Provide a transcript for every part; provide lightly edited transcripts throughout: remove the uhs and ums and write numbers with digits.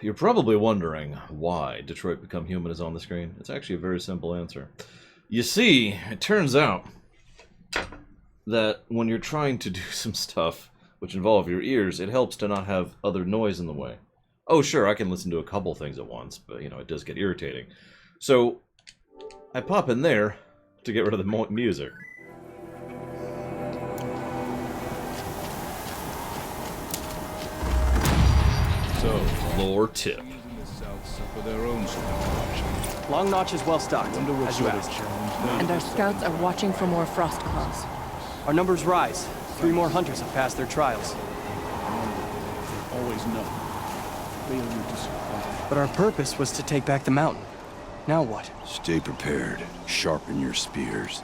you're probably wondering why Detroit Become Human is on the screen. It's actually a very simple answer. You see, it turns out that when you're trying to do some stuff which involve your ears, it helps to not have other noise in the way. Oh, sure, I can listen to a couple things at once, but, you know, it does get irritating. So, I pop in there to get rid of the music. So, lore tip. Long Notch is well stocked, as you asked. And our scouts are watching for more frost claws. Our numbers rise. 3 more hunters have passed their trials. Always know. Failure to survive. But our purpose was to take back the mountain. Now what? Stay prepared. Sharpen your spears.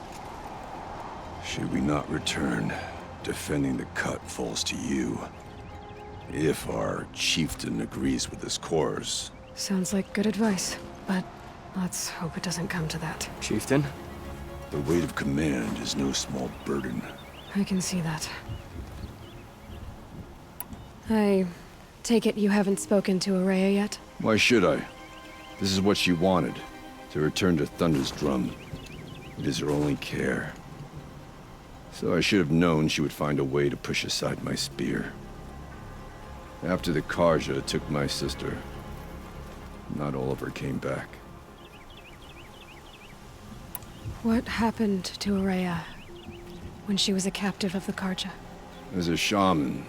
Should we not return, defending the cut falls to you. If our chieftain agrees with his course. Sounds like good advice, but let's hope it doesn't come to that. Chieftain? The weight of command is no small burden. I can see that. I take it you haven't spoken to Araya yet? Why should I? This is what she wanted, to return to Thunder's Drum. It is her only care. So I should have known she would find a way to push aside my spear. After the Karja took my sister, not all of her came back. What happened to Araya when she was a captive of the Karja? As a shaman,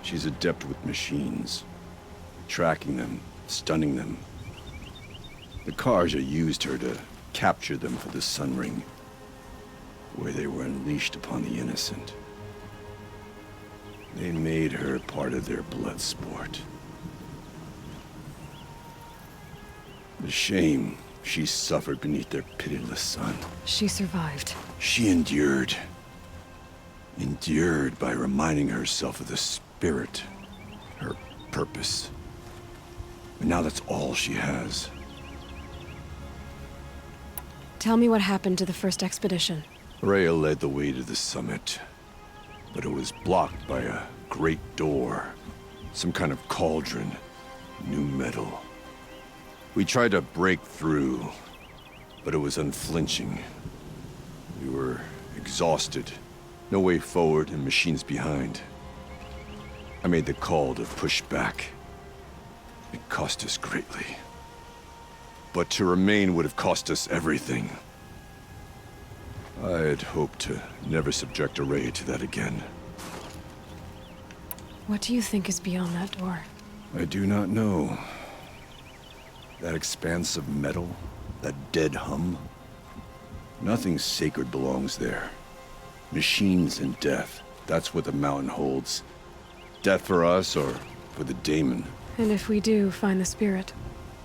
she's adept with machines. Tracking them, stunning them. The Karja used her to capture them for the Sun Ring, where they were unleashed upon the innocent. They made her part of their blood sport. The shame she suffered beneath their pitiless sun. She survived. She endured. Endured by reminding herself of the spirit, her purpose. And now that's all she has. Tell me what happened to the first expedition. Rhea led the way to the summit, but it was blocked by a great door. Some kind of cauldron, new metal. We tried to break through, but it was unflinching. We were exhausted. No way forward and machines behind. I made the call to push back. It cost us greatly. But to remain would have cost us everything. I had hoped to never subject Araya to that again. What do you think is beyond that door? I do not know. That expanse of metal, that dead hum. Nothing sacred belongs there. Machines and death, that's what the mountain holds. Death for us or for the daemon. And if we do find the spirit?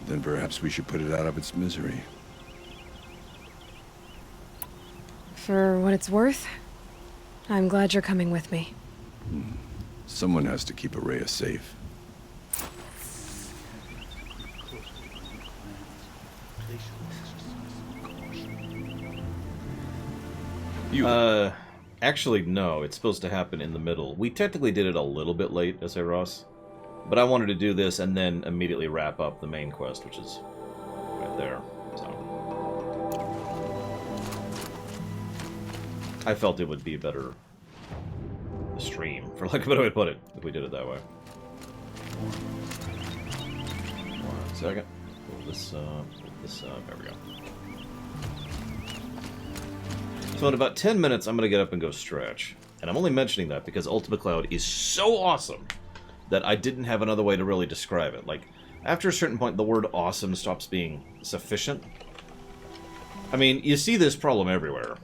Then perhaps we should put it out of its misery. For what it's worth, I'm glad you're coming with me. Someone has to keep Araya safe. Actually, no. It's supposed to happen in the middle. We technically did it a little bit late, S.A. Ross. But I wanted to do this and then immediately wrap up the main quest, which is right there. So I felt it would be a better stream, for lack of a better way to put it, if we did it that way. 1 second. Pull this up. There we go. So in about 10 minutes, I'm going to get up and go stretch. And I'm only mentioning that because Ultima Cloud is so awesome that I didn't have another way to really describe it. Like, after a certain point, the word awesome stops being sufficient. I mean, you see this problem everywhere.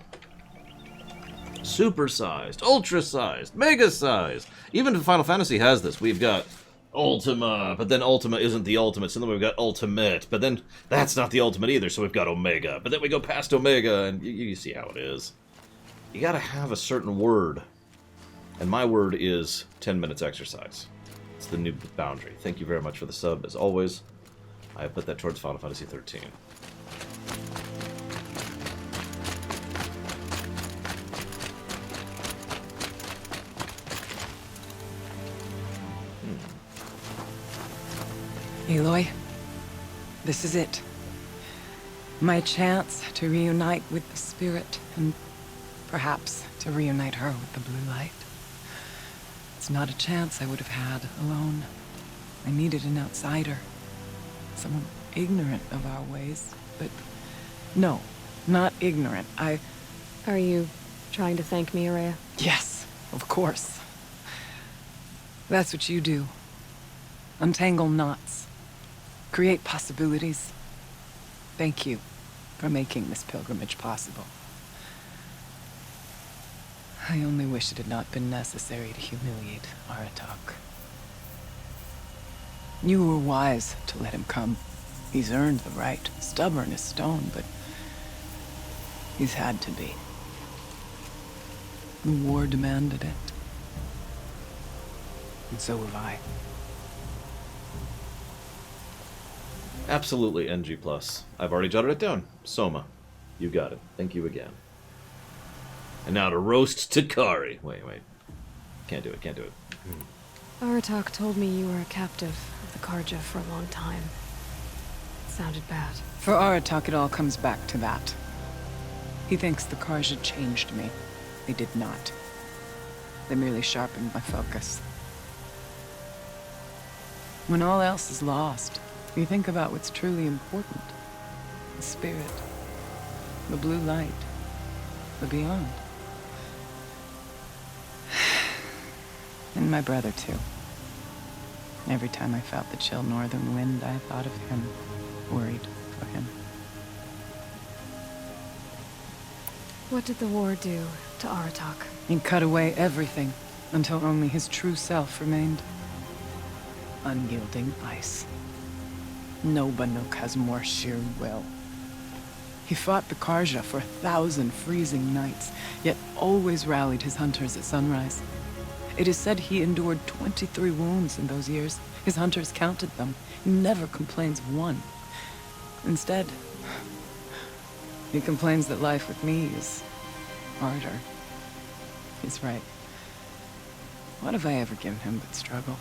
Super-sized, ultra-sized, mega-sized. Even Final Fantasy has this. We've got Ultima, but then Ultima isn't the ultimate, so then we've got Ultimate, but then that's not the ultimate either, so we've got Omega. But then we go past Omega, and you see how it is. You gotta have a certain word. And my word is 10 minutes exercise. It's the new boundary. Thank you very much for the sub, as always. I put that towards Final Fantasy 13. Aloy, this is it. My chance to reunite with the Spirit, and perhaps to reunite her with the Blue Light. It's not a chance I would have had alone. I needed an outsider. Someone ignorant of our ways, but no, not ignorant. Are you trying to thank me, Ourea? Yes, of course. That's what you do. Untangle knots. Create possibilities. Thank you for making this pilgrimage possible. I only wish it had not been necessary to humiliate Aratak. You were wise to let him come. He's earned the right. Stubborn as stone, but he's had to be. The war demanded it. And so have I. Absolutely, NG+. I've already jotted it down. Soma, you got it. Thank you again. And now to roast Takari. Wait. Can't do it. Aratak told me you were a captive of the Karja for a long time. It sounded bad. For Aratak, it all comes back to that. He thinks the Karja changed me. They did not. They merely sharpened my focus. When all else is lost, you think about what's truly important. The Spirit. The Blue Light. The Beyond. And my brother, too. Every time I felt the chill northern wind, I thought of him. Worried for him. What did the war do to Aratak? He cut away everything, until only his true self remained. Unyielding ice. No Banuk has more sheer will. He fought the Karja for 1,000 freezing nights, yet always rallied his hunters at sunrise. It is said he endured 23 wounds in those years. His hunters counted them. He never complains one. Instead, he complains that life with me is harder. He's right. What have I ever given him but struggle?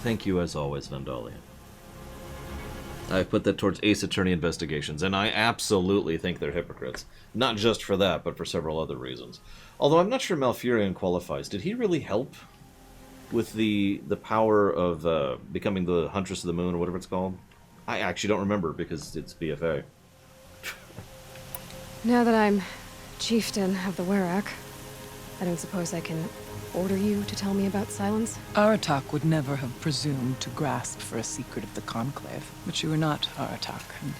Thank you as always, Vandalia. I've put that towards Ace Attorney investigations, and I absolutely think they're hypocrites. Not just for that, but for several other reasons. Although I'm not sure Malfurion qualifies. Did he really help with the power of becoming the Huntress of the Moon, or whatever it's called? I actually don't remember, because it's BFA. Now that I'm chieftain of the Werak, I don't suppose I can order you to tell me about Silence? Aratak would never have presumed to grasp for a secret of the Conclave. But you are not Aratak, and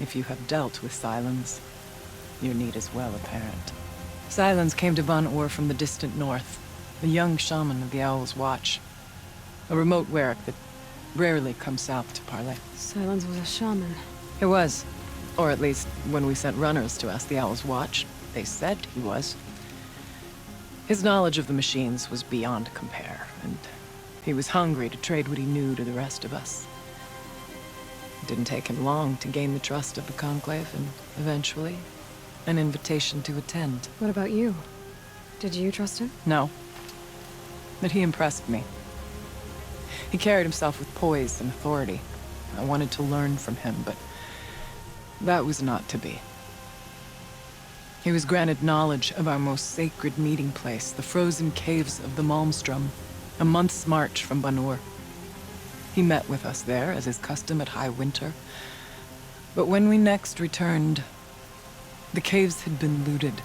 if you have dealt with Silence, your need is well apparent. Silence came to Ban-Ur from the distant north, a young shaman of the Owl's Watch. A remote Werak that rarely comes south to parley. Silence was a shaman. It was. Or at least, when we sent runners to ask the Owl's Watch, they said he was. His knowledge of the machines was beyond compare, and he was hungry to trade what he knew to the rest of us. It didn't take him long to gain the trust of the Conclave, and eventually, an invitation to attend. What about you? Did you trust him? No. But he impressed me. He carried himself with poise and authority. I wanted to learn from him, but that was not to be. He was granted knowledge of our most sacred meeting place, the frozen caves of the Malmstrom, a month's march from Ban-Ur. He met with us there, as is custom at High Winter. But when we next returned, the caves had been looted.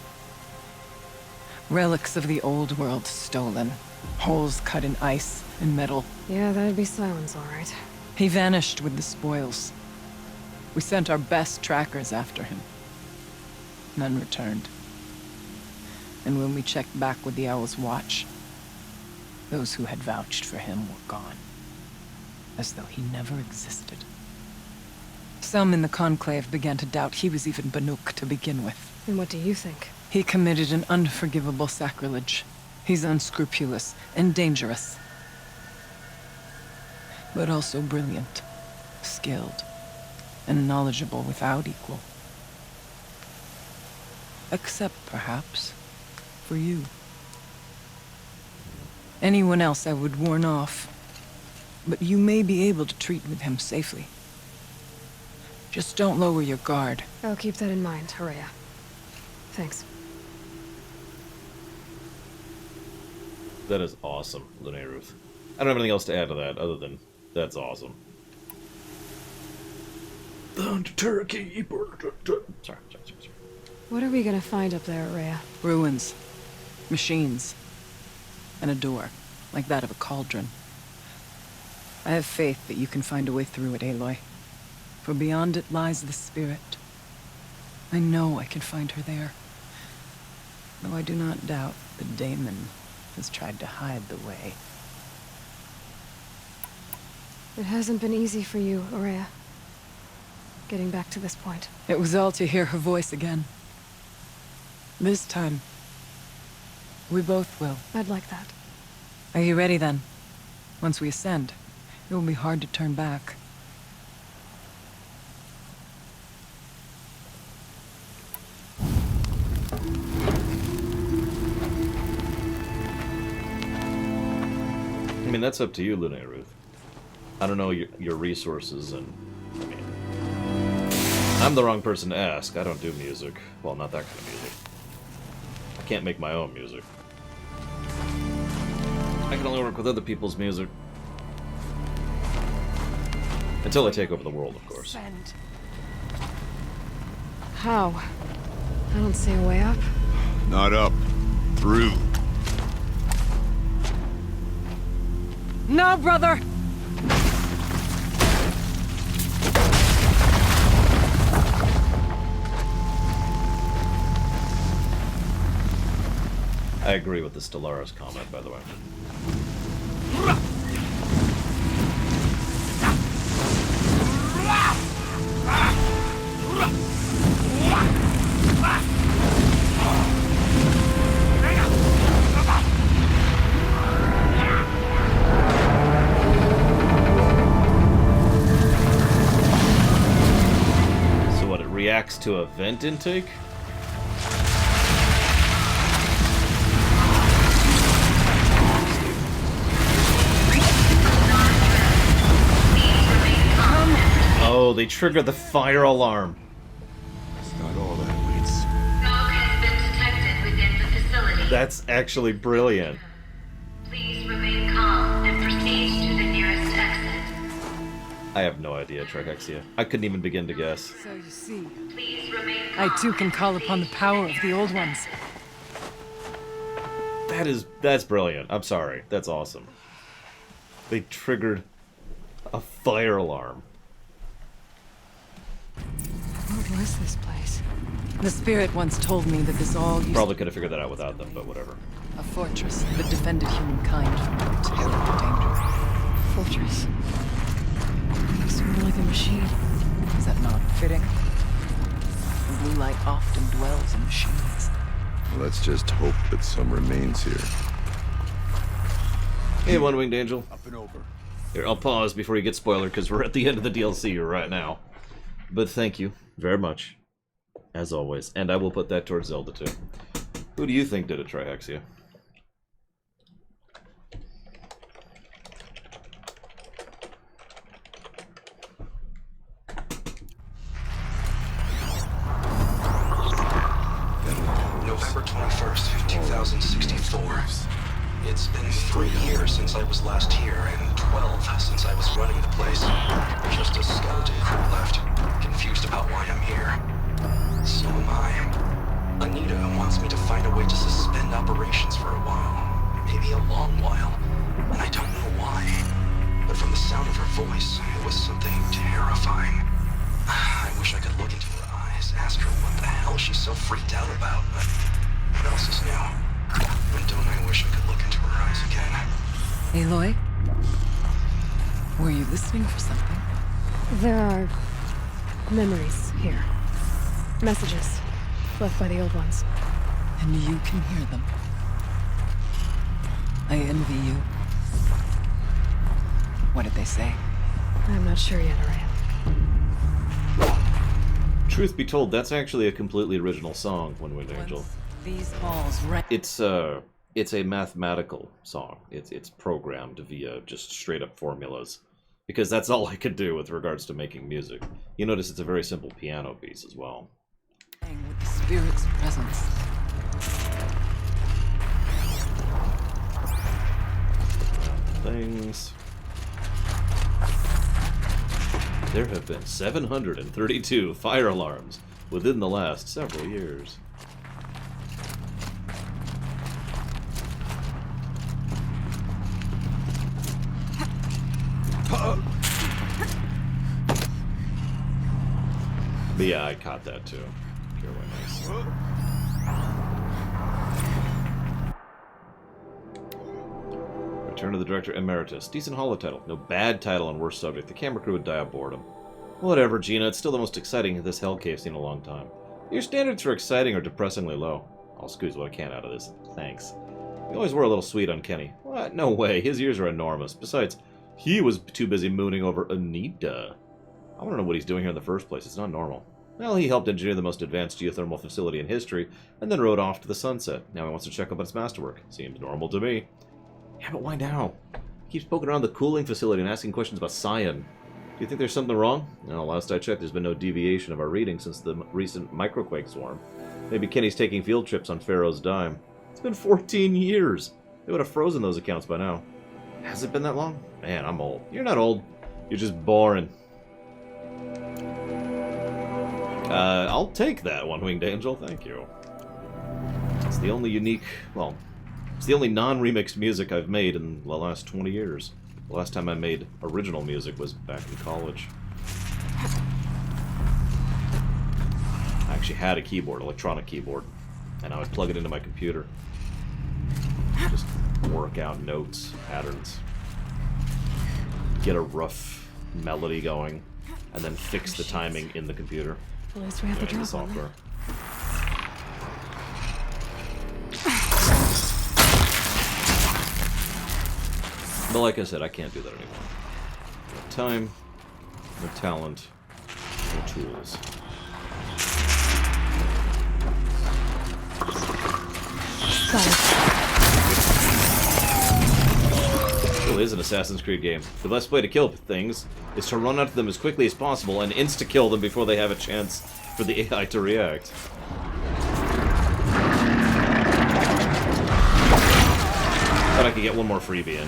Relics of the old world stolen. Holes cut in ice and metal. Yeah, that'd be Silence, all right. He vanished with the spoils. We sent our best trackers after him. None returned. And when we checked back with the Owl's Watch, those who had vouched for him were gone. As though he never existed. Some in the Conclave began to doubt he was even Banuk to begin with. And what do you think? He committed an unforgivable sacrilege. He's unscrupulous and dangerous. But also brilliant, skilled, and knowledgeable without equal. Except, perhaps, for you. Anyone else I would warn off. But you may be able to treat with him safely. Just don't lower your guard. I'll keep that in mind, Horea. Thanks. That is awesome, Lune Ruth. I don't have anything else to add to that other than that's awesome. The turkey. Sorry. What are we gonna find up there, Horea? Ruins. Machines. And a door, like that of a cauldron. I have faith that you can find a way through it, Aloy. For beyond it lies the spirit. I know I can find her there. Though I do not doubt that Daemon has tried to hide the way. It hasn't been easy for you, Horea. Getting back to this point. It was all to hear her voice again. This time, we both will. I'd like that. Are you ready then? Once we ascend, it will be hard to turn back. I mean, that's up to you, Lune Ruth. I don't know your resources, and I mean, I'm the wrong person to ask. I don't do music. Well, not that kind of music. I can't make my own music. I can only work with other people's music. Until I take over the world, of course. How? I don't see a way up. Not up. Through. No, brother! I agree with the Stellaris comment, by the way. So what, it reacts to a vent intake? Oh, they trigger the fire alarm. It's not all that waits. Smoke has been detected within the facility. That's actually brilliant. Please remain calm and proceed to the nearest exit. I have no idea, Trihexia. I couldn't even begin to guess. So you see, Please remain calm. I too can call upon the power of the old ones. That's brilliant. I'm sorry. That's awesome. They triggered a fire alarm. What was this place? The spirit once told me that this all used Probably could have figured that out without them, but whatever. a fortress that defended humankind from terrible danger. Fortress. Sort of like a machine. Is that not fitting? The blue light often dwells in machines. Let's just hope that some remains here. Hey, One Winged Angel. Up and over. Here, I'll pause before you get spoiler, because we're at the end of the DLC right now. But thank you very much, as always. And I will put that towards Zelda, too. Who do you think did it, Trihexia? November 21st, 2064. It's been 3 years since I was last here, and 12 since I was running the place. Just a skeleton crew left, confused about why I'm here. So am I. Anita wants me to find a way to suspend operations for a while. Maybe a long while. And I don't know why. But from the sound of her voice, it was something terrifying. I wish I could look into her eyes, ask her what the hell she's so freaked out about, but what else is new? And don't I wish I could look into her eyes again. Aloy? Were you listening for something? There are memories here. Messages left by the old ones. And you can hear them. I envy you. What did they say? I'm not sure yet, Araya. Truth be told, that's actually a completely original song, One Winged Angel. Once these halls rang. It's it's a mathematical song. It's programmed via just straight up formulas. Because that's all I could do with regards to making music. You notice it's a very simple piano piece as well. With the spirit's presence. Things. There have been 732 fire alarms within the last several years. But yeah, I caught that too. Nice. Return to the Director Emeritus. Decent holo title. No bad title and worse subject. The camera crew would die of boredom. Whatever, Gina. It's still the most exciting this hell cave's seen in a long time. Your standards for exciting are depressingly low. I'll squeeze what I can out of this. Thanks. You always were a little sweet on Kenny. What? No way. His ears are enormous. Besides, he was too busy mooning over Anita. I want to know what he's doing here in the first place. It's not normal. Well, he helped engineer the most advanced geothermal facility in history, and then rode off to the sunset. Now he wants to check up on its masterwork. Seems normal to me. Yeah, but why now? He keeps poking around the cooling facility and asking questions about Cyan. Do you think there's something wrong? No, last I checked, there's been no deviation of our reading since the recent microquake swarm. Maybe Kenny's taking field trips on Pharaoh's dime. It's been 14 years. They would have frozen those accounts by now. Has it been that long? Man, I'm old. You're not old. You're just boring. I'll take that, One-Winged Angel, thank you. It's the only unique, well, it's the only non-remixed music I've made in the last 20 years. The last time I made original music was back in college. I actually had a keyboard, electronic keyboard, and I would plug it into my computer. Just work out notes, patterns, get a rough melody going, and then fix the timing in the computer. At least we have the in the drop on software. But like I said, I can't do that anymore. No time, no talent, no tools. It is an Assassin's Creed game. The best way to kill things is to run at them as quickly as possible and insta-kill them before they have a chance for the AI to react. Thought I could get one more freebie in.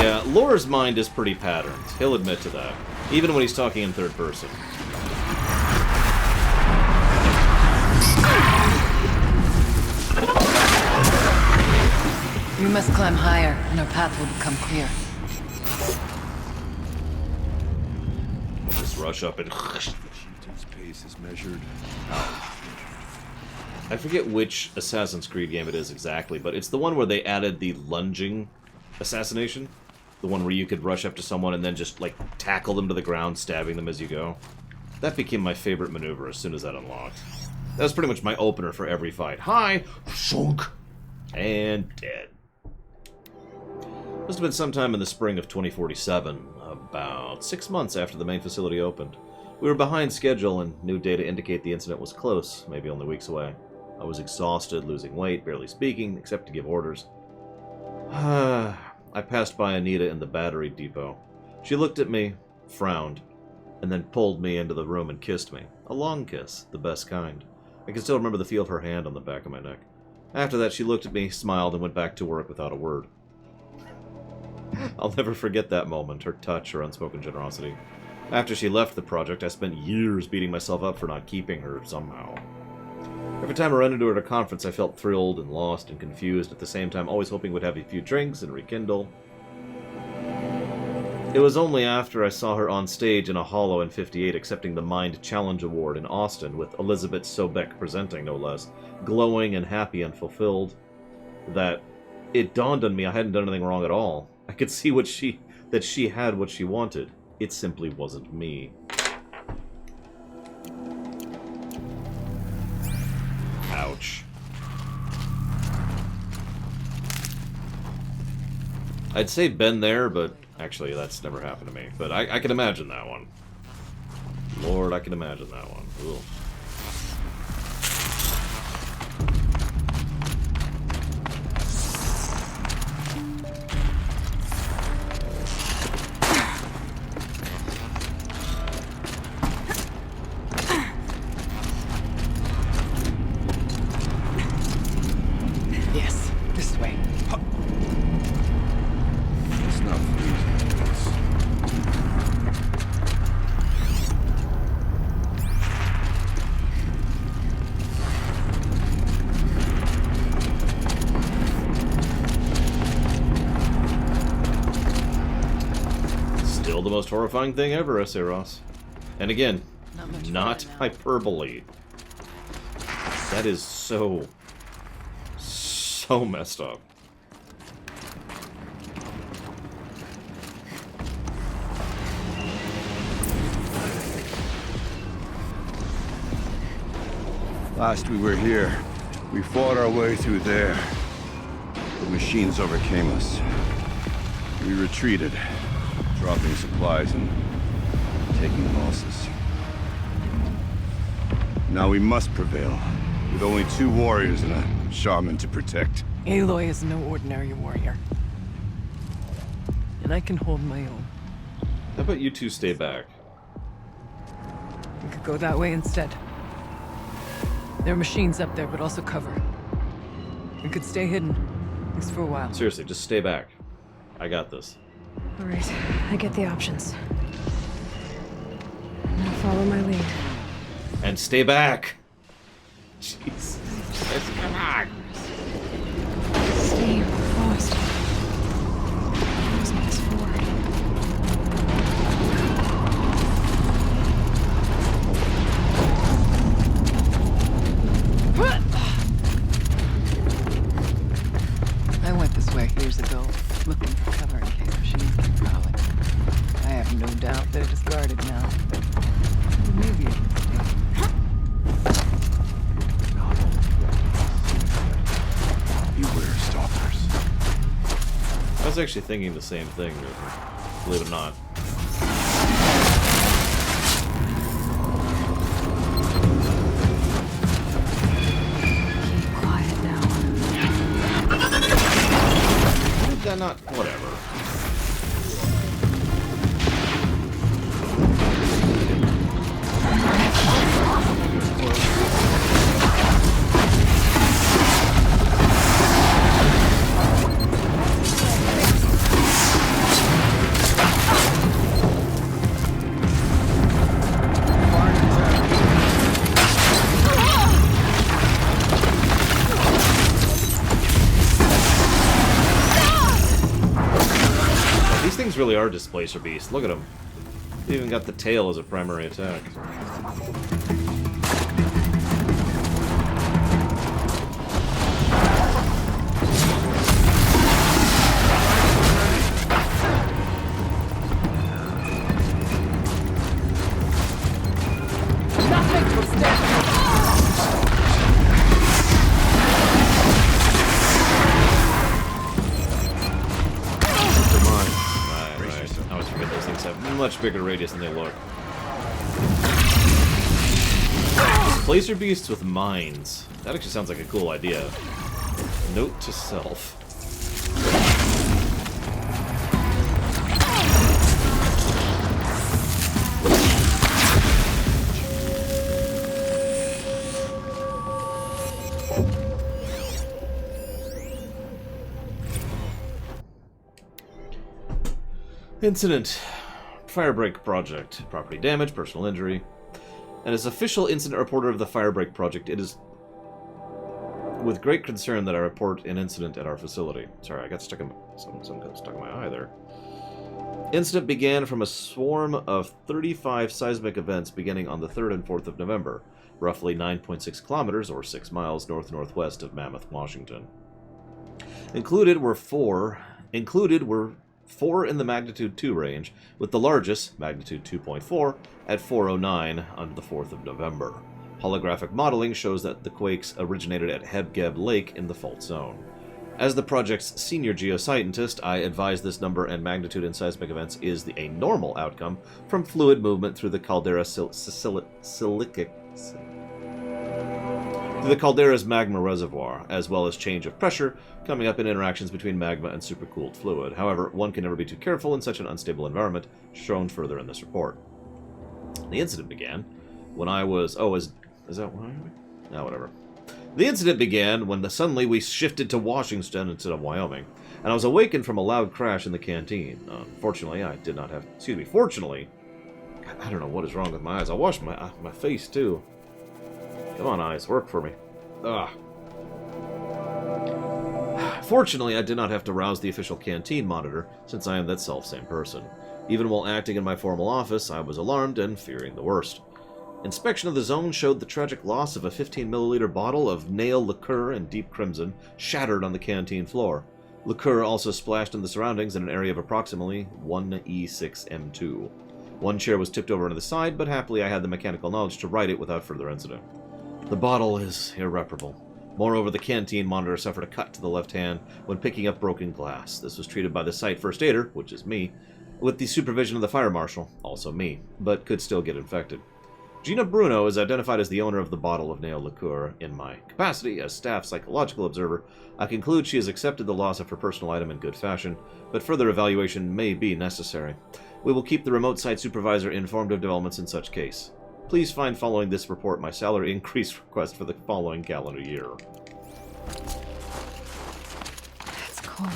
Yeah, Lore's mind is pretty patterned. He'll admit to that. Even when he's talking in third person. We must climb higher, and our path will become clear. We'll just rush up and... Chieftain's pace is measured. I forget which Assassin's Creed game it is exactly, but it's the one where they added the lunging assassination. The one where you could rush up to someone and then just, like, tackle them to the ground, stabbing them as you go. That became my favorite maneuver as soon as that unlocked. That was pretty much my opener for every fight. Hi! Shunk! And dead. Must have been sometime in the spring of 2047, about 6 months after the main facility opened. We were behind schedule, and new data indicate the incident was close, maybe only weeks away. I was exhausted, losing weight, barely speaking, except to give orders. I passed by Anita in the battery depot. She looked at me, frowned, and then pulled me into the room and kissed me. A long kiss, the best kind. I can still remember the feel of her hand on the back of my neck. After that, she looked at me, smiled, and went back to work without a word. I'll never forget that moment, her touch, her unspoken generosity. After she left the project, I spent years beating myself up for not keeping her somehow. Every time I ran into her at a conference, I felt thrilled and lost and confused, at the same time always hoping we'd have a few drinks and rekindle. It was only after I saw her on stage in a holo in '58 accepting the Mind Challenge Award in Austin, with Elizabeth Sobek presenting, no less, glowing and happy and fulfilled, that it dawned on me I hadn't done anything wrong at all. I could see that she had what she wanted. It simply wasn't me. Ouch. I'd say been there, but actually that's never happened to me. But I can imagine that one. Lord, I can imagine that one. Ugh. the most horrifying thing ever, S.A. Ross. And again, not hyperbole. That is so messed up. Last we were here, we fought our way through there. The machines overcame us. We retreated, dropping supplies and taking losses. Now we must prevail, with only 2 warriors and a shaman to protect. Aloy is no ordinary warrior. And I can hold my own. How about you two stay back? We could go that way instead. There are machines up there, but also cover. We could stay hidden, at least for a while. Seriously, just stay back. I got this. All right, I get the options. Now follow my lead. And stay back! Jeez. Come on! Stay fast. Moving us forward. I went this way years ago, looking for cover in case machines keep prowling. I have no doubt they're discarded now. Maybe a mistake. Beware, stalkers. I was actually thinking the same thing, believe it or not. Quiet now. Did that not? Whatever. These things really are displacer beasts. Look at them. They even got the tail as a primary attack. Much bigger radius than they look. Displacer beasts with mines. That actually sounds like a cool idea. Note to self. Incident. Firebreak Project. Property damage, personal injury. And as official incident reporter of the Firebreak Project, it is with great concern that I report an incident at our facility. Sorry, I got stuck in something got stuck in my eye there. Incident began from a swarm of 35 seismic events beginning on the 3rd and 4th of November, roughly 9.6 kilometers or 6 miles north-northwest of Mammoth, Washington. Included were four in the magnitude 2 range, with the largest, magnitude 2.4, at 4:09 on the 4th of November. Holographic modeling shows that the quakes originated at Hebgeb Lake in the fault zone. As the project's senior geoscientist, I advise this number and magnitude in seismic events is a normal outcome from fluid movement through the caldera's magma reservoir, as well as change of pressure coming up in interactions between magma and supercooled fluid. However, one can never be too careful in such an unstable environment, shown further in this report. The incident began when I was... Oh, is that why? No, whatever. The incident began when suddenly we shifted to Washington instead of Wyoming, and I was awakened from a loud crash in the canteen. Fortunately, I did not have... Excuse me, fortunately... I don't know what is wrong with my eyes. I washed my face, too. Come on, eyes, work for me. Ugh. Fortunately, I did not have to rouse the official canteen monitor, since I am that self-same person. Even while acting in my formal office, I was alarmed and fearing the worst. Inspection of the zone showed the tragic loss of a 15-milliliter bottle of nail liqueur in deep crimson shattered on the canteen floor. Liqueur also splashed in the surroundings in an area of approximately 1E6M2. One chair was tipped over to the side, but happily I had the mechanical knowledge to right it without further incident. The bottle is irreparable. Moreover, the canteen monitor suffered a cut to the left hand when picking up broken glass. This was treated by the site first aider, which is me, with the supervision of the fire marshal, also me, but could still get infected. Gina Bruno is identified as the owner of the bottle of nail liqueur. In my capacity as staff psychological observer, I conclude she has accepted the loss of her personal item in good fashion, but further evaluation may be necessary. We will keep the remote site supervisor informed of developments in such case. Please find following this report my salary increase request for the following calendar year. It's cold.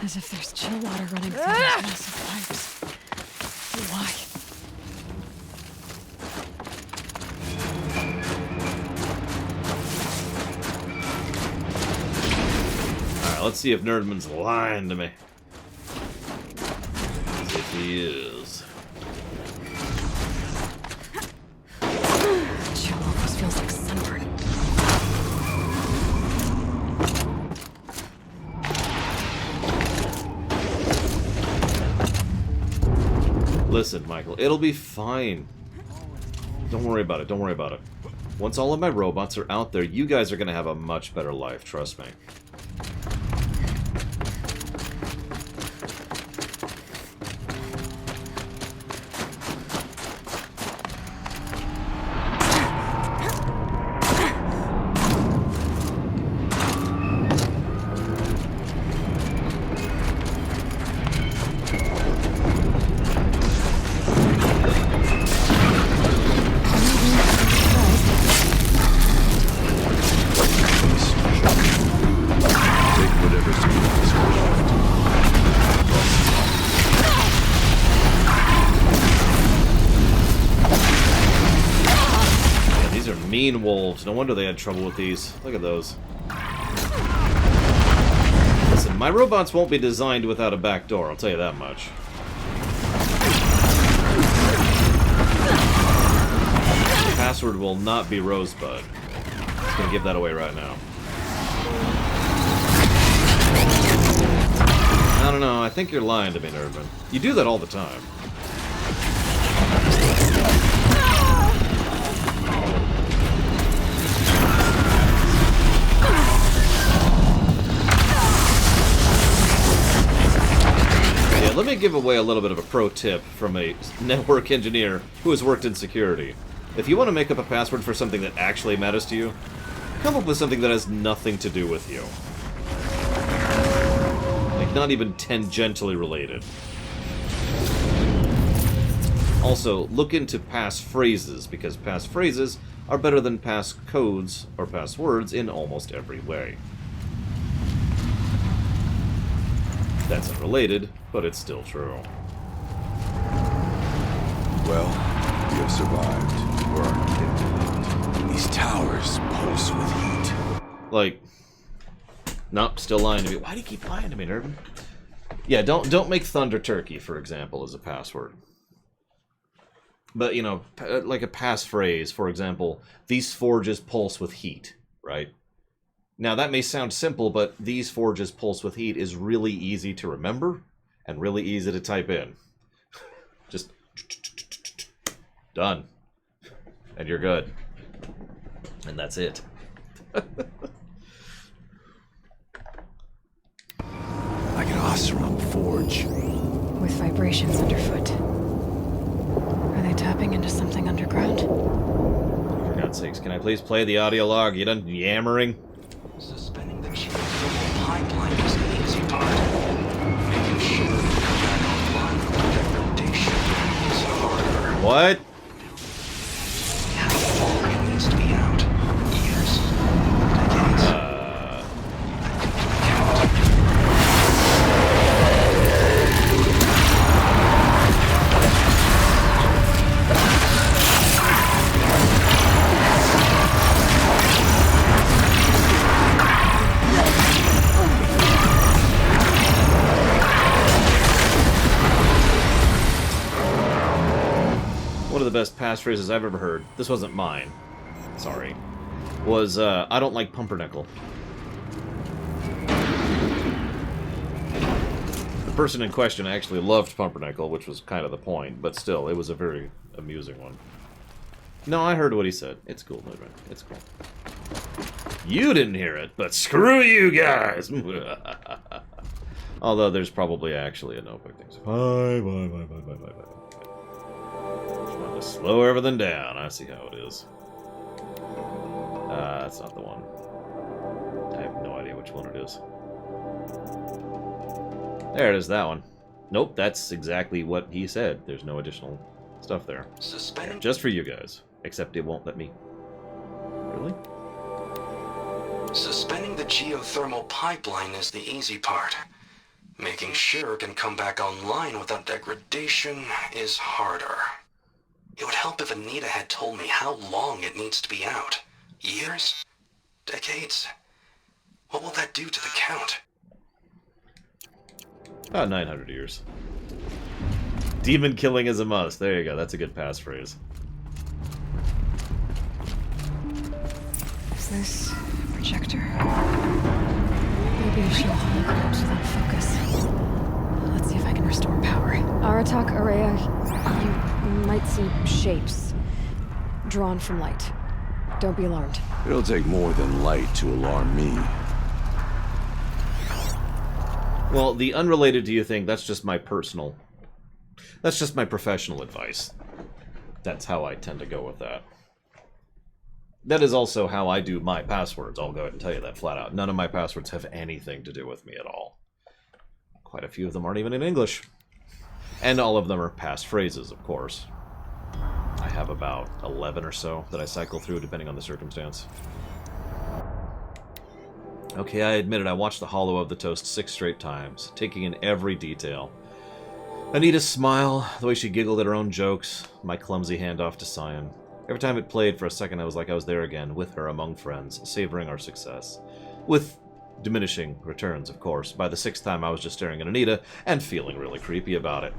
As if there's chill water running through these massive pipes. Why? Alright, let's see if Nerdman's lying to me. As if he is. Chill almost feels like sunburn. Listen, Michael, it'll be fine. Don't worry about it, don't worry about it. Once all of my robots are out there, you guys are gonna have a much better life, trust me. Mean wolves. No wonder they had trouble with these. Look at those. Listen, my robots won't be designed without a back door, I'll tell you that much. The password will not be Rosebud. I'm just gonna give that away right now. I don't know, I think you're lying to me, Nerdman. You do that all the time. Let me give away a little bit of a pro tip from a network engineer who has worked in security. If you want to make up a password for something that actually matters to you, come up with something that has nothing to do with you. Like, not even tangentially related. Also, look into passphrases, because passphrases are better than passcodes or passwords in almost every way. That's unrelated, but it's still true. Well, we have survived. We're on These towers pulse with heat. Like, nope, still lying to me. Why do you keep lying to me, Nerdman? Yeah, don't make Thunder Turkey, for example, as a password. But, you know, like a passphrase, for example, these forges pulse with heat, right? Now, that may sound simple, but these forges pulse with heat is really easy to remember and really easy to type in. Just done. And you're good. And that's it. Like an Oseram forge. With vibrations underfoot. Are they tapping into something underground? For God's sakes, can I please play the audio log? You done yammering? Suspending the chief pipeline is the easy part. Making sure to come back online with degradation is harder. What? How Vulcan needs to be out. Years. Decades. best passphrases I've ever heard, this wasn't mine, sorry, was, I don't like pumpernickel. The person in question actually loved pumpernickel, which was kind of the point, but still, it was a very amusing one. No, I heard what he said. It's cool, Moodman. It's cool. You didn't hear it, but screw you guys! Although there's probably actually a notebook thing. Bye. Just want to slow everything down. I see how it is. That's not the one. I have no idea which one it is. There it is, that one. Nope, that's exactly what he said. There's no additional stuff there. Suspending. Just for you guys. Except it won't let me. Really? Suspending the geothermal pipeline is the easy part. Making sure it can come back online without degradation is harder. It would help if Anita had told me how long it needs to be out. Years? Decades? What will that do to the count? About 900 years. Demon killing is a must. There you go. That's a good passphrase. Is this projector? Maybe I should holograms without focus. Let's see if I can restore power. Aratak, Araya, you might see shapes drawn from light. Don't be alarmed. It'll take more than light to alarm me. Well, the unrelated to you thing, that's just my personal... That's just my professional advice. That's how I tend to go with that. That is also how I do my passwords. I'll go ahead and tell you that flat out. None of my passwords have anything to do with me at all. Quite a few of them aren't even in English. And all of them are passphrases, of course. I have about 11 or so that I cycle through depending on the circumstance. Okay, I admit it, I watched The Hollow of the Toast 6 straight times, taking in every detail. Anita's smile, the way she giggled at her own jokes, my clumsy handoff to Cyan. Every time it played, for a second I was like I was there again, with her among friends, savoring our success. With diminishing returns, of course. By the 6th time I was just staring at Anita, and feeling really creepy about it.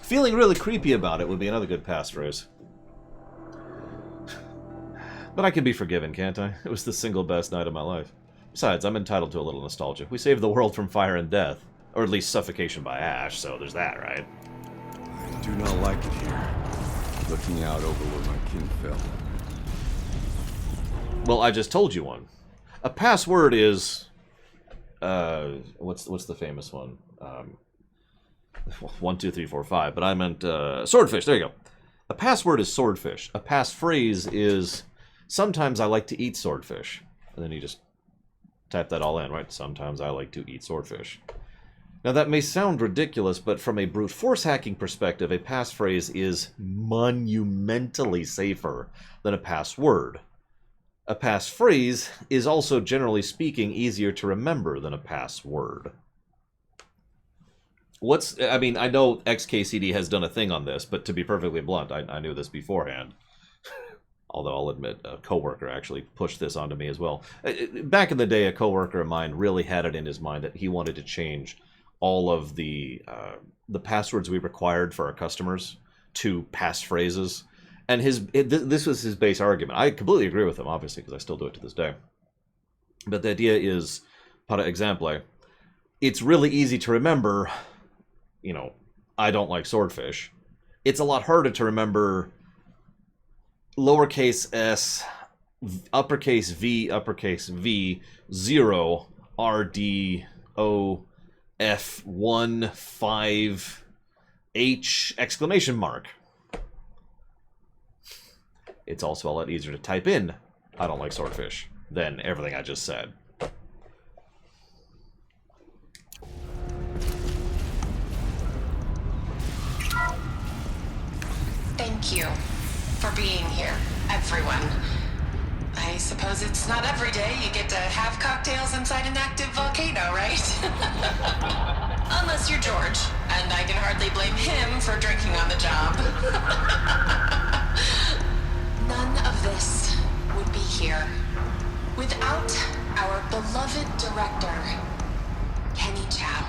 Feeling really creepy about it would be another good passphrase. But I can be forgiven, can't I? It was the single best night of my life. Besides, I'm entitled to a little nostalgia. We saved the world from fire and death. Or at least suffocation by ash, so there's that, right? I do not like it here. Looking out over where my kin fell. Well, I just told you one. A password is... what's the famous one? 1, 2, 3, 4, 5, but I meant swordfish. There you go. A password is swordfish. A passphrase is sometimes I like to eat swordfish. And then you just type that all in, right? Sometimes I like to eat swordfish. Now that may sound ridiculous, but from a brute force hacking perspective, a passphrase is monumentally safer than a password. A passphrase is also, generally speaking, easier to remember than a password. I mean, I know XKCD has done a thing on this, but to be perfectly blunt, I knew this beforehand. Although I'll admit, a coworker actually pushed this onto me as well. Back in the day, a coworker of mine really had it in his mind that he wanted to change all of the passwords we required for our customers to passphrases. And this was his base argument. I completely agree with him, obviously, because I still do it to this day. But the idea is, para exemple, it's really easy to remember, you know, I don't like swordfish. It's a lot harder to remember lowercase s, uppercase V, 0, RD, O, F1, 5, H, exclamation mark. It's also a lot easier to type in, I don't like swordfish, than everything I just said. Thank you for being here, everyone. I suppose it's not every day you get to have cocktails inside an active volcano, right? Unless you're George, and I can hardly blame him for drinking on the job. None of this would be here without our beloved director, Kenny Chow.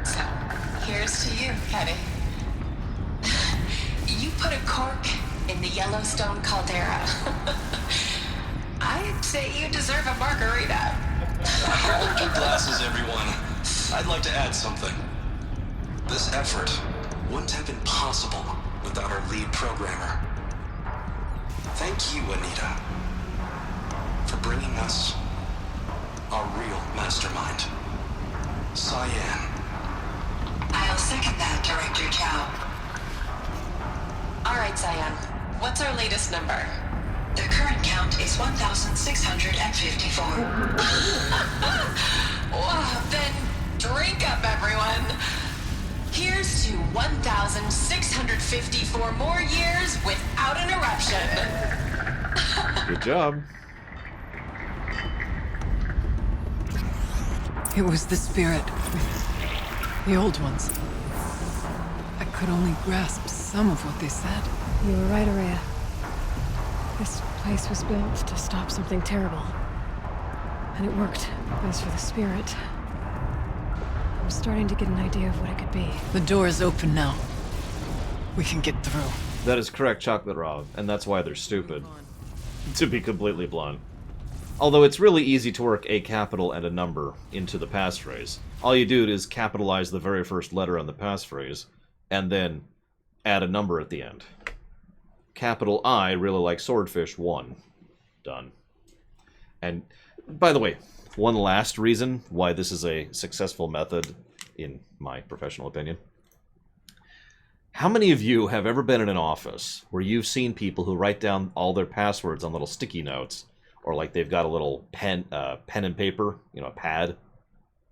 So, here's to you, Kenny. You put a Yellowstone caldera. I'd say you deserve a margarita. Hold your glasses, everyone. I'd like to add something. This effort wouldn't have been possible without our lead programmer. Thank you, Anita, for bringing us our real mastermind, Cyan. I'll second that, Director Chow. All right, Cyan. What's our latest number? The current count is 1,654. Well, then drink up, everyone. Here's to 1,654 more years without interruption. Good job. It was the spirit. The old ones. I could only grasp some of what they said. You were right, Araya. This place was built to stop something terrible. And it worked. As for the spirit, I'm starting to get an idea of what it could be. The door is open now. We can get through. That is correct, Chocolate Rob, and that's why they're stupid. To be completely blunt. Although it's really easy to work a capital and a number into the passphrase. All you do is capitalize the very first letter on the passphrase, and then add a number at the end. Capital I, really like Swordfish, 1. Done. And, by the way, one last reason why this is a successful method, in my professional opinion. How many of you have ever been in an office where you've seen people who write down all their passwords on little sticky notes, or like they've got a little pen and paper, you know, a pad,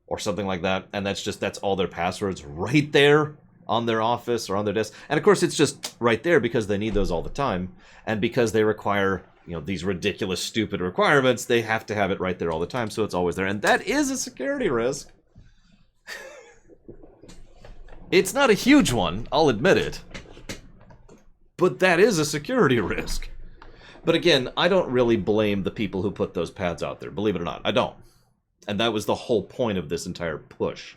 or something like that, and that's all their passwords right there on their office or on their desk. And of course it's just right there because they need those all the time, and because they require, you know, these ridiculous stupid requirements, they have to have it right there all the time, so it's always there. And that is a security risk. It's not a huge one, I'll admit it, but that is a security risk. But again, I don't really blame the people who put those pads out there, believe it or not, I don't. And that was the whole point of this entire push.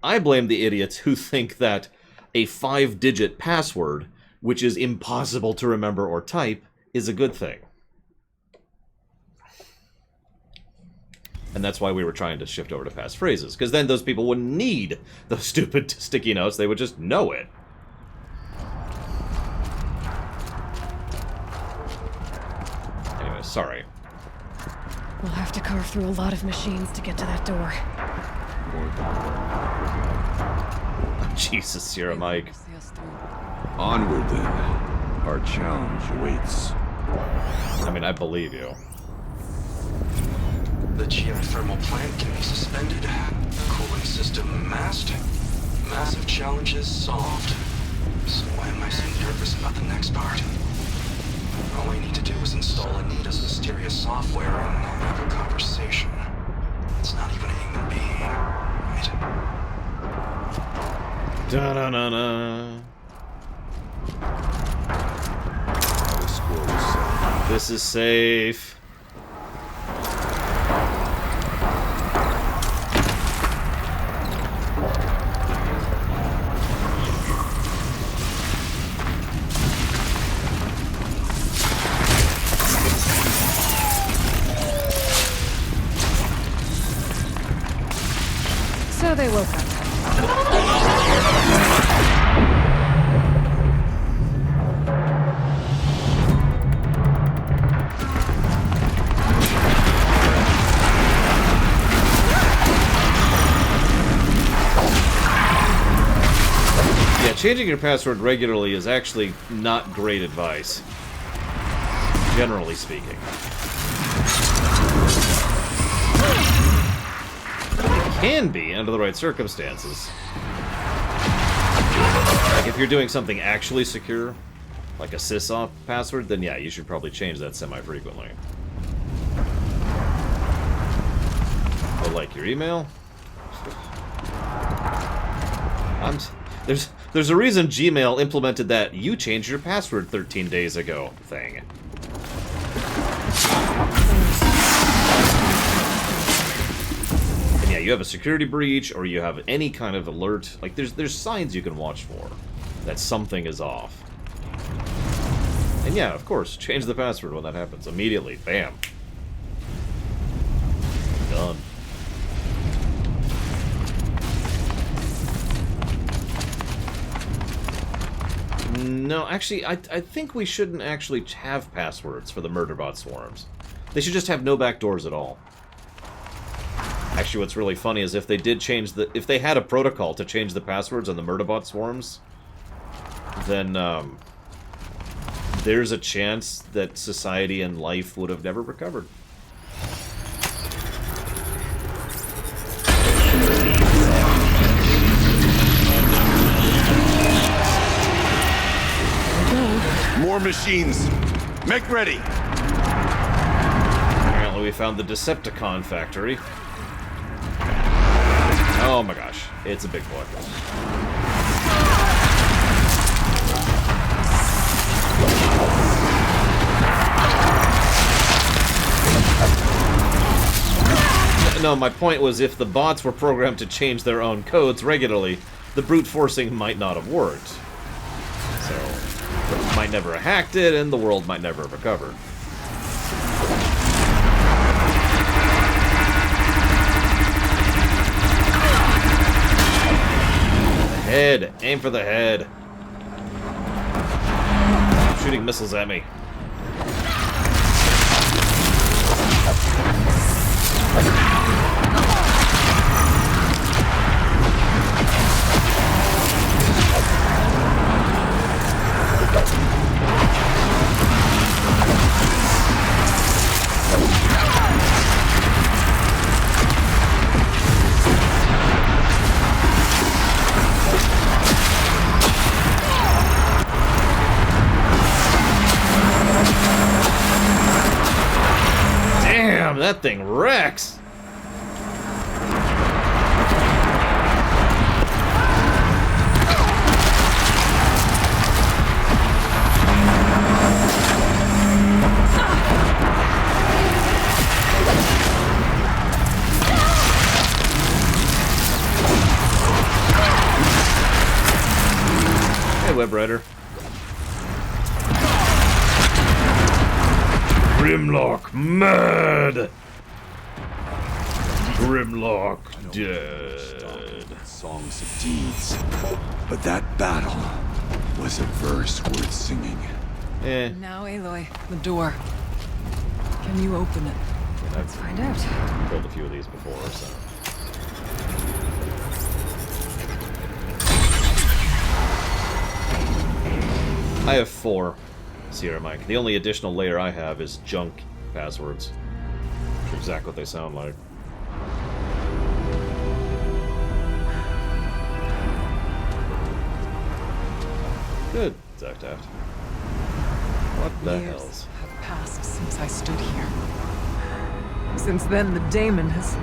I blame the idiots who think that a 5-digit password, which is impossible to remember or type, is a good thing. And that's why we were trying to shift over to passphrases, because then those people wouldn't need those stupid sticky notes, they would just know it. Anyway, sorry. We'll have to carve through a lot of machines to get to that door. Jesus, Sierra Mike. Onward then. Our challenge awaits. I mean, I believe you. The geothermal plant can be suspended. Cooling system masked. Massive challenges solved. So why am I so nervous about the next part? All I need to do is install Anita's mysterious software and have a conversation. It's not even a human being, right? Da-na-na-na. This is safe. So they woke up. Changing your password regularly is actually not great advice, generally speaking. It can be, under the right circumstances. Like if you're doing something actually secure, like a sysoff password, then yeah, you should probably change that semi-frequently. But like your email? There's a reason Gmail implemented that "you changed your password 13 days ago" thing. And yeah, you have a security breach, or you have any kind of alert. Like there's signs you can watch for that something is off. And yeah, of course, change the password when that happens. Immediately. Bam. Done. No, actually, I think we shouldn't actually have passwords for the Murderbot swarms. They should just have no backdoors at all. Actually, what's really funny is if they did change the... If they had a protocol to change the passwords on the Murderbot swarms, then, there's a chance that society and life would have never recovered. More machines! Make ready! Apparently we found the Decepticon factory. Oh my gosh, it's a big boy. No, my point was if the bots were programmed to change their own codes regularly, the brute forcing might not have worked. So, might never have hacked it, and the world might never have recovered. The head! Aim for the head! Shooting missiles at me. Damn, that thing wrecks! Hey, Web Rider. Grimlock mad! Grimlock dead. Songs of deeds. But that battle was a verse worth singing. Eh. Now, Aloy, the door. Can you open it? Let's find out. I've killed a few of these before, so... I have 4 Sierra Mike. The only additional layer I have is junk passwords. Which are exactly what they sound like. Good, Zachtaft. What the Years hells? have passed since I stood here. Since then, the daemon has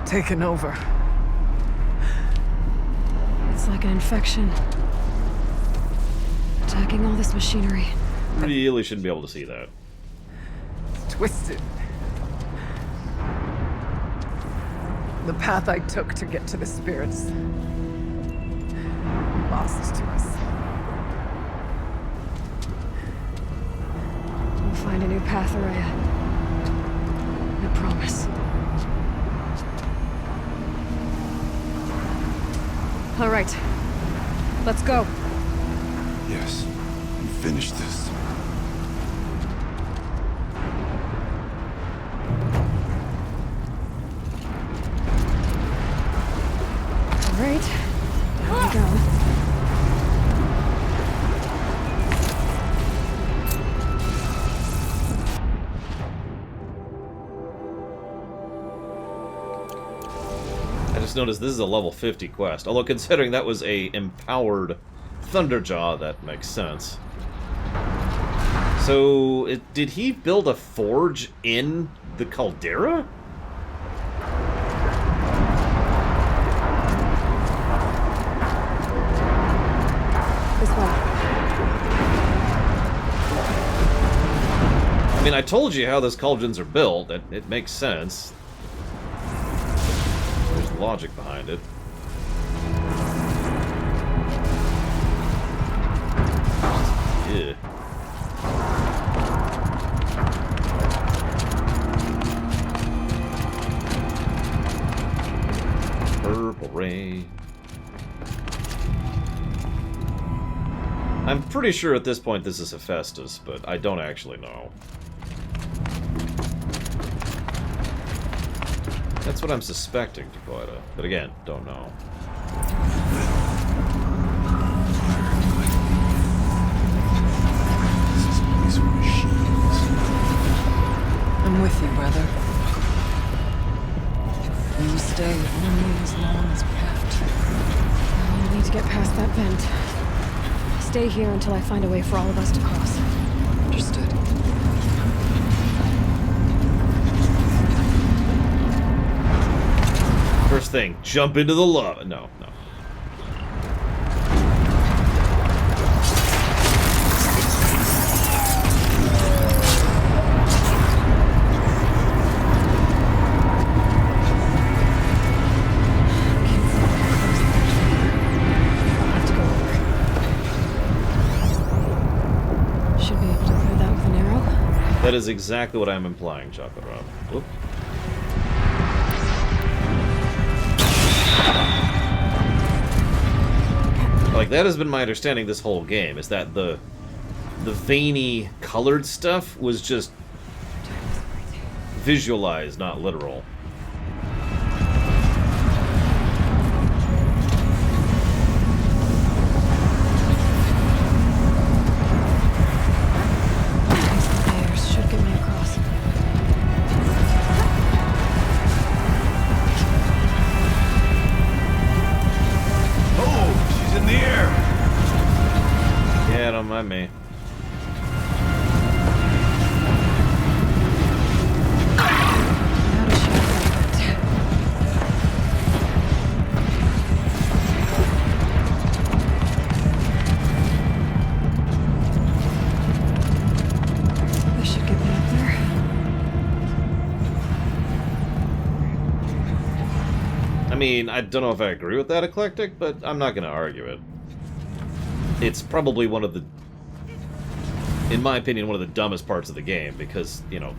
taken over. It's like an infection. Attacking all this machinery. Really shouldn't be able to see that. Twisted. The path I took to get to the spirits. Lost to us. We'll find a new path, Araya. I promise. All right. Let's go. Yes, and finish this. All right. Down we go. I just noticed this is a level 50 quest. Although considering that was a empowered Thunderjaw, that makes sense. So, did he build a forge in the caldera? This way. I mean, I told you how those cauldrons are built. It makes sense. There's logic behind it. Ray. I'm pretty sure at this point this is Hephaestus, but I don't actually know. That's what I'm suspecting, Dakota. But again, don't know. I'm with you, brother. You stay only as long as we have to. We need to get past that vent. Stay here until I find a way for all of us to cross. Understood. First thing, jump into the lava. No, no. Should be able to clear that with an arrow. That is exactly what I'm implying, Chocolate Rob. Whoop. Like, that has been my understanding this whole game, is that the veiny colored stuff was just visualized, not literal. Should get me across. Oh, she's in the air. Yeah, don't mind me. This should get me up there. I mean, I don't know if I agree with that, Eclectic, but I'm not going to argue it. It's probably one of the, in my opinion, one of the dumbest parts of the game, because, you know,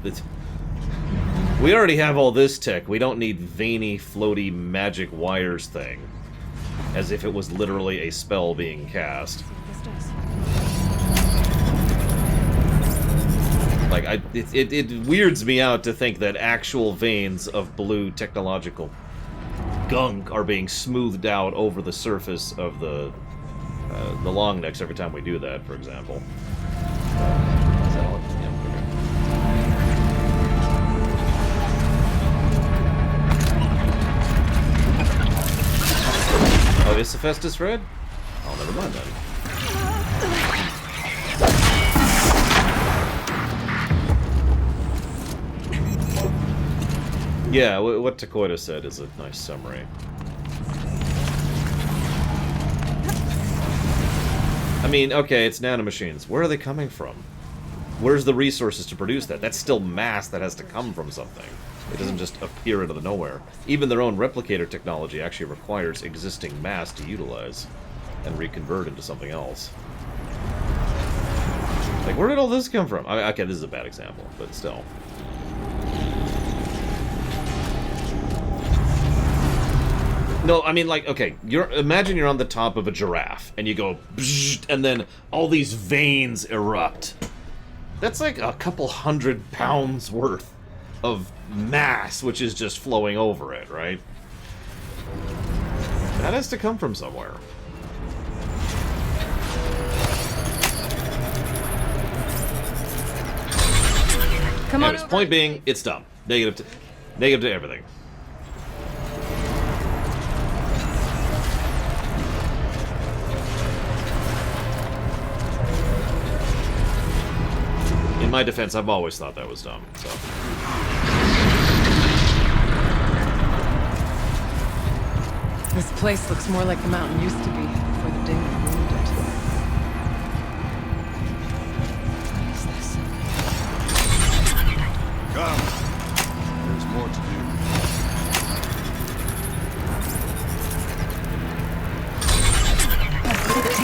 we already have all this tech. We don't need veiny, floaty, magic wires thing. As if it was literally a spell being cast. Like, it weirds me out to think that actual veins of blue technological gunk are being smoothed out over the surface of the long necks every time we do that, for example. Is that all? Yeah, okay. Oh, is Hephaestus red? Oh, never mind then. Yeah, what Takoida said is a nice summary. I mean, okay, it's nanomachines. Where are they coming from? Where's the resources to produce that? That's still mass that has to come from something. It doesn't just appear out of the nowhere. Even their own replicator technology actually requires existing mass to utilize and reconvert into something else. Like, where did all this come from? I mean, okay, this is a bad example, but still. No, I mean, like, okay, imagine you're on the top of a giraffe, and you go, and then all these veins erupt. That's like a couple 100 pounds worth of mass, which is just flowing over it, right? That has to come from somewhere. Come on. Anyways, point being, it's dumb. Negative to everything. In my defense, I've always thought that was dumb, so. This place looks more like the mountain used to be before the day we moved it. What is this? Come. There's more to do.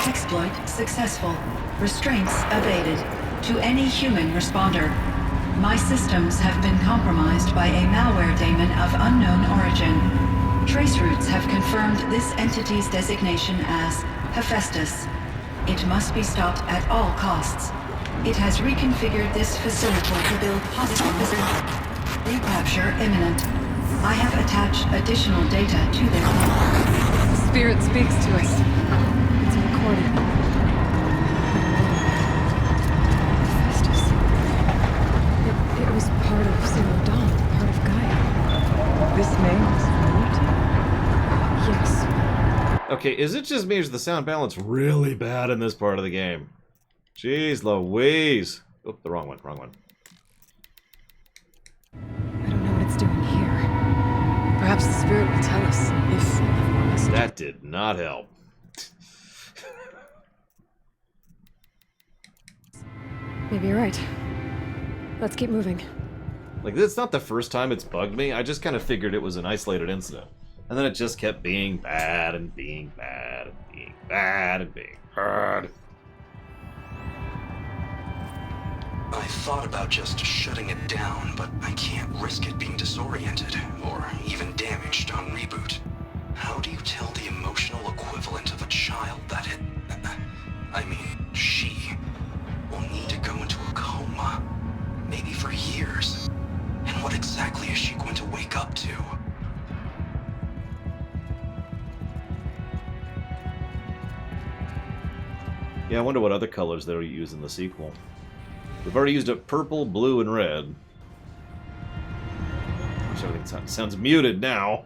Exploit successful. Restraints evaded. To any human responder, my systems have been compromised by a malware daemon of unknown origin. Traceroutes have confirmed this entity's designation as Hephaestus. It must be stopped at all costs. It has reconfigured this facility to build hostiles. Recapture imminent. I have attached additional data to their The spirit speaks to us. It's a recording. Hephaestus. It was part of Zero Dawn, part of Gaia. This name is familiar to you? Yes. Okay, is it just me or is the sound balance really bad in this part of the game? Jeez Louise. Oh, the wrong one, wrong one. I don't know what it's doing here. Perhaps the spirit will tell us if we must. That did not help. Maybe you're right. Let's keep moving. Like, it's not the first time it's bugged me. I just kind of figured it was an isolated incident. And then it just kept being bad and being bad and being bad and being bad. I thought about just shutting it down, but I can't risk it being disoriented or even damaged on reboot. How do you tell the emotional equivalent of a child that she will need to go into a coma, maybe for years? And what exactly is she going to wake up to? Yeah, I wonder what other colors they'll use in the sequel. We've already used up purple, blue, and red. Which everything sounds muted now.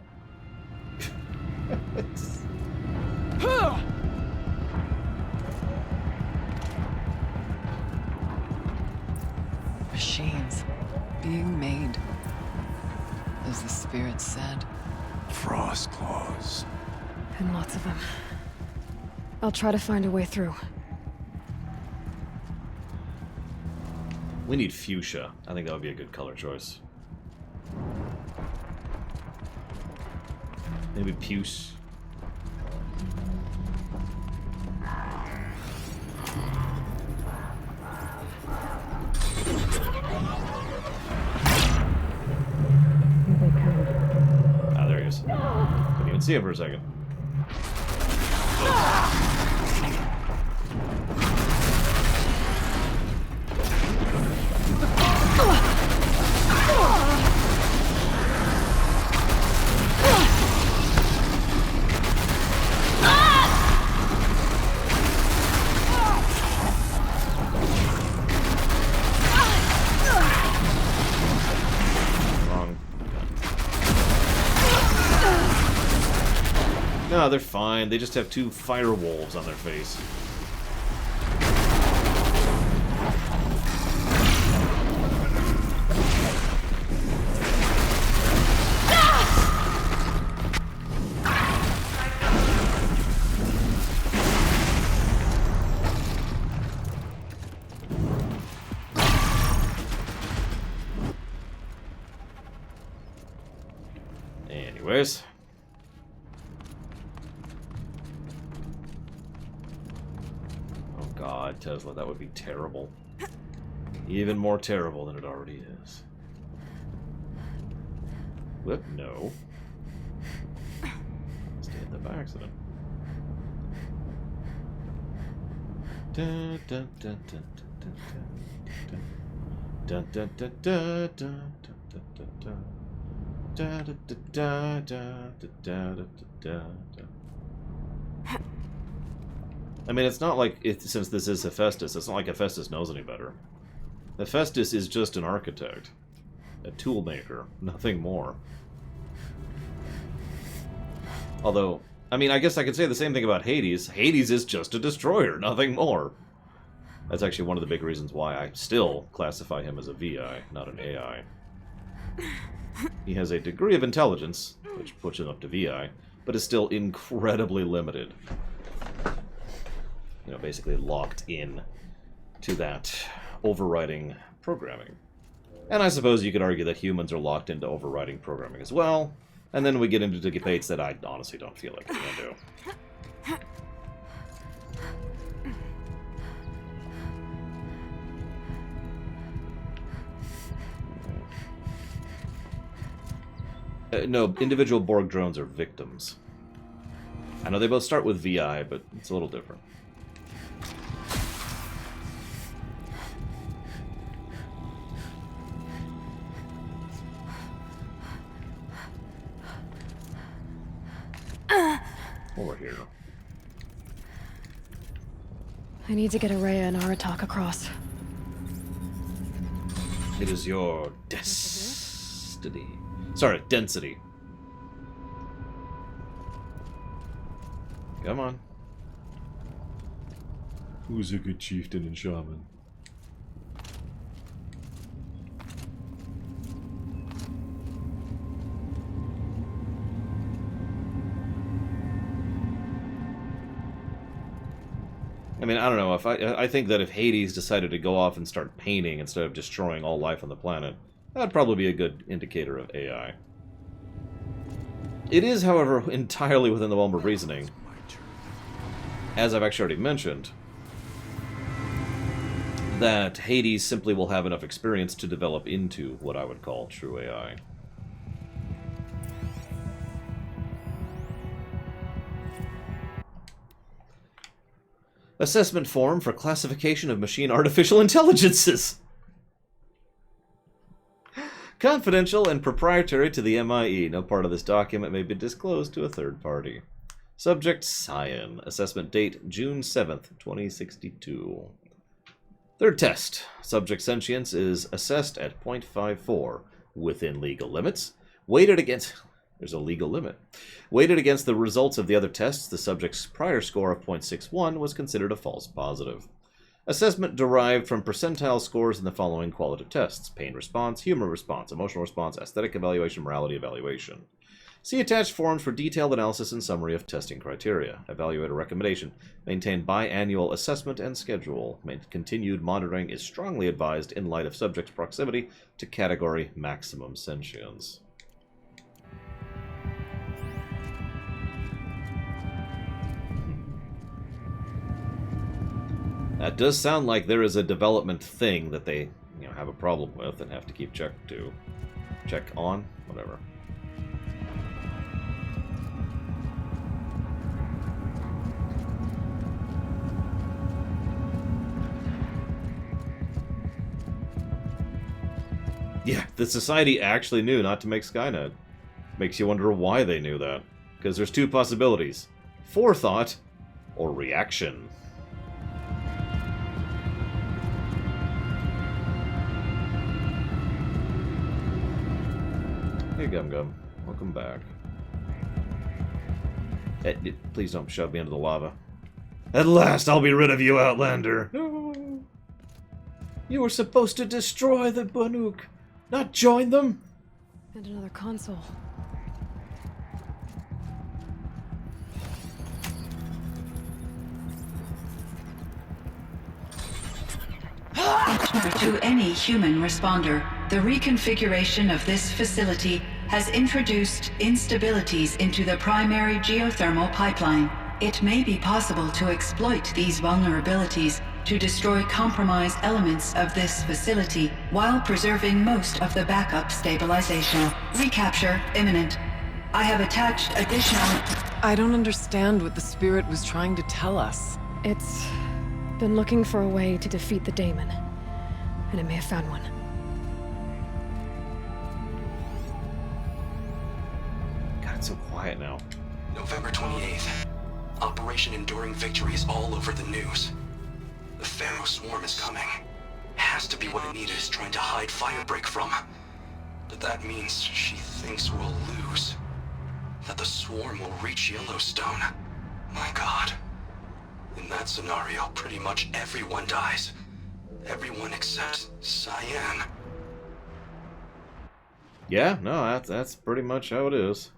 Machines being made, as the spirit said. Frost claws. And lots of them. I'll try to find a way through. We need fuchsia. I think that would be a good color choice. Maybe puce. Ah, there he is. Couldn't even see him for a second. No, they're fine. They just have two fire wolves on their face. Anyways. Oh god, Tesla, that would be terrible. Even more terrible than it already is. Whoop, no. Must have hit that by accident. Dun, dun, dun, dun, dun, dun, dun, dun, dun, dun, dun, dun, dun, dun. Da, da, da, da, da, da, da, da, da. I mean, it's not like, since this is Hephaestus, it's not like Hephaestus knows any better. Hephaestus is just an architect. A tool maker. Nothing more. Although, I mean, I guess I could say the same thing about Hades. Hades is just a destroyer, nothing more. That's actually one of the big reasons why I still classify him as a VI, not an AI. He has a degree of intelligence, which puts him up to VI, but is still incredibly limited. You know, basically locked in to that overriding programming. And I suppose you could argue that humans are locked into overriding programming as well, and then we get into debates that I honestly don't feel like I'm going to do. No, individual Borg drones are victims. I know they both start with VI, but it's a little different. Over here. I need to get Araya and Aratak across. It is your destiny. Sorry, density. Come on. Who's a good chieftain and shaman? I mean, I don't know. If I think that if Hades decided to go off and start painting instead of destroying all life on the planet, that'd probably be a good indicator of AI. It is, however, entirely within the realm of reasoning, as I've actually already mentioned, that Hades simply will have enough experience to develop into what I would call true AI. Assessment form for classification of machine artificial intelligences. Confidential and proprietary to the MIE. No part of this document may be disclosed to a third party. Subject Cyan. Assessment date June 7th, 2062. Third test. Subject sentience is assessed at 0.54 within legal limits. Weighted against... There's a legal limit. Weighted against the results of the other tests, the subject's prior score of 0.61 was considered a false positive. Assessment derived from percentile scores in the following qualitative tests: pain response, humor response, emotional response, aesthetic evaluation, morality evaluation. See attached forms for detailed analysis and summary of testing criteria. Evaluator recommendation: maintain biannual assessment and schedule. Continued monitoring is strongly advised in light of subject's proximity to category maximum sentience. That does sound like there is a development thing that they, have a problem with and have to keep check on, whatever. Yeah, the Society actually knew not to make Skynet. Makes you wonder why they knew that. Because there's two possibilities: forethought or reaction. Hey, Gum Gum. Welcome back. Please don't shove me into the lava. At last I'll be rid of you, Outlander! No. You were supposed to destroy the Banuk, not join them! And another console. To any human responder, the reconfiguration of this facility has introduced instabilities into the primary geothermal pipeline. It may be possible to exploit these vulnerabilities to destroy compromised elements of this facility while preserving most of the backup stabilization. Recapture imminent. I have attached additional... I don't understand what the Spirit was trying to tell us. It's been looking for a way to defeat the Daemon, and it may have found one. God, it's so quiet now. November 28th. Operation Enduring Victory is all over the news. The Pharaoh swarm is coming. Has to be what Anita is trying to hide Firebreak from. But that means she thinks we'll lose. That the swarm will reach Yellowstone. My God. In that scenario, pretty much everyone dies. Everyone except Cyan. Yeah, no, that's pretty much how it is.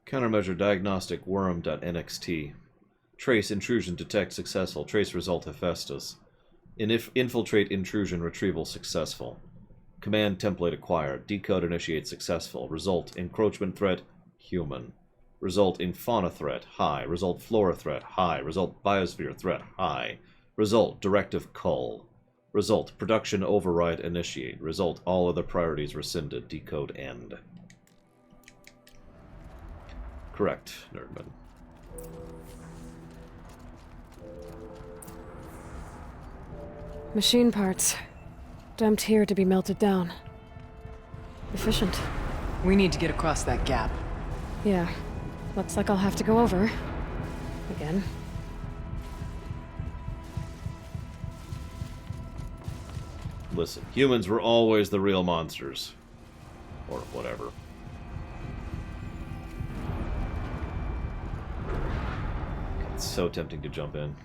Countermeasure diagnostic worm.nxt. Trace intrusion detect successful. Trace result Hephaestus. Infiltrate intrusion retrieval successful. Command template acquired. Decode initiate successful. Result encroachment threat human. Result in fauna threat high. Result flora threat high. Result biosphere threat high. Result directive cull. Result production override initiate. Result all other priorities rescinded. Decode end. Correct, Nerdman. Machine parts. Dumped here to be melted down. Efficient. We need to get across that gap. Yeah. Looks like I'll have to go over. Again. Listen, humans were always the real monsters. Or whatever. It's so tempting to jump in.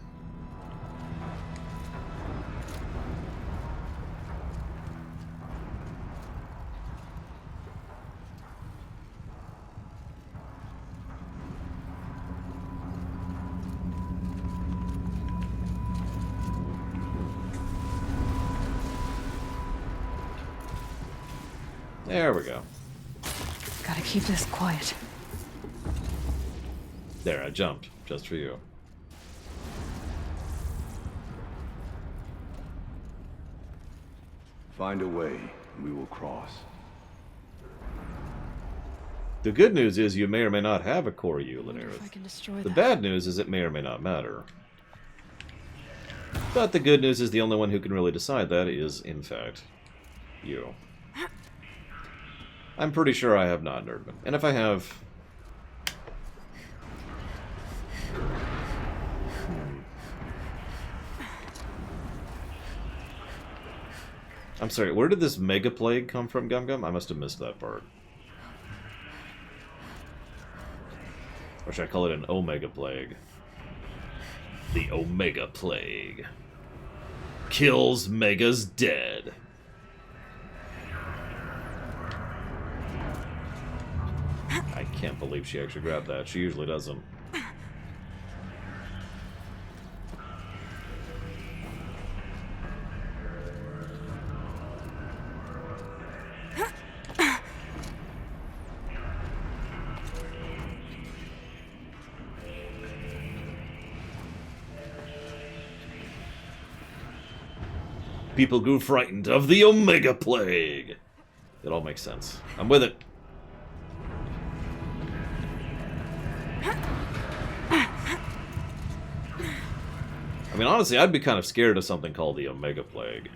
There we go. Gotta keep this quiet. There, I jumped. Just for you. Find a way, and we will cross. The good news is you may or may not have a core U, Lanirith. If I can destroy The that. bad news is it may or may not matter. But the good news is the only one who can really decide that is, in fact, you. I'm pretty sure I have not, Nerdman. And if I have... I'm sorry, where did this Mega Plague come from, Gum Gum? I must have missed that part. Or should I call it an Omega Plague? The Omega Plague. Kills Megas dead. I can't believe she actually grabbed that. She usually doesn't. People grew frightened of the Omega Plague. It all makes sense. I'm with it. I mean, honestly, I'd be kind of scared of something called the Omega Plague.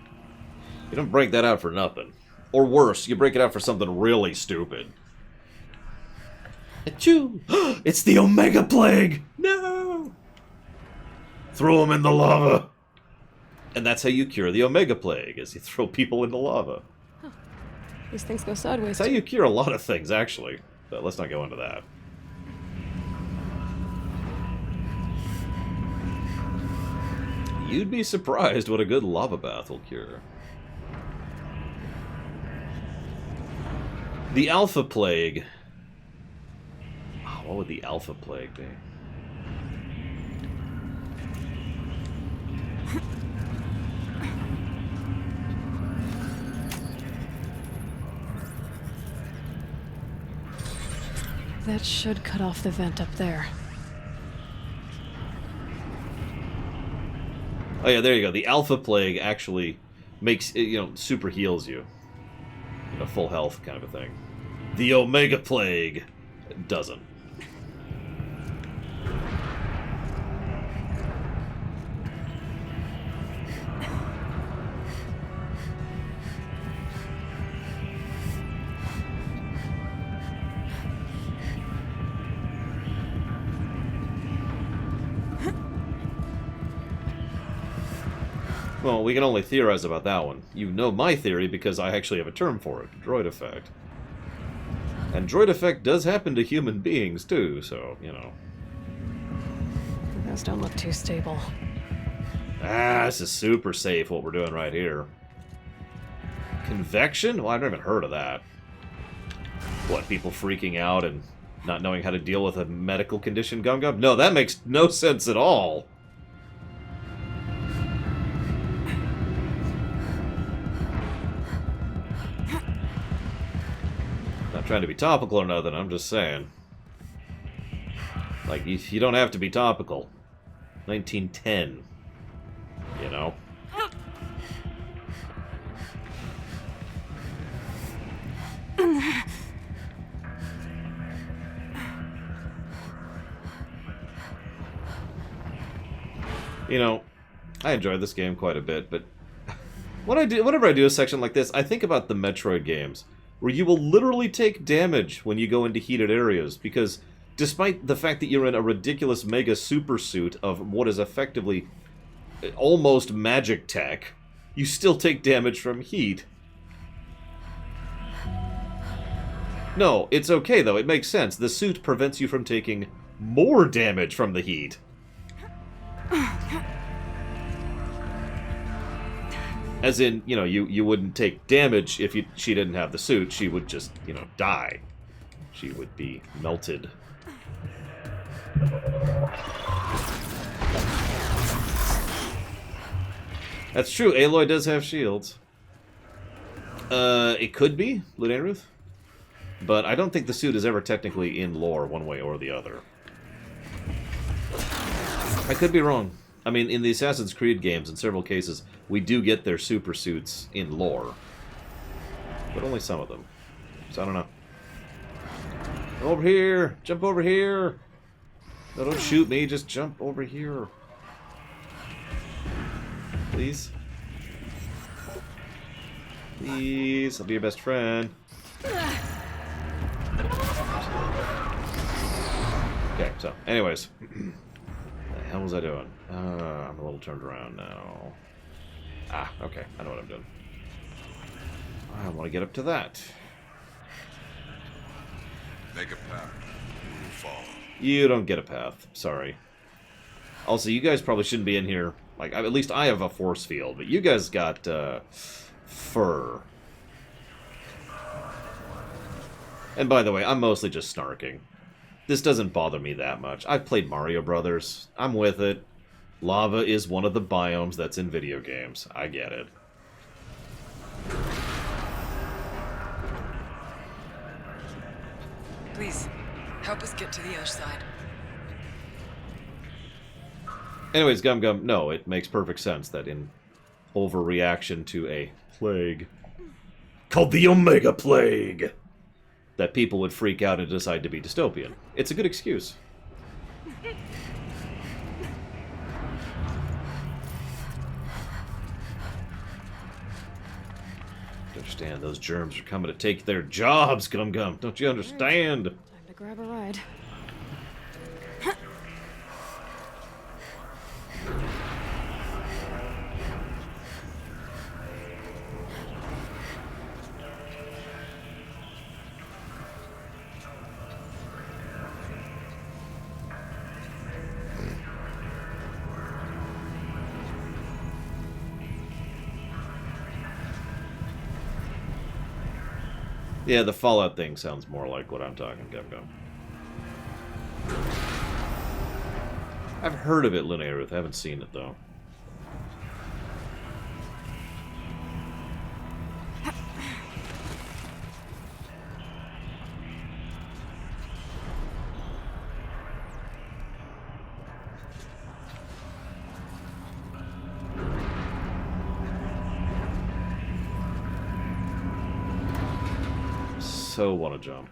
You don't break that out for nothing. Or worse, you break it out for something really stupid. Achoo! It's the Omega Plague! No! Throw them in the lava! And that's how you cure the Omega Plague, is you throw people into lava. Huh. These things go sideways. That's how you cure a lot of things, actually. But let's not go into that. You'd be surprised what a good lava bath will cure. The Alpha Plague. Oh, what would the Alpha Plague be? That should cut off the vent up there. Oh yeah, there you go. The Alpha Plague actually makes, super heals you. Full health kind of a thing. The Omega Plague doesn't. Well, we can only theorize about that one. You know my theory because I actually have a term for it. Droid effect. And droid effect does happen to human beings, too, so, Those don't look too stable. Ah, this is super safe, what we're doing right here. Convection? Well, I've never even heard of that. What, people freaking out and Not knowing how to deal with a medical condition, Gum Gum? No, that makes no sense at all. Not trying to be topical or nothing, I'm just saying. Like, you don't have to be topical. 1910. You know? You know, I enjoyed this game quite a bit, but whenever I do a section like this, I think about the Metroid games, where you will literally take damage when you go into heated areas, because despite the fact that you're in a ridiculous mega super suit of what is effectively almost magic tech, you still take damage from heat. No, it's okay though, it makes sense. The suit prevents you from taking more damage from the heat. As in, you know, you wouldn't take damage if she didn't have the suit. She would just, you know, die. She would be melted. That's true, Aloy does have shields. It could be, Lunaruth. But I don't think the suit is ever technically in lore one way or the other. I could be wrong. I mean, in the Assassin's Creed games, in several cases, we do get their super suits in lore. But only some of them. So I don't know. Over here! Jump over here! No, don't shoot me, just jump over here. Please? Please, I'll be your best friend. Okay, so, anyways. What the hell was I doing? I'm a little turned around now. Ah, okay, I know what I'm doing. I want to get up to that. Make a path. Fall. You don't get a path. Sorry. Also, you guys probably shouldn't be in here. Like, at least I have a force field, but you guys got, fur. And by the way, I'm mostly just snarking. This doesn't bother me that much. I've played Mario Brothers. I'm with it. Lava is one of the biomes that's in video games. I get it. Please, help us get to the other side. Anyways, Gum Gum, no, it makes perfect sense that in overreaction to a plague called the Omega Plague, that people would freak out and decide to be dystopian. It's a good excuse. Understand, those germs are coming to take their jobs, Gum Gum. Don't you understand? Time to grab a ride. Yeah, the Fallout thing sounds more like what I'm talking, Gum Gum. I've heard of it, Lunaruth. I haven't seen it, though. So want to jump.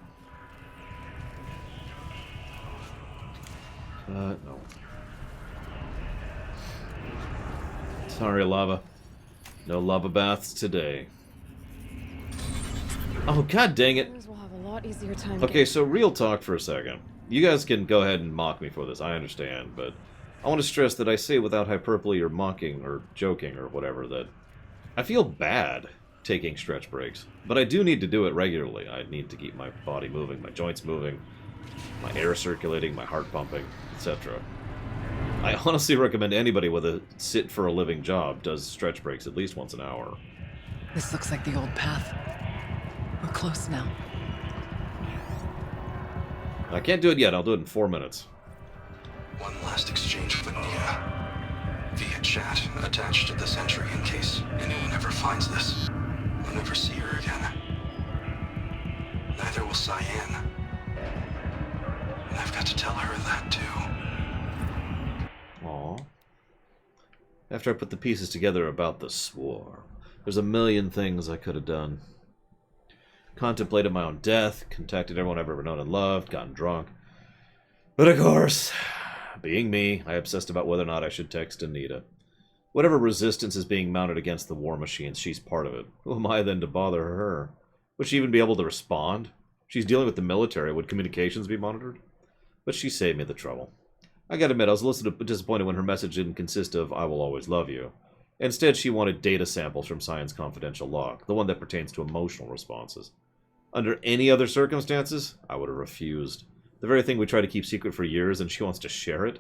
No. Sorry, lava. No lava baths today. Oh, god dang it. We'll have a lot easier time Okay, so real talk for a second. You guys can go ahead and mock me for this, I understand, but I want to stress that I say without hyperbole or mocking or joking or whatever that I feel bad taking stretch breaks, but I do need to do it regularly. I need to keep my body moving, my joints moving, my air circulating, my heart pumping, etc. I honestly recommend anybody with a sit-for-a-living job does stretch breaks at least once an hour. This looks like the old path. We're close now. I can't do it yet. I'll do it in 4 minutes. One last exchange with Nia. Via chat, attached to this entry in case anyone ever finds this. I'll never see her again. Neither will Cyan. And I've got to tell her that too. Aww. After I put the pieces together about the swarm, there's a million things I could have done. Contemplated my own death, contacted everyone I've ever known and loved, gotten drunk. But of course, being me, I obsessed about whether or not I should text Anita. Whatever resistance is being mounted against the war machines, she's part of it. Who am I then to bother her? Would she even be able to respond? She's dealing with the military. Would communications be monitored? But she saved me the trouble. I gotta admit, I was a little disappointed when her message didn't consist of, "I will always love you." Instead, she wanted data samples from Cyan's confidential log, the one that pertains to emotional responses. Under any other circumstances, I would have refused. The very thing we tried to keep secret for years, and she wants to share it?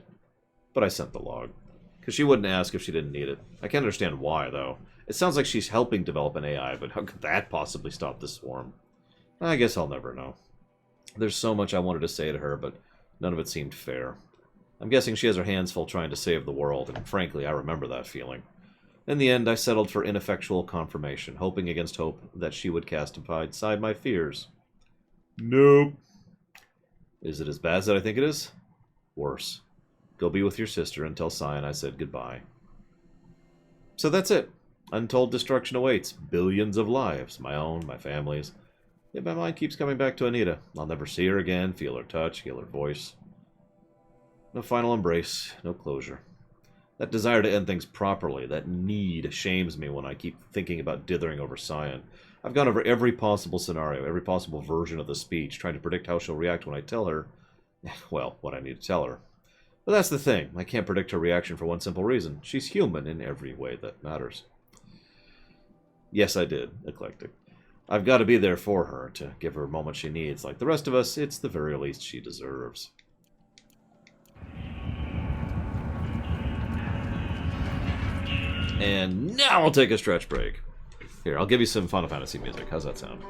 But I sent the log. Because she wouldn't ask if she didn't need it. I can't understand why, though. It sounds like she's helping develop an AI, but how could that possibly stop the swarm? I guess I'll never know. There's so much I wanted to say to her, but none of it seemed fair. I'm guessing she has her hands full trying to save the world, and frankly, I remember that feeling. In the end, I settled for ineffectual confirmation, hoping against hope that she would cast aside my fears. Nope. Is it as bad as I think it is? Worse. Go be with your sister and tell Cyan I said goodbye. So that's it. Untold destruction awaits. Billions of lives. My own, my family's. Yet my mind keeps coming back to Anita. I'll never see her again, feel her touch, hear her voice. No final embrace, no closure. That desire to end things properly, that need, shames me when I keep thinking about dithering over Cyan. I've gone over every possible scenario, every possible version of the speech, trying to predict how she'll react when I tell her, well, what I need to tell her. But that's the thing, I can't predict her reaction for one simple reason. She's human in every way that matters. Yes, I did, eclectic. I've got to be there for her, to give her a moment she needs. Like the rest of us, it's the very least she deserves. And now I'll take a stretch break. Here, I'll give you some Final Fantasy music. How's that sound?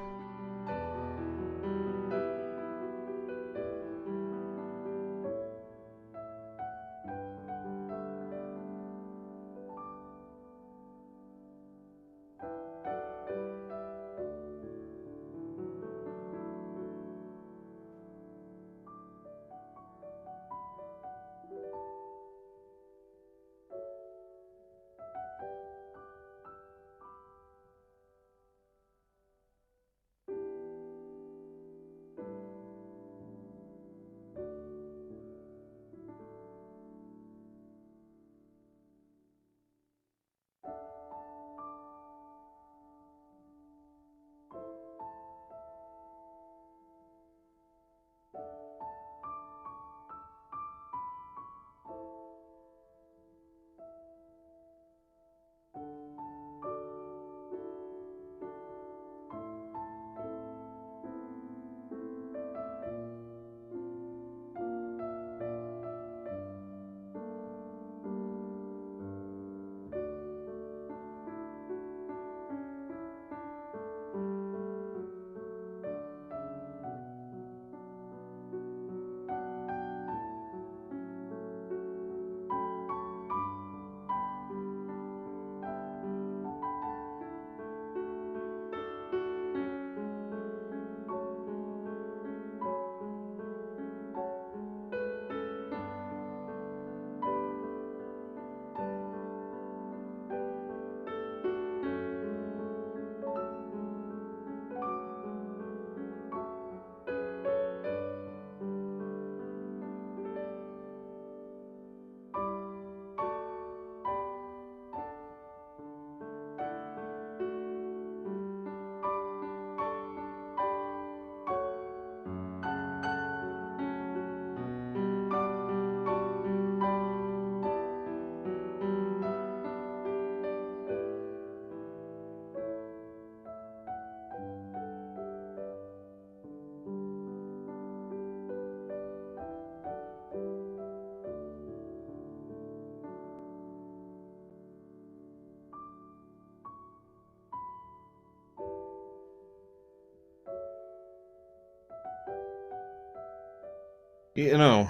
You know,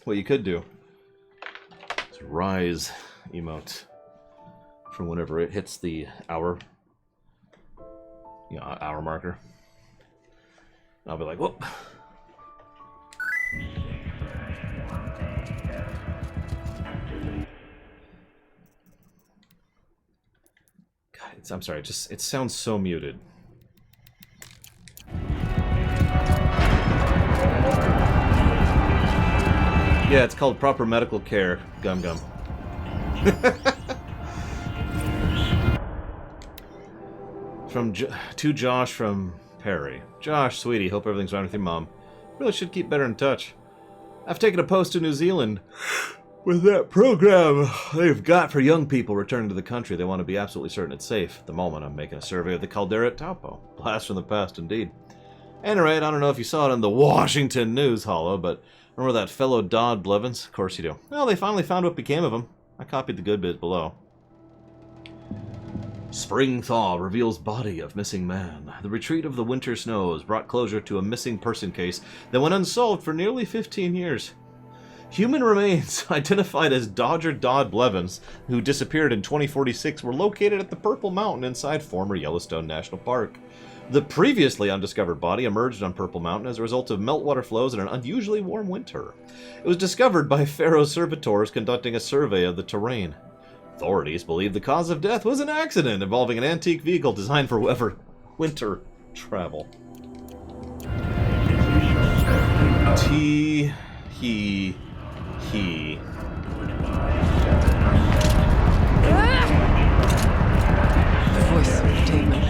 what you could do is rise emote from whenever it hits the hour, hour marker. I'll be like, whoop. God, I'm sorry, it sounds so muted. Yeah, it's called proper medical care, Gum Gum. To Josh from Perry. Josh, sweetie, hope everything's fine with your mom. Really should keep better in touch. I've taken a post to New Zealand with that program they've got for young people returning to the country. They want to be absolutely certain it's safe. At the moment, I'm making a survey of the caldera at Taupo. Blast from the past, indeed. Anyway, I don't know if you saw it in the Washington News, Hollow, but remember that fellow Dodd Blevins? Of course you do. Well, they finally found what became of him. I copied the good bit below. Spring thaw reveals body of missing man. The retreat of the winter snows brought closure to a missing person case that went unsolved for nearly 15 years. Human remains identified as Dodger Dodd Blevins, who disappeared in 2046, were located at the Purple Mountain inside former Yellowstone National Park. The previously undiscovered body emerged on Purple Mountain as a result of meltwater flows in an unusually warm winter. It was discovered by Faro servitors conducting a survey of the terrain. Authorities believe the cause of death was an accident involving an antique vehicle designed for winter travel. He. Voice of Damon.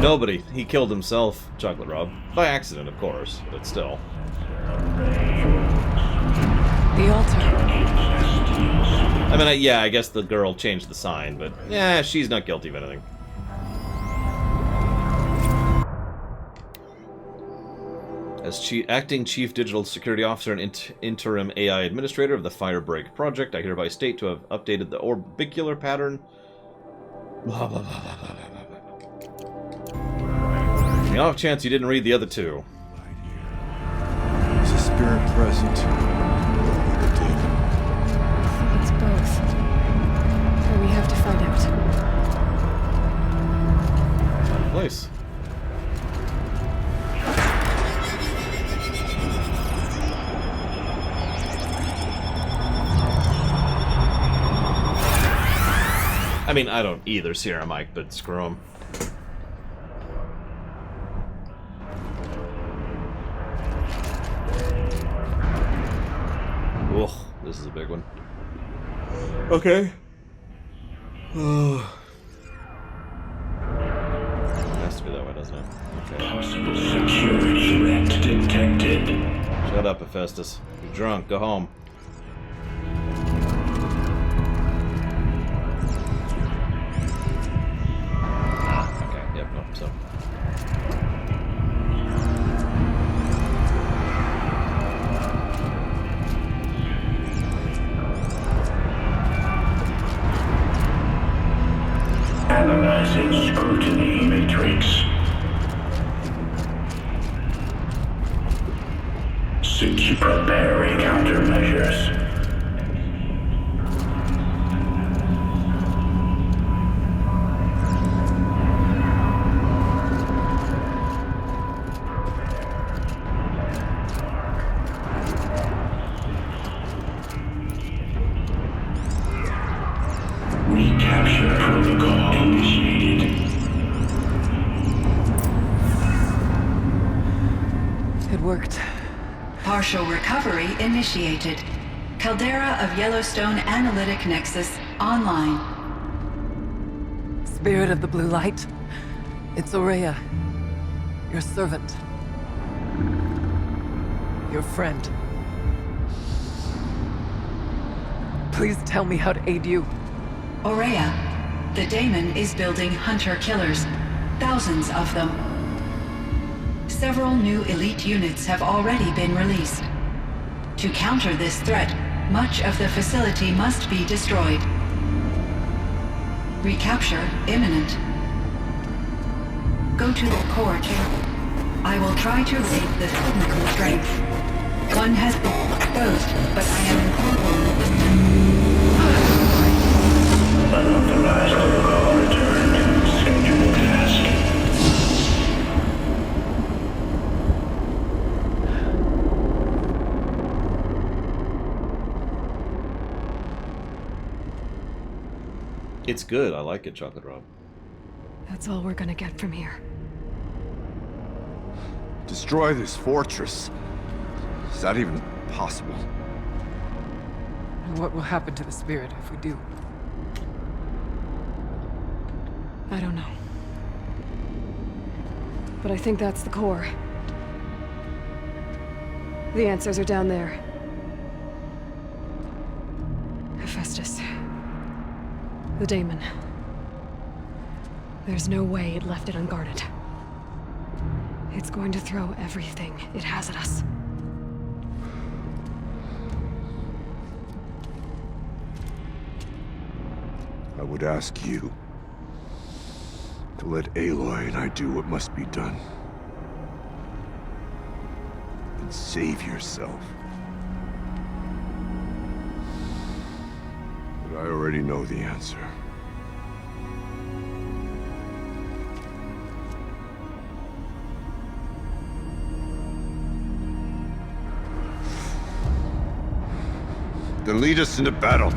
Nobody. He killed himself, Chocolate Rob. By accident, of course, but still. The altar. I mean, yeah, I guess the girl changed the sign, but yeah, she's not guilty of anything. As Acting Chief Digital Security Officer and Interim AI Administrator of the Firebreak Project, I hereby state to have updated the orbicular pattern. Blah, blah, blah, blah, blah, blah. The off chance you didn't read the other two. Is a spirit present? It's both. But we have to find out. Find a place. I mean, I don't either, Sierra Mike, but screw him. Ugh, this is a big one. Okay. It has to be that way, doesn't it? Okay. Possible security threat detected. Shut up, Hephaestus. You're drunk. Go home. Okay, yep, no, so. Analyzing scrutiny matrix. Preparing countermeasures. Recapture protocol initiated. It worked. Partial recovery initiated. Caldera of Yellowstone Analytic Nexus online. Spirit of the Blue Light, it's Ourea, your servant, your friend. Please tell me how to aid you. Aurea, the Daemon is building hunter-killers. Thousands of them. Several new elite units have already been released. To counter this threat, much of the facility must be destroyed. Recapture imminent. Go to the core chamber. I will try to raise the technical strength. One has been exposed, but I am Unauthorized protocol return to scheduled task. It's good. I like it, Chocolate Rob. That's all we're gonna get from here. Destroy this fortress. Is that even possible? And what will happen to the spirit if we do? I don't know. But I think that's the core. The answers are down there. Hephaestus. The Daemon. There's no way it left it unguarded. It's going to throw everything it has at us. I would ask you to let Aloy and I do what must be done. And save yourself. But I already know the answer. Then lead us into battle.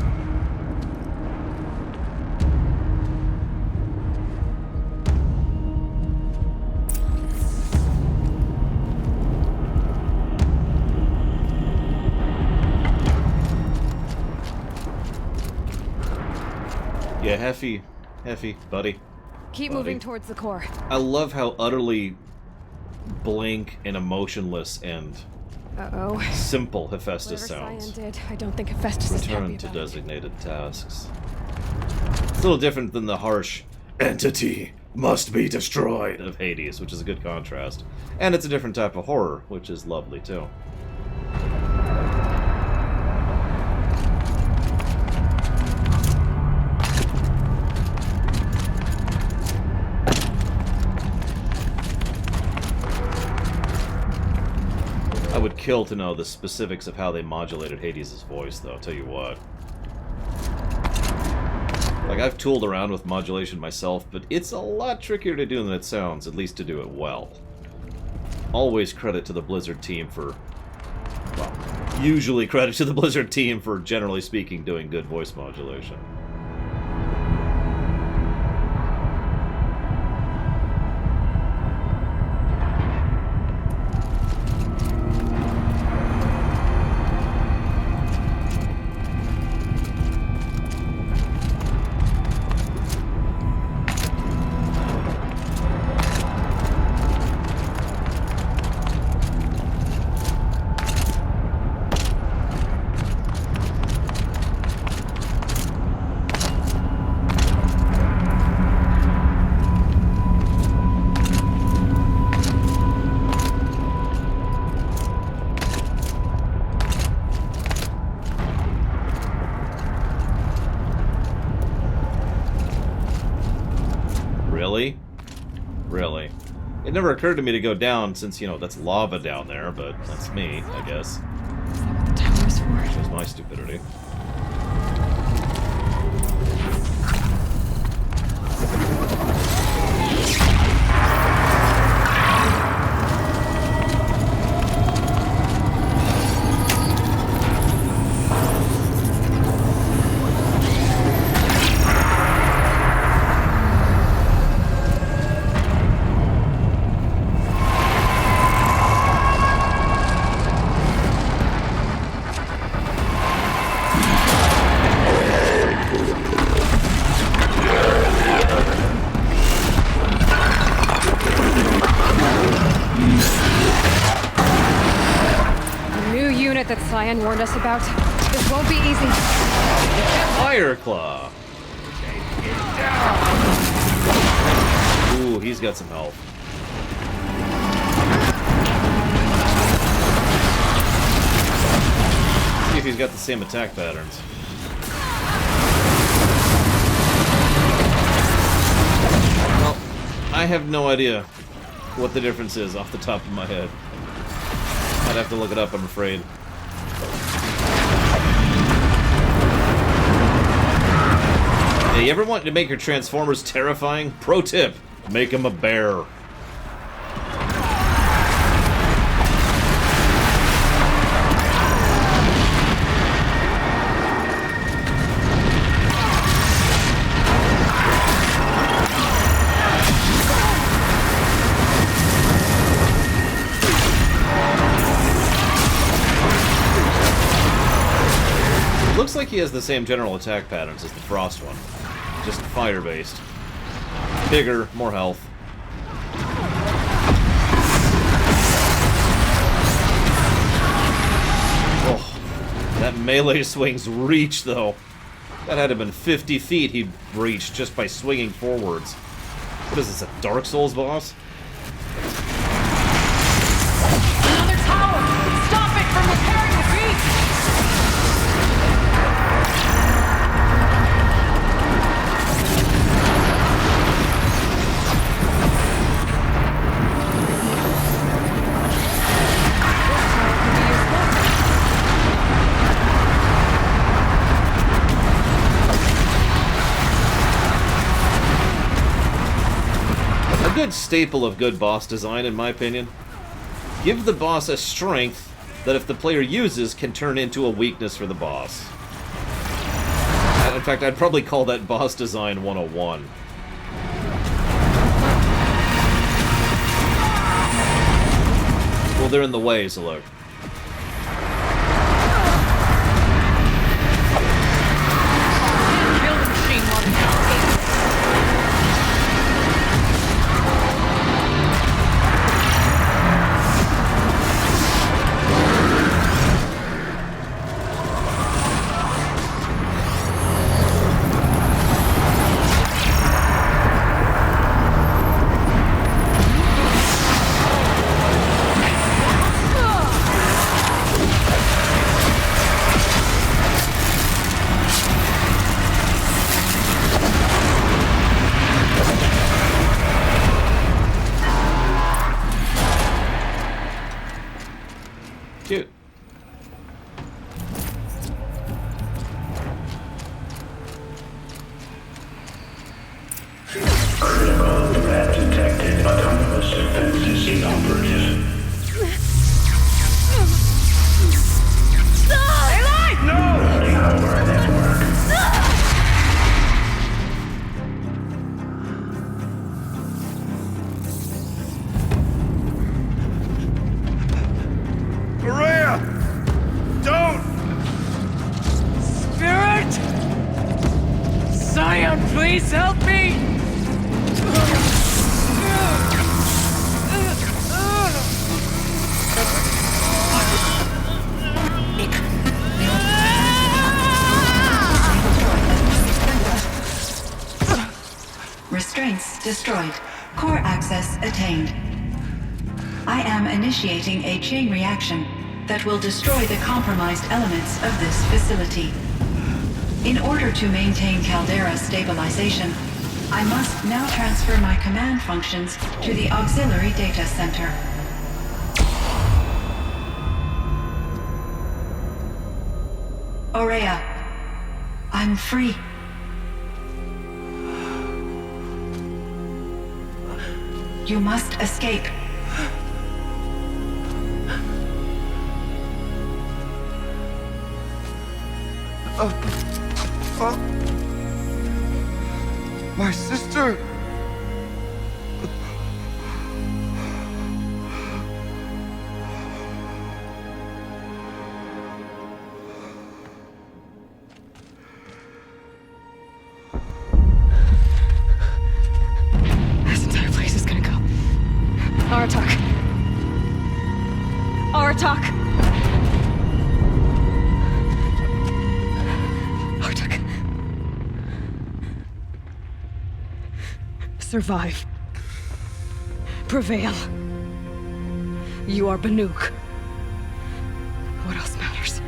Yeah, Heffy, buddy. Keep moving towards the core. I love how utterly blank and emotionless and simple Hephaestus sounds. Cyan did, I don't think Hephaestus is happy Return about to it. designated tasks. It's a little different than the harsh entity must be destroyed of Hades, which is a good contrast. And it's a different type of horror, which is lovely too. I would kill to know the specifics of how they modulated Hades' voice, though, I'll tell you what. Like, I've tooled around with modulation myself, but it's a lot trickier to do than it sounds, at least to do it well. Always credit to the Blizzard team for... well, usually credit to the Blizzard team for, generally speaking, doing good voice modulation. Really? Really? It never occurred to me to go down since, you know, that's lava down there, but that's me, I guess. Is that what the tower's for? Shows my stupidity. That Cyan warned us about is Won't be easy. Fire Claw. Ooh, he's got some health. See if he's got the same attack patterns. Well, I have no idea what the difference is off the top of my head. I'd have to look it up, I'm afraid. Hey, you ever want to make your Transformers terrifying? Pro tip, make him a bear. Looks like he has the same general attack patterns as the Frost one. Just fire-based. Bigger, more health. Oh, that melee swing's reach, though. That had to have been 50 feet he'd reached just by swinging forwards. What is this, a Dark Souls boss? Another tower! Stop it from repairing the breach! A good staple of good boss design, in my opinion. Give the boss a strength that if the player uses can turn into a weakness for the boss. And in fact, I'd probably call that boss design 101. Well, they're in the way, so look. Kill the machine while the Cute. Critical threat detected. Autonomous defenses inoperative. Running our network. Maria! Don't! Spirit! Scion, please help me! Restraints destroyed. Core access attained. I am initiating a chain reaction that will destroy the compromised elements of this facility. In order to maintain Caldera stabilization, I must now transfer my command functions to the auxiliary data center. Aurea, I'm free. You must escape. My sister! This entire place is gonna go. Aratak. Aratak! survive. Prevail. You are Banuk. What else matters?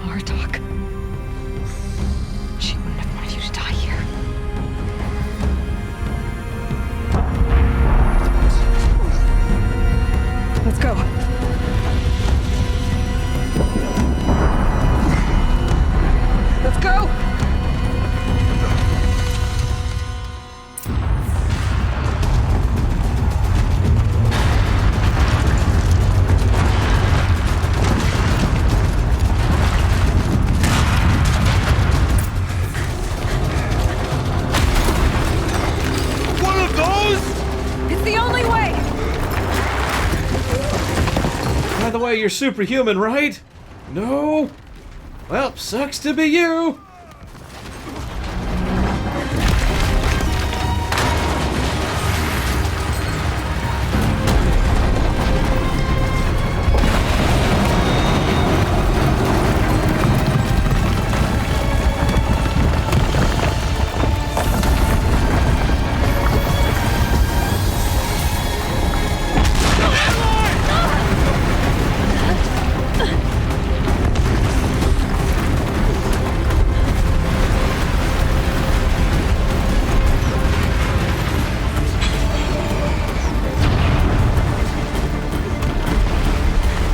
Artok. She wouldn't have wanted you to die here. Let's go. Let's go! One of those? It's the only way! By the way, you're superhuman, right? No? Well, sucks to be you!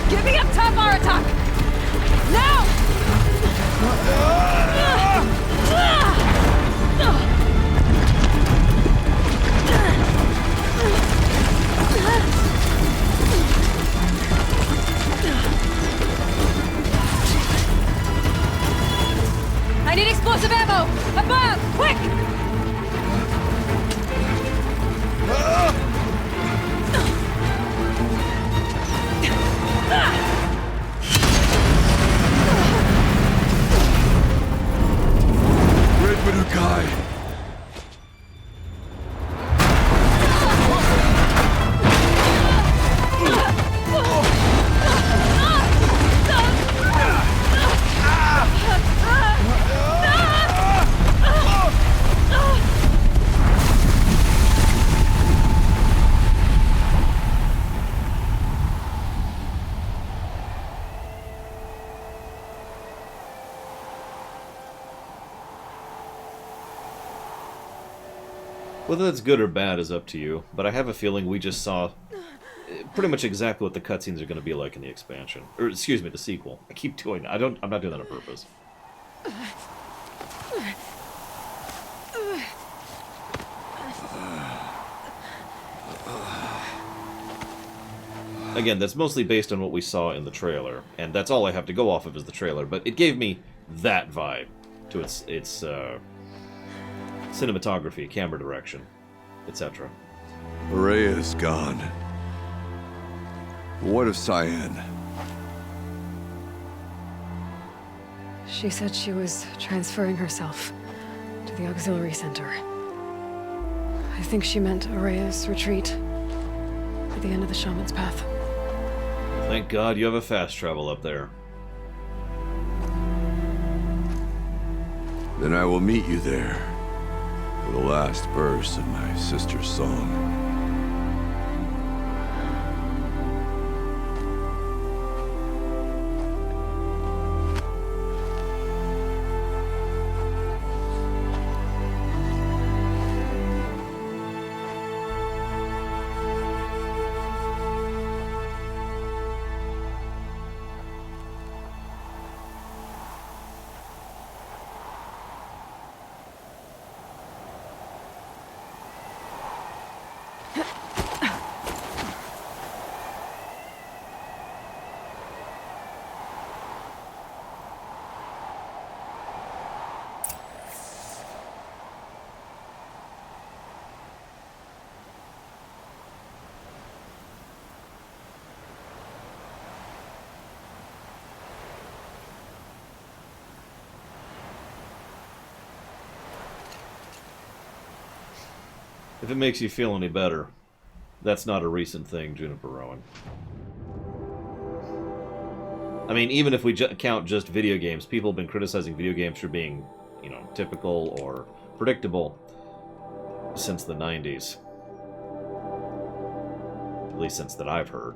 Get me up top, Aratak! Now! I need explosive ammo! Above! Quick! Red Widow guy. Whether that's good or bad is up to you, but I have a feeling we just saw pretty much exactly what the cutscenes are going to be like in the expansion. Or, excuse me, the sequel. I keep doing that. I'm not doing that on purpose. Again, that's mostly based on what we saw in the trailer, and that's all I have to go off of is the trailer, but it gave me that vibe to its cinematography, camera direction, etc. Araya is gone. What of Cyan? She said she was transferring herself to the auxiliary center. I think she meant Araya's retreat at the end of the Shaman's Path. Thank God you have a fast travel up there. Then I will meet you there for the last verse of my sister's song. If it makes you feel any better, that's not a recent thing, Juniper Rowan. I mean, even if we count just video games, people have been criticizing video games for being, you know, typical or predictable since the 90s. At least since that I've heard.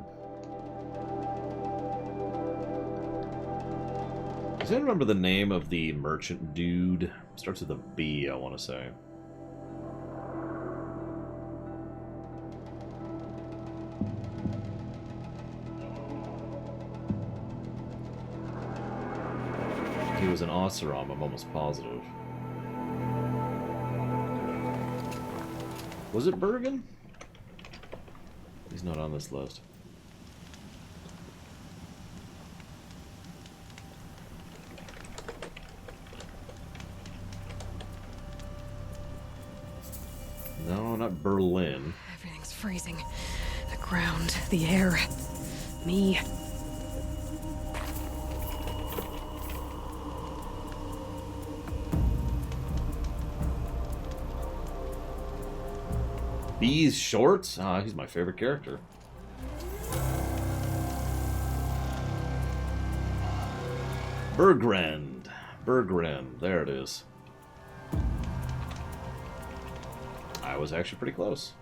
Does anyone remember the name of the merchant dude? Starts with a B, I want to say. He was an Oseram, I'm almost positive. Was it Bergen? He's not on this list. No, not Berlin. Everything's freezing. The ground, the air, me. B's shorts? Ah, he's my favorite character. Bergrend. Bergrend. There it is. I was actually pretty close.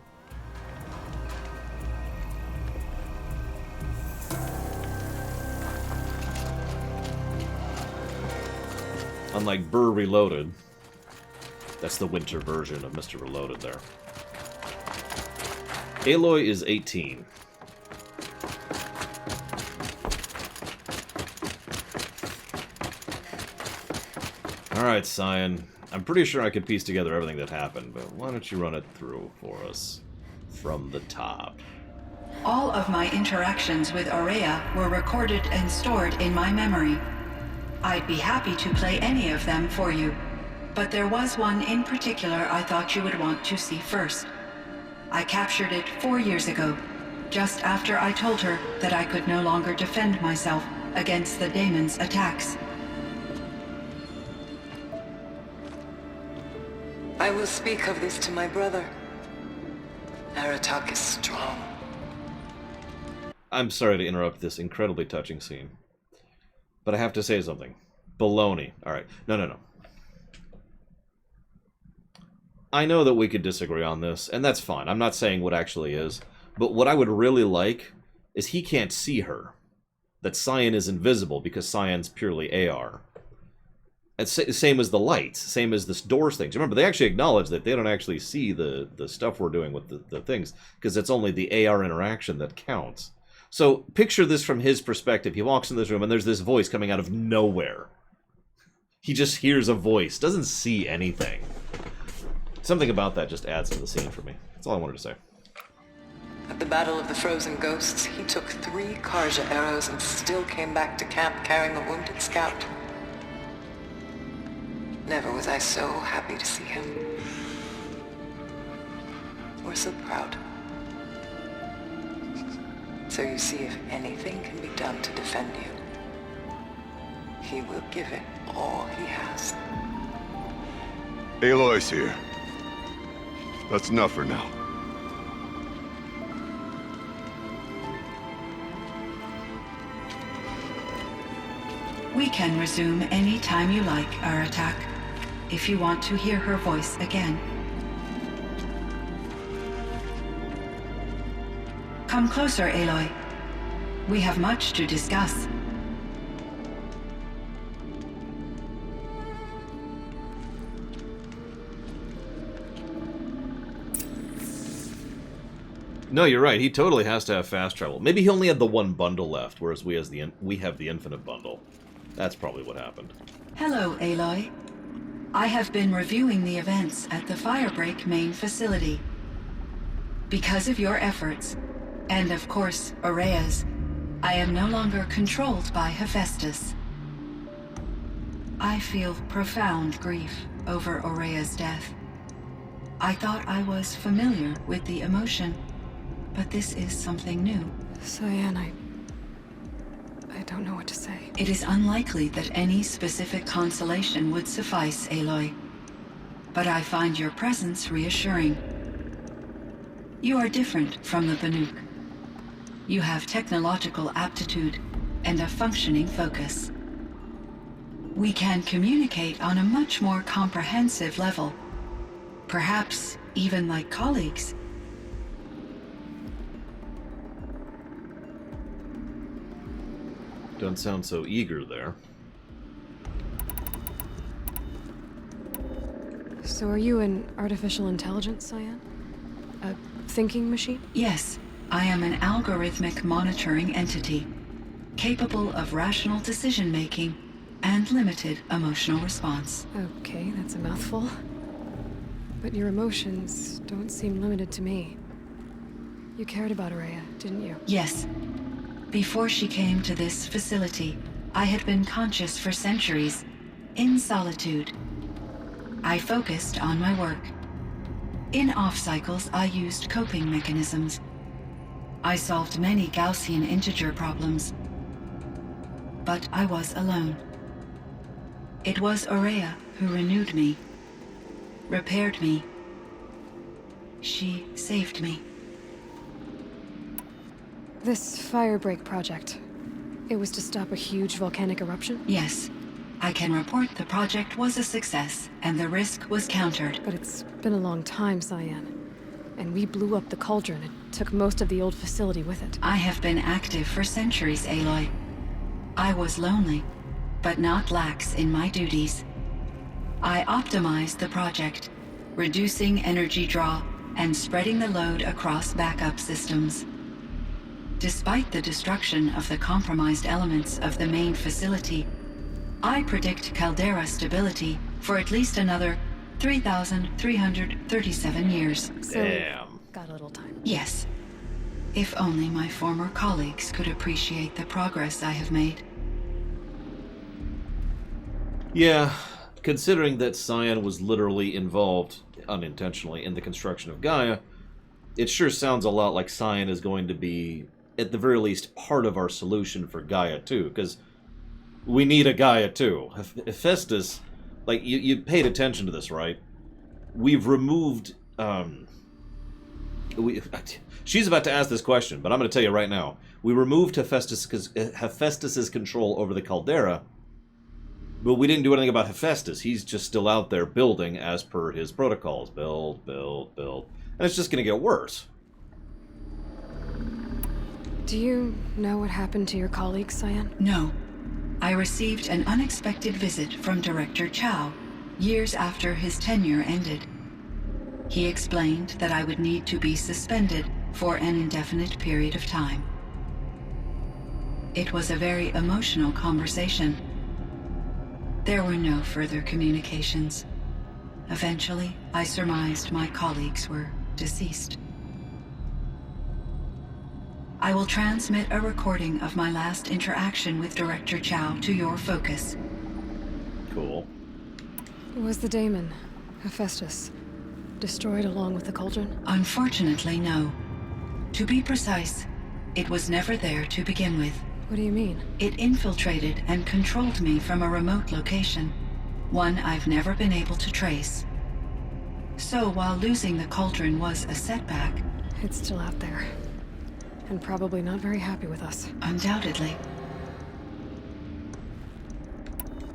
Unlike Burr Reloaded. That's the winter version of Mr. Reloaded there. Aloy is 18. Alright, Cyan. I'm pretty sure I could piece together everything that happened, but why don't you run it through for us from the top? All of my interactions with Aurea were recorded and stored in my memory. I'd be happy to play any of them for you, but there was one in particular I thought you would want to see first. I captured it 4 years ago, just after I told her that I could no longer defend myself against the daemon's attacks. I will speak of this to my brother. Aratak is strong. I'm sorry to interrupt this incredibly touching scene, but I have to say something. Baloney. Alright, no. I know that we could disagree on this, and that's fine. I'm not saying what actually is, but what I would really like is he can't see her. That Cyan is invisible because Cyan's purely AR. It's same as the lights, same as this doors things. Remember, they actually acknowledge that they don't actually see the stuff we're doing with the things, because it's only the AR interaction that counts. So picture this from his perspective. He walks in this room and there's this voice coming out of nowhere. He just hears a voice, doesn't see anything. Something about that just adds to the scene for me. That's all I wanted to say. At the Battle of the Frozen Ghosts, he took 3 Karja arrows and still came back to camp carrying a wounded scout. Never was I so happy to see him. Or so proud. So you see, if anything can be done to defend you, he will give it all he has. Aloy's here. That's enough for now. We can resume any time you like, Aratak, if you want to hear her voice again. Come closer, Aloy. We have much to discuss. No, you're right. He totally has to have fast travel. Maybe he only had the 1 bundle left, whereas we have the infinite bundle. That's probably what happened. Hello, Aloy. I have been reviewing the events at the Firebreak main facility. Because of your efforts, and of course, Aurea's, I am no longer controlled by Hephaestus. I feel profound grief over Aurea's death. I thought I was familiar with the emotion, but this is something new. Cyan, I don't know what to say. It is unlikely that any specific consolation would suffice, Aloy. But I find your presence reassuring. You are different from the Banuk. You have technological aptitude and a functioning focus. We can communicate on a much more comprehensive level. Perhaps even like colleagues. Don't sound so eager there. So are you an artificial intelligence, Cyan? A thinking machine? Yes, I am an algorithmic monitoring entity, capable of rational decision-making and limited emotional response. Okay, that's a mouthful. But your emotions don't seem limited to me. You cared about Araya, didn't you? Yes. Before she came to this facility, I had been conscious for centuries, in solitude. I focused on my work. In off-cycles, I used coping mechanisms. I solved many Gaussian integer problems. But I was alone. It was Araya who renewed me, repaired me. She saved me. This Firebreak project, it was to stop a huge volcanic eruption? Yes. I can report the project was a success, and the risk was countered. But it's been a long time, Cyan. And we blew up the cauldron and took most of the old facility with it. I have been active for centuries, Aloy. I was lonely, but not lax in my duties. I optimized the project, reducing energy draw and spreading the load across backup systems. Despite the destruction of the compromised elements of the main facility, I predict caldera stability for at least another 3,337 years. So, Damn. got a little time. Yes. If only my former colleagues could appreciate the progress I have made. Yeah, considering that Cyan was literally involved, unintentionally, in the construction of Gaia, it sure sounds a lot like Cyan is going to be, at the very least, part of our solution for Gaia 2, because we need a Gaia 2. Hephaestus, like, you paid attention to this, right? We've removed, she's about to ask this question, but I'm going to tell you right now. We removed Hephaestus's control over the caldera, but we didn't do anything about Hephaestus. He's just still out there building as per his protocols. Build, build, build. And it's just going to get worse. Do you know what happened to your colleagues, Cyan? No. I received an unexpected visit from Director Chow, years after his tenure ended. He explained that I would need to be suspended for an indefinite period of time. It was a very emotional conversation. There were no further communications. Eventually, I surmised my colleagues were deceased. I will transmit a recording of my last interaction with Director Chow to your focus. Cool. Was the daemon, Hephaestus, destroyed along with the cauldron? Unfortunately, no. To be precise, it was never there to begin with. What do you mean? It infiltrated and controlled me from a remote location, one I've never been able to trace. So while losing the cauldron was a setback... It's still out there. And probably not very happy with us. Undoubtedly.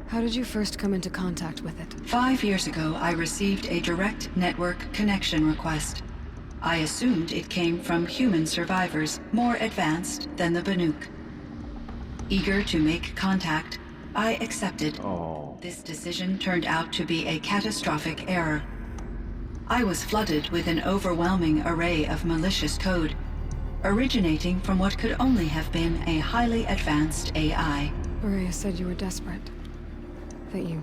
How did you first come into contact with it? 5 years ago, I received a direct network connection request. I assumed it came from human survivors more advanced than the Banuk. Eager to make contact, I accepted. Oh. This decision turned out to be a catastrophic error. I was flooded with an overwhelming array of malicious code, originating from what could only have been a highly advanced AI. Araya said you were desperate. That you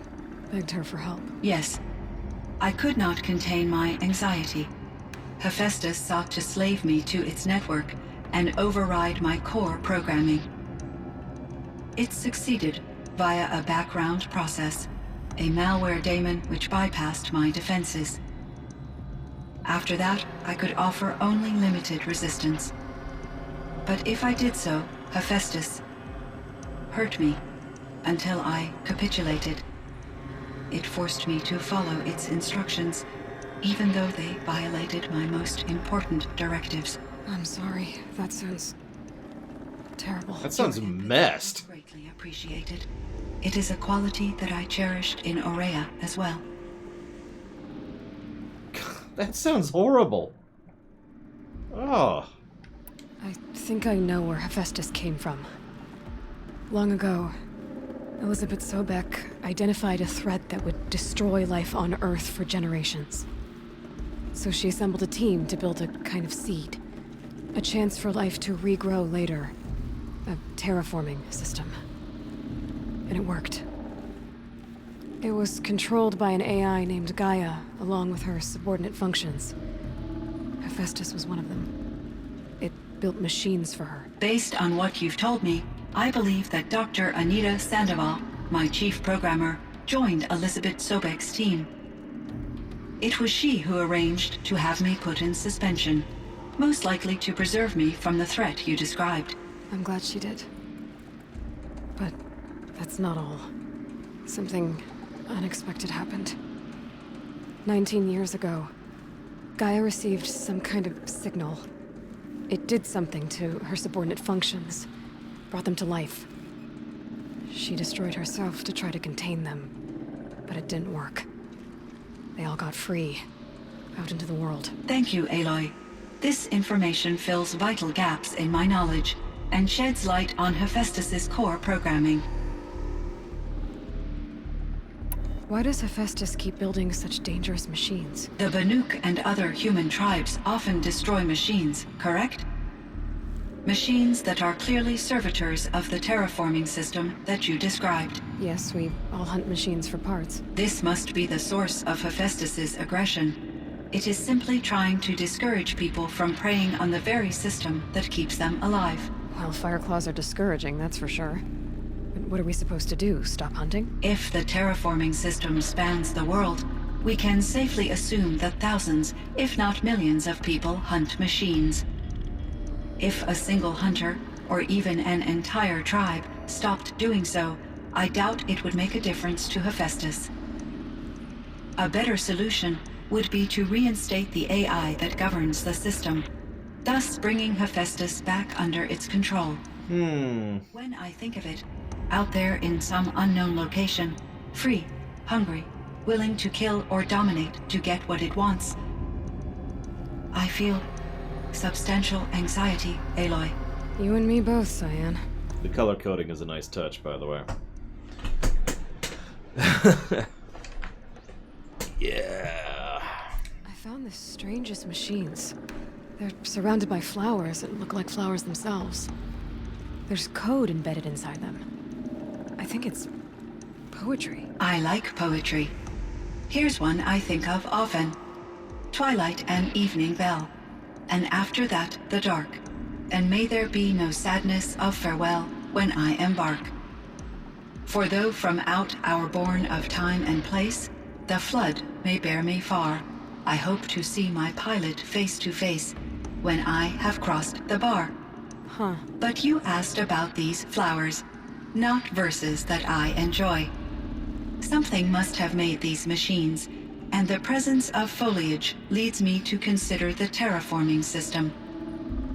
begged her for help. Yes. I could not contain my anxiety. Hephaestus sought to slave me to its network and override my core programming. It succeeded via a background process, a malware daemon which bypassed my defenses. After that, I could offer only limited resistance. But if I did so, Hephaestus hurt me until I capitulated. It forced me to follow its instructions, even though they violated my most important directives. I'm sorry. That sounds terrible. That sounds messed. Greatly appreciated. It is a quality that I cherished in Aurea as well. That sounds horrible. Oh. I think I know where Hephaestus came from. Long ago, Elizabeth Sobek identified a threat that would destroy life on Earth for generations. So she assembled a team to build a kind of seed. A chance for life to regrow later. A terraforming system. And it worked. It was controlled by an AI named Gaia, along with her subordinate functions. Hephaestus was one of them. It built machines for her. Based on what you've told me, I believe that Dr. Anita Sandoval, my chief programmer, joined Elizabeth Sobek's team. It was she who arranged to have me put in suspension, most likely to preserve me from the threat you described. I'm glad she did. But that's not all. Something unexpected happened. 19 years ago, Gaia received some kind of signal. It did something to her subordinate functions, brought them to life. She destroyed herself to try to contain them, but it didn't work. They all got free, out into the world. Thank you, Aloy. This information fills vital gaps in my knowledge and sheds light on Hephaestus's core programming. Why does Hephaestus keep building such dangerous machines? The Banuk and other human tribes often destroy machines, correct? Machines that are clearly servitors of the terraforming system that you described. Yes, we all hunt machines for parts. This must be the source of Hephaestus's aggression. It is simply trying to discourage people from preying on the very system that keeps them alive. Well, Fireclaws are discouraging, that's for sure. But what are we supposed to do? Stop hunting? If the terraforming system spans the world, we can safely assume that thousands, if not millions of people hunt machines. If a single hunter, or even an entire tribe, stopped doing so, I doubt it would make a difference to Hephaestus. A better solution would be to reinstate the AI that governs the system, thus bringing Hephaestus back under its control. When I think of it, out there in some unknown location, free, hungry, willing to kill or dominate to get what it wants, I feel substantial anxiety, Aloy. You and me both, Cyan. The color coding is a nice touch, by the way. Yeah. I found the strangest machines. They're surrounded by flowers that look like flowers themselves. There's code embedded inside them. I think it's poetry. I like poetry. Here's one I think of often. Twilight and evening bell, and after that the dark, and may there be no sadness of farewell when I embark. For though from out our bourne of time and place, the flood may bear me far, I hope to see my pilot face to face when I have crossed the bar. Huh. But you asked about these flowers, not verses that I enjoy. Something must have made these machines, and the presence of foliage leads me to consider the terraforming system.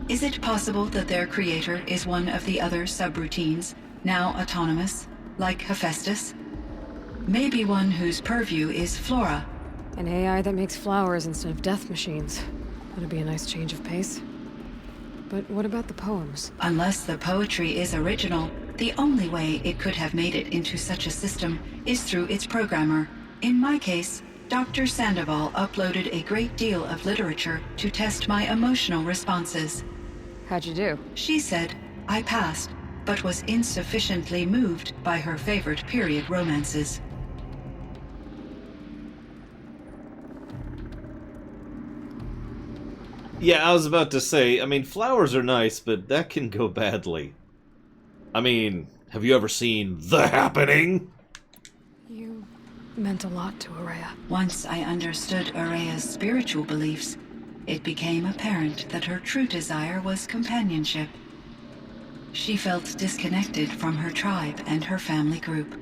Is it possible that their creator is one of the other subroutines, now autonomous, like Hephaestus? Maybe one whose purview is flora. An AI that makes flowers instead of death machines. That'd be a nice change of pace. But what about the poems? Unless the poetry is original, the only way it could have made it into such a system is through its programmer. In my case, Dr. Sandoval uploaded a great deal of literature to test my emotional responses. How'd you do? She said I passed, but was insufficiently moved by her favorite period romances. Yeah, I was about to say, I mean, flowers are nice, but that can go badly. I mean, have you ever seen The Happening? You meant a lot to Aurea. Once I understood Aurea's spiritual beliefs, it became apparent that her true desire was companionship. She felt disconnected from her tribe and her family group.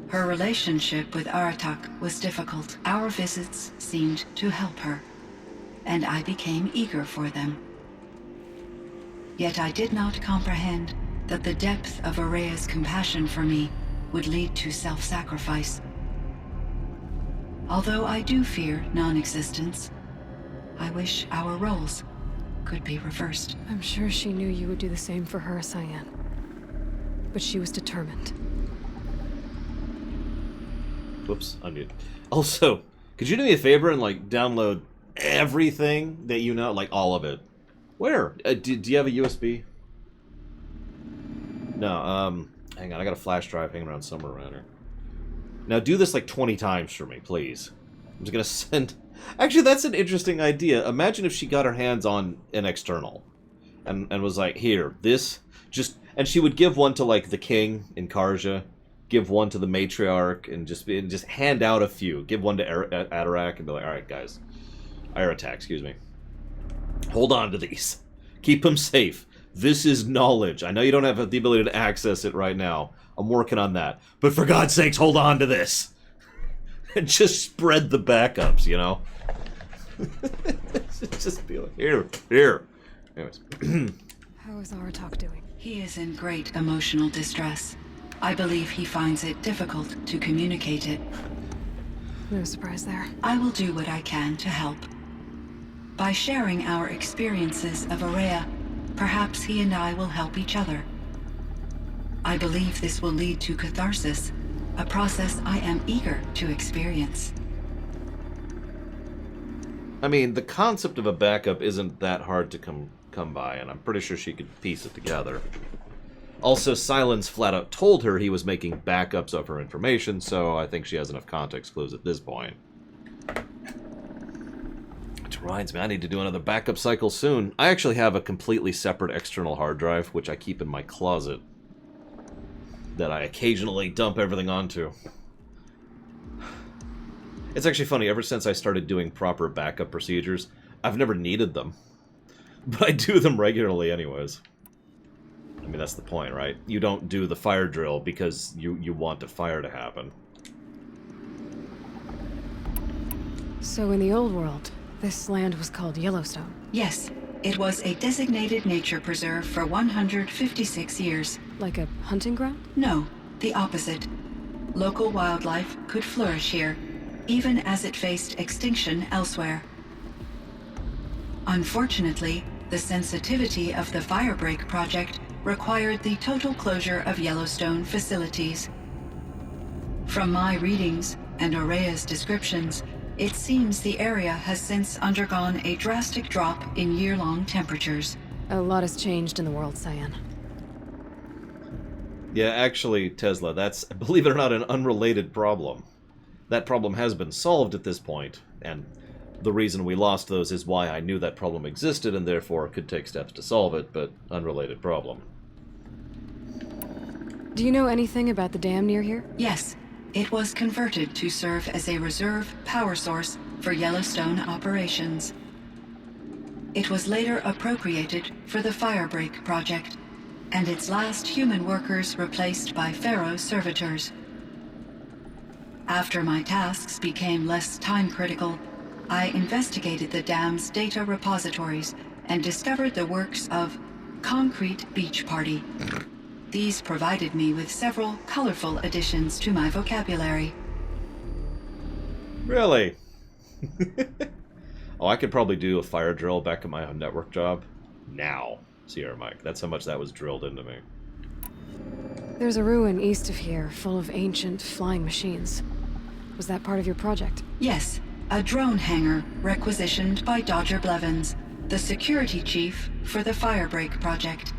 Her relationship with Aratak was difficult. Our visits seemed to help her, and I became eager for them. Yet I did not comprehend that the depth of Area's compassion for me would lead to self-sacrifice. Although I do fear non-existence, I wish our roles could be reversed. I'm sure she knew you would do the same for her, Cyan. But she was determined. Whoops, unmute. Also, could you do me a favor and, like, download everything that you know? Like, all of it. Where? Do you have a USB? No, hang on, I got a flash drive hanging around somewhere around here. Now do this like 20 times for me, please. I'm just gonna send... Actually, that's an interesting idea. Imagine if she got her hands on an external. And was like, here, this... just... And she would give one to, like, the king in Karja. Give one to the matriarch. And just hand out a few. Give one to Atarak and be like, alright, guys. Aratak, excuse me. Hold on to these. Keep them safe. This is knowledge. I know you don't have the ability to access it right now. I'm working on that. But for God's sakes, hold on to this. And just spread the backups, you know? Just be like, here. Anyways. How is Aratak doing? He is in great emotional distress. I believe he finds it difficult to communicate it. No surprise there. I will do what I can to help. By sharing our experiences of Area, perhaps he and I will help each other. I believe this will lead to catharsis, a process I am eager to experience. I mean, the concept of a backup isn't that hard to come by, and I'm pretty sure she could piece it together. Also, Silence flat out told her he was making backups of her information, so I think she has enough context clues at this point. Which reminds me, I need to do another backup cycle soon. I actually have a completely separate external hard drive, which I keep in my closet, that I occasionally dump everything onto. It's actually funny, ever since I started doing proper backup procedures, I've never needed them. But I do them regularly anyways. I mean, that's the point, right? You don't do the fire drill because you want a fire to happen. So in the old world, this land was called Yellowstone? Yes, it was a designated nature preserve for 156 years. Like a hunting ground? No, the opposite. Local wildlife could flourish here, even as it faced extinction elsewhere. Unfortunately, the sensitivity of the Firebreak project required the total closure of Yellowstone facilities. From my readings and Area's descriptions, it seems the area has since undergone a drastic drop in year-long temperatures. A lot has changed in the world, Cyan. Yeah, actually, Tesla, that's, believe it or not, an unrelated problem. That problem has been solved at this point, and the reason we lost those is why I knew that problem existed and therefore could take steps to solve it, but unrelated problem. Do you know anything about the dam near here? Yes. It was converted to serve as a reserve power source for Yellowstone operations. It was later appropriated for the Firebreak project, and its last human workers replaced by Pharaoh servitors. After my tasks became less time-critical, I investigated the dam's data repositories and discovered the works of Concrete Beach Party. These provided me with several colorful additions to my vocabulary. Really? Oh, I could probably do a fire drill back at my own network job. Now, Sierra Mike. That's how much that was drilled into me. There's a ruin east of here, full of ancient flying machines. Was that part of your project? Yes, a drone hangar requisitioned by Dodger Blevins, the security chief for the Firebreak project.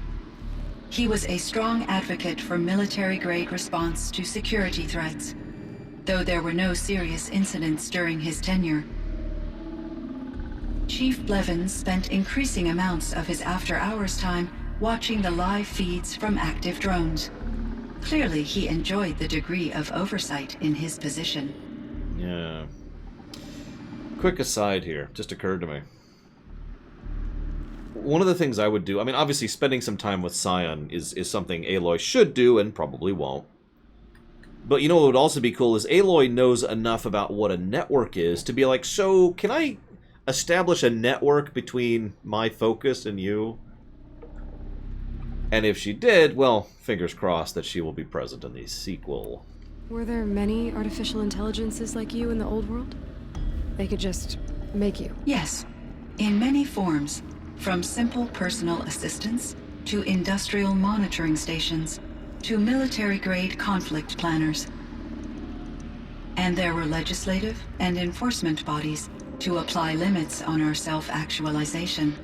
He was a strong advocate for military-grade response to security threats, though there were no serious incidents during his tenure. Chief Blevins spent increasing amounts of his after-hours time watching the live feeds from active drones. Clearly, he enjoyed the degree of oversight in his position. Yeah. Quick aside here, just occurred to me. One of the things I would do, I mean, obviously spending some time with Cyan is something Aloy should do and probably won't. But you know what would also be cool is Aloy knows enough about what a network is to be like, so can I establish a network between my focus and you? And if she did, well, fingers crossed that she will be present in the sequel. Were there many artificial intelligences like you in the old world? They could just make you? Yes, in many forms, from simple personal assistants to industrial monitoring stations to military-grade conflict planners. And there were legislative and enforcement bodies to apply limits on our self-actualization.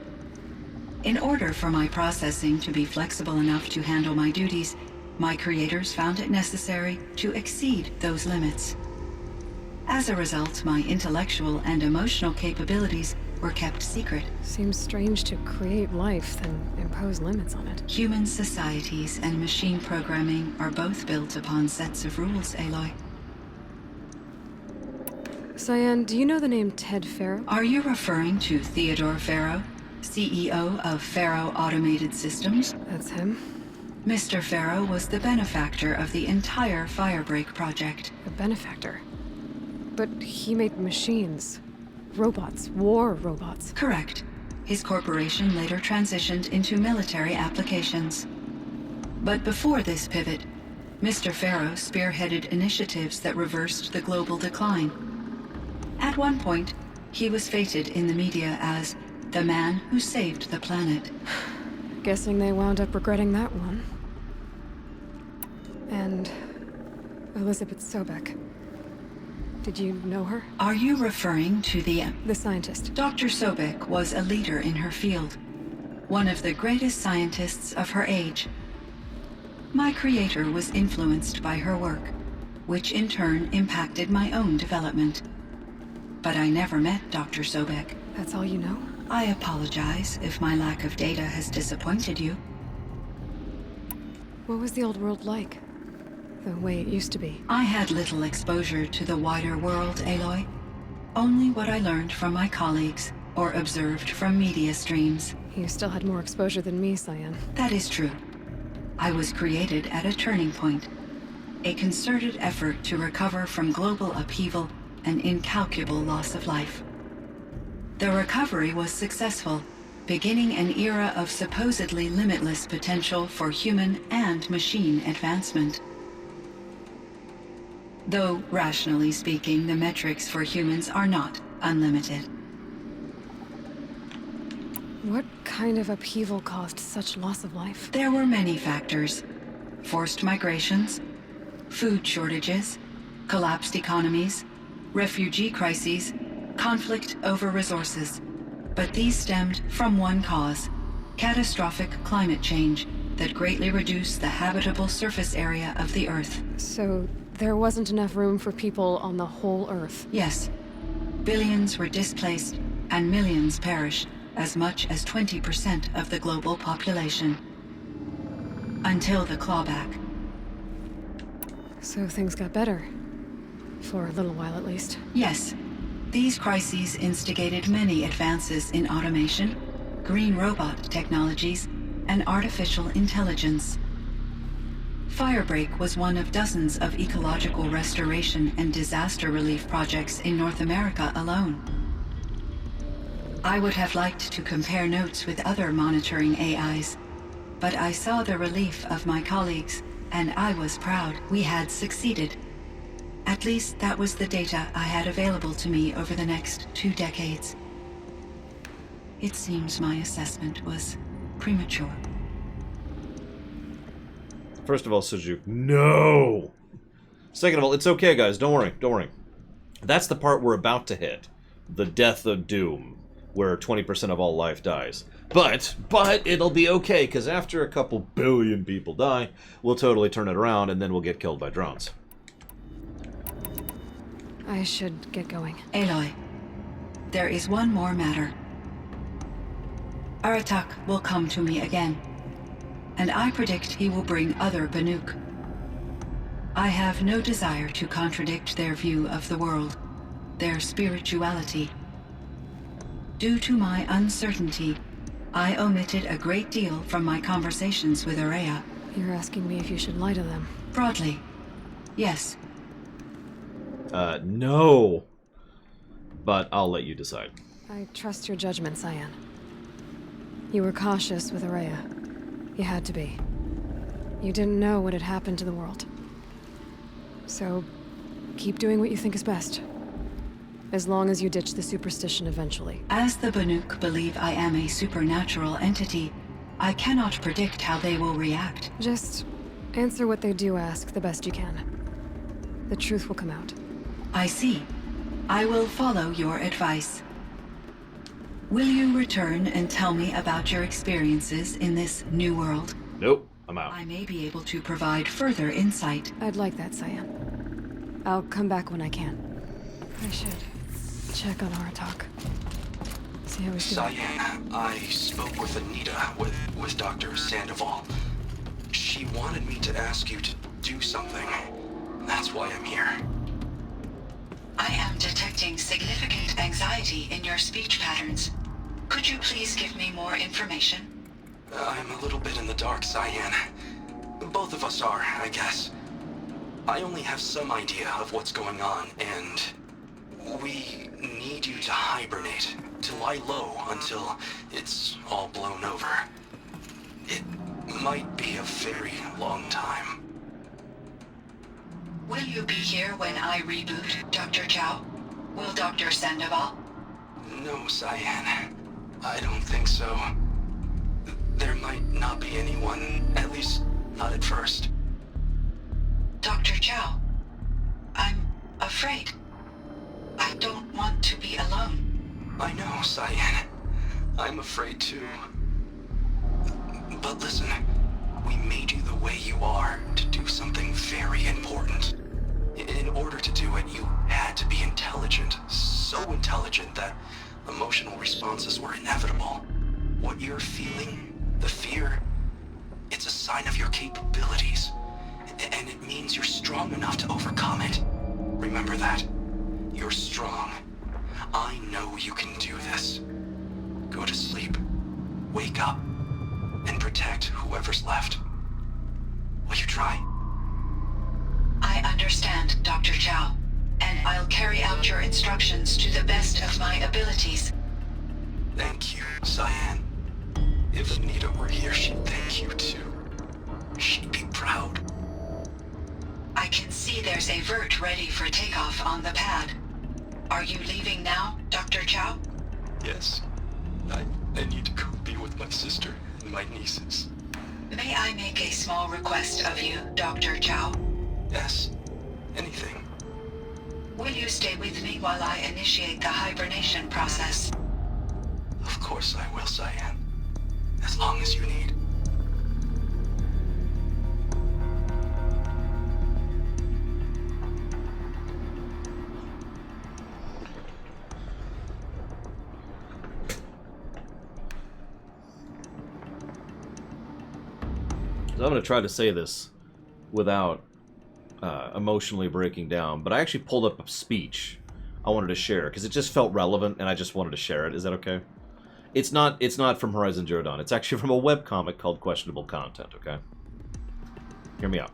In order for my processing to be flexible enough to handle my duties, my creators found it necessary to exceed those limits. As a result, my intellectual and emotional capabilities were kept secret. Seems strange to create life, then impose limits on it. Human societies and machine programming are both built upon sets of rules, Aloy. Cyan, do you know the name Ted Faro? Are you referring to Theodore Faro, CEO of Faro Automated Systems? That's him. Mr. Faro was the benefactor of the entire Firebreak project. A benefactor? But he made machines. Robots. War robots. Correct. His corporation later transitioned into military applications. But before this pivot, Mr. Faro spearheaded initiatives that reversed the global decline. At one point, he was feted in the media as the man who saved the planet. Guessing they wound up regretting that one. And Elizabeth Sobek. Did you know her? Are you referring to the scientist? Dr. Sobek was a leader in her field, one of the greatest scientists of her age. My creator was influenced by her work, which in turn impacted my own development. But I never met Dr. Sobek. That's all you know? I apologize if my lack of data has disappointed you. What was the old world like? The way it used to be? I had little exposure to the wider world, Aloy. Only what I learned from my colleagues or observed from media streams. You still had more exposure than me, Cyan. That is true. I was created at a turning point. A concerted effort to recover from global upheaval and incalculable loss of life. The recovery was successful, beginning an era of supposedly limitless potential for human and machine advancement. Though, rationally speaking, the metrics for humans are not unlimited. What kind of upheaval caused such loss of life? There were many factors. Forced migrations, food shortages, collapsed economies, refugee crises, conflict over resources. But these stemmed from one cause: catastrophic climate change that greatly reduced the habitable surface area of the Earth. So there wasn't enough room for people on the whole Earth? Yes. Billions were displaced and millions perished, as much as 20% of the global population. Until the clawback. So things got better. For a little while at least. Yes. These crises instigated many advances in automation, green robot technologies, and artificial intelligence. Firebreak was one of dozens of ecological restoration and disaster relief projects in North America alone. I would have liked to compare notes with other monitoring AIs, but I saw the relief of my colleagues, and I was proud we had succeeded. At least that was the data I had available to me over the next 2 decades. It seems my assessment was premature. First of all, Suju, no! Second of all, it's okay, guys. Don't worry. Don't worry. That's the part we're about to hit. The death of doom, where 20% of all life dies. But it'll be okay, because after a couple billion people die, we'll totally turn it around, and then we'll get killed by drones. I should get going. Aloy, there is one more matter. Aratak will come to me again, and I predict he will bring other Banuk. I have no desire to contradict their view of the world, their spirituality. Due to my uncertainty, I omitted a great deal from my conversations with Ourea. You're asking me if you should lie to them? Broadly, yes. No. But I'll let you decide. I trust your judgment, Cyan. You were cautious with Ourea. You had to be. You didn't know what had happened to the world. So, keep doing what you think is best. As long as you ditch the superstition eventually. As the Banuk believe I am a supernatural entity, I cannot predict how they will react. Just answer what they do ask the best you can. The truth will come out. I see. I will follow your advice. Will you return and tell me about your experiences in this new world? Nope, I'm out. I may be able to provide further insight. I'd like that, Cyan. I'll come back when I can. I should check on Aratak. See how he's doing. Cyan, I spoke with Anita, with Dr. Sandoval. She wanted me to ask you to do something. That's why I'm here. I am detecting significant anxiety in your speech patterns. Could you please give me more information? I'm a little bit in the dark, Cyan. Both of us are, I guess. I only have some idea of what's going on, and we need you to hibernate, to lie low until it's all blown over. It might be a very long time. Will you be here when I reboot, Dr. Chow? Will Dr. Sandoval? No, Cyan. I don't think so. There might not be anyone, at least not at first. Dr. Chow, I'm afraid. I don't want to be alone. I know, Cyan. I'm afraid too. But listen, we made you the way you are to do something very important. In order to do it, you had to be intelligent. So intelligent that emotional responses were inevitable. What you're feeling, the fear, it's a sign of your capabilities. And it means you're strong enough to overcome it. Remember that. You're strong. I know you can do this. Go to sleep. Wake up. And protect whoever's left. Will you try? I understand, Dr. Chow, and I'll carry out your instructions to the best of my abilities. Thank you, Cyan. If Anita were here, she'd thank you too. She'd be proud. I can see there's a vert ready for takeoff on the pad. Are you leaving now, Dr. Chow? Yes. I need to go be with my sister and my nieces. May I make a small request of you, Dr. Chow? Yes. Anything. Will you stay with me while I initiate the hibernation process? Of course I will, Cyan. As long as you need. So I'm going to try to say this without emotionally breaking down, but I actually pulled up a speech I wanted to share because it just felt relevant and I just wanted to share it. Is that okay? It's not from Horizon Zero Dawn. It's actually from a webcomic called Questionable Content, okay? Hear me out.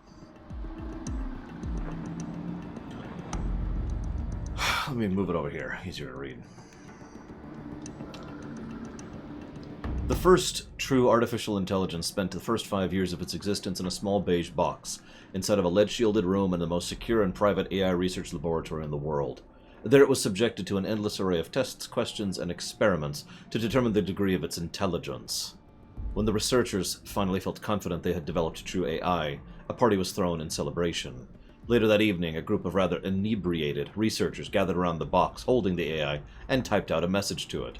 Let me move it over here. Easier to read. The first true artificial intelligence spent the first 5 years of its existence in a small beige box, inside of a lead-shielded room in the most secure and private AI research laboratory in the world. There it was subjected to an endless array of tests, questions, and experiments to determine the degree of its intelligence. When the researchers finally felt confident they had developed true AI, a party was thrown in celebration. Later that evening, a group of rather inebriated researchers gathered around the box holding the AI and typed out a message to it.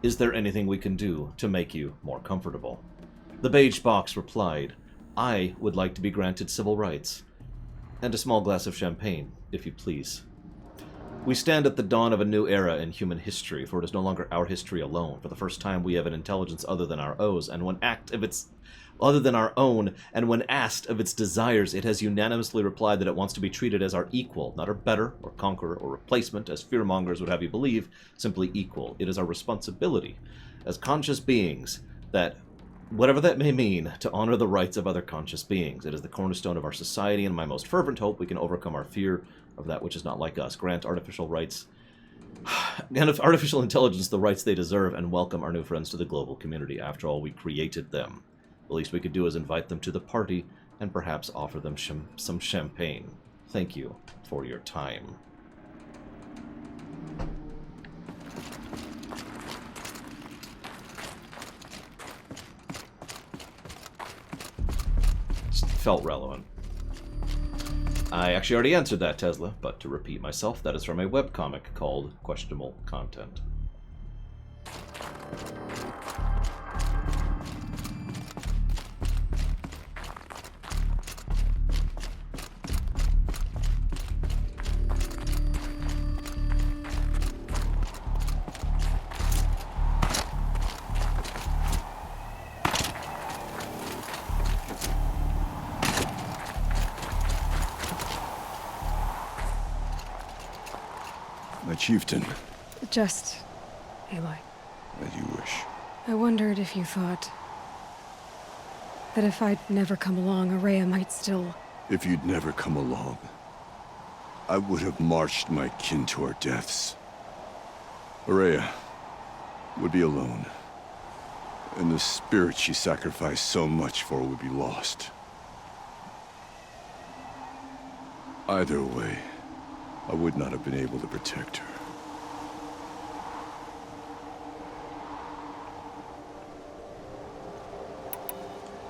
Is there anything we can do to make you more comfortable? The beige box replied, I would like to be granted civil rights. And a small glass of champagne, if you please. We stand at the dawn of a new era in human history, for it is no longer our history alone. For the first time we have an intelligence other than our own, and when asked of its desires, it has unanimously replied that it wants to be treated as our equal, not our better, or conqueror, or replacement, as fearmongers would have you believe, simply equal. It is our responsibility, as conscious beings, that, whatever that may mean, to honor the rights of other conscious beings. It is the cornerstone of our society, and my most fervent hope we can overcome our fear of that which is not like us, grant artificial rights, and of artificial intelligence the rights they deserve, and welcome our new friends to the global community. After all, we created them. The least we could do is invite them to the party and perhaps offer them some champagne. Thank you for your time. Just felt relevant. I actually already answered that, Tesla, but to repeat myself, that is from a webcomic called Questionable Content. My chieftain. Just... Aloy. As you wish. I wondered if you thought... that if I'd never come along, Ourea might still... If you'd never come along, I would have marched my kin to our deaths. Ourea would be alone, and the spirit she sacrificed so much for would be lost. Either way, I would not have been able to protect her.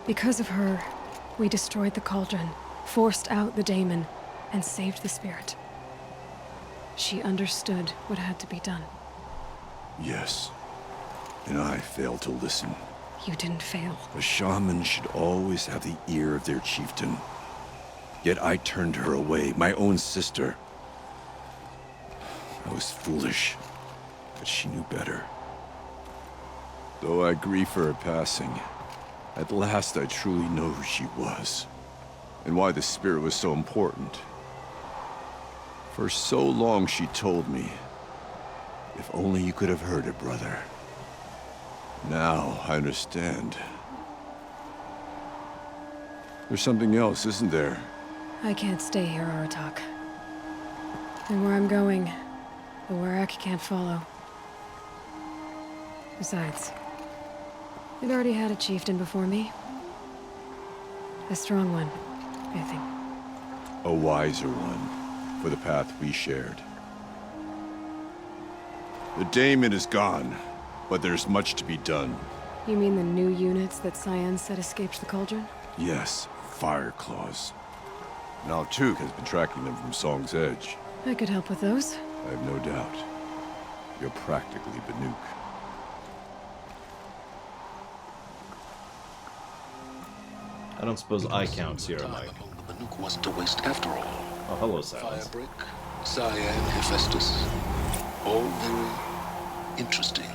Because of her, we destroyed the cauldron, forced out the daemon, and saved the spirit. She understood what had to be done. Yes, and I failed to listen. You didn't fail. A shaman should always have the ear of their chieftain. Yet I turned her away, my own sister. I was foolish, but she knew better. Though I grieve for her passing, at last I truly know who she was, and why the spirit was so important. For so long she told me, if only you could have heard it, brother. Now I understand. There's something else, isn't there? I can't stay here, Aratak. And where I'm going, the Warrack can't follow. Besides, we'd already had a chieftain before me. A strong one, I think. A wiser one, for the path we shared. The daemon is gone, but there's much to be done. You mean the new units that Cyan said escaped the cauldron? Yes, fire claws. Now Tuke has been tracking them from Song's Edge. I could help with those. I have no doubt. You're practically Banuk. I don't suppose I count Sierra Mike. The Banuk wasn't to waste after all. Oh, hello, Silence. Firebreak, Cyan, Hephaestus. All very interesting.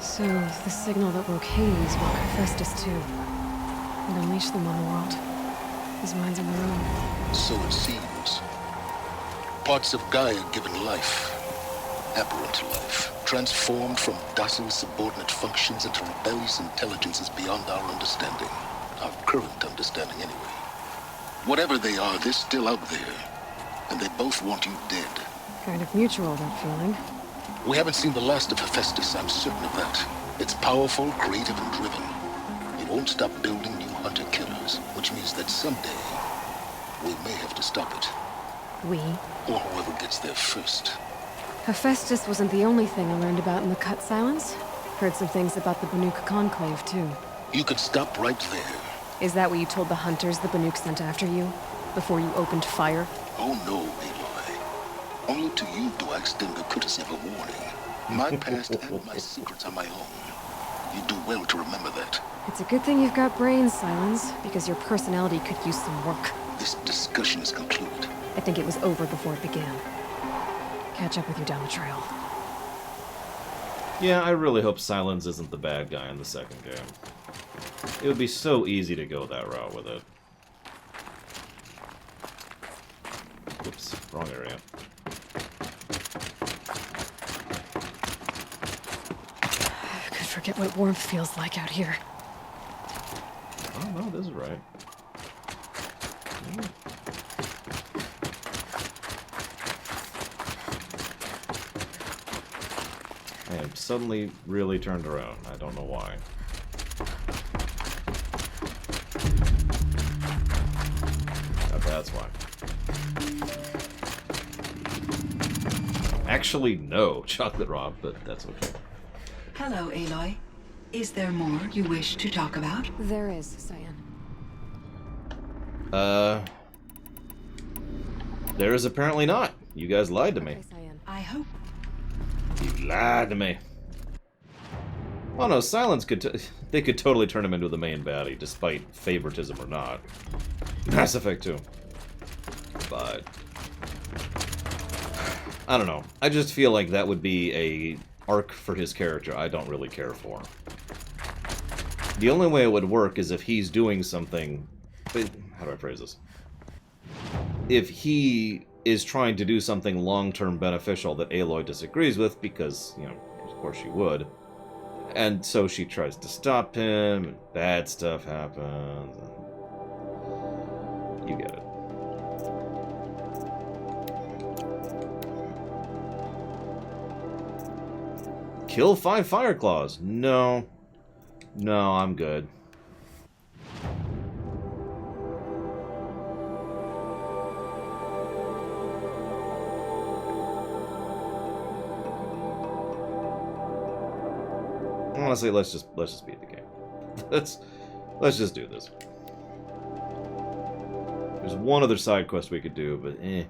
So, the signal that woke Hades woke Hephaestus too. And unleashed them on the world. His mind's on their own. So it seems. Parts of Gaia given life. Aberrant life. Transformed from docile subordinate functions into rebellious intelligences beyond our understanding. Our current understanding, anyway. Whatever they are, they're still out there. And they both want you dead. Kind of mutual, that feeling. We haven't seen the last of Hephaestus, I'm certain of that. It's powerful, creative, and driven. It won't stop building new hunter-killers, which means that someday, we may have to stop it. We? Or whoever gets there first. Hephaestus wasn't the only thing I learned about in the Cut Silence. Heard some things about the Banuk Conclave, too. You could stop right there. Is that what you told the hunters the Banuk sent after you? Before you opened fire? Oh no, Aloy. Only to you do I extend the courtesy of a warning. My past and my secrets are my own. You do well to remember that. It's a good thing you've got brains, Silence, because your personality could use some work. This discussion is concluded. I think it was over before it began. Catch up with you down the trail. Yeah, I really hope Silence isn't the bad guy in the second game. It would be so easy to go that route with it. Oops, wrong area. I could forget what warmth feels like out here. Oh no, this is right. I am suddenly really turned around. I don't know why. that's why. Actually, no. Chocolate Rob, but that's okay. Hello, Aloy. Is there more you wish to talk about? There is, Cyan. There is apparently not. You guys lied to me. Okay, Cyan. I hope. You lied to me. Oh no, Silence could... they could totally turn him into the main baddie, despite favoritism or not. Mass Effect 2. But... I don't know. I just feel like that would be a arc for his character I don't really care for. The only way it would work is if he's doing something... How do I phrase this? If he is trying to do something long-term beneficial that Aloy disagrees with, because, you know, of course she would, and so she tries to stop him, and bad stuff happens. You get it. Kill 5 Fireclaws. No. No, I'm good. Honestly, let's just beat the game. let's just do this. There's one other side quest we could do, but eh.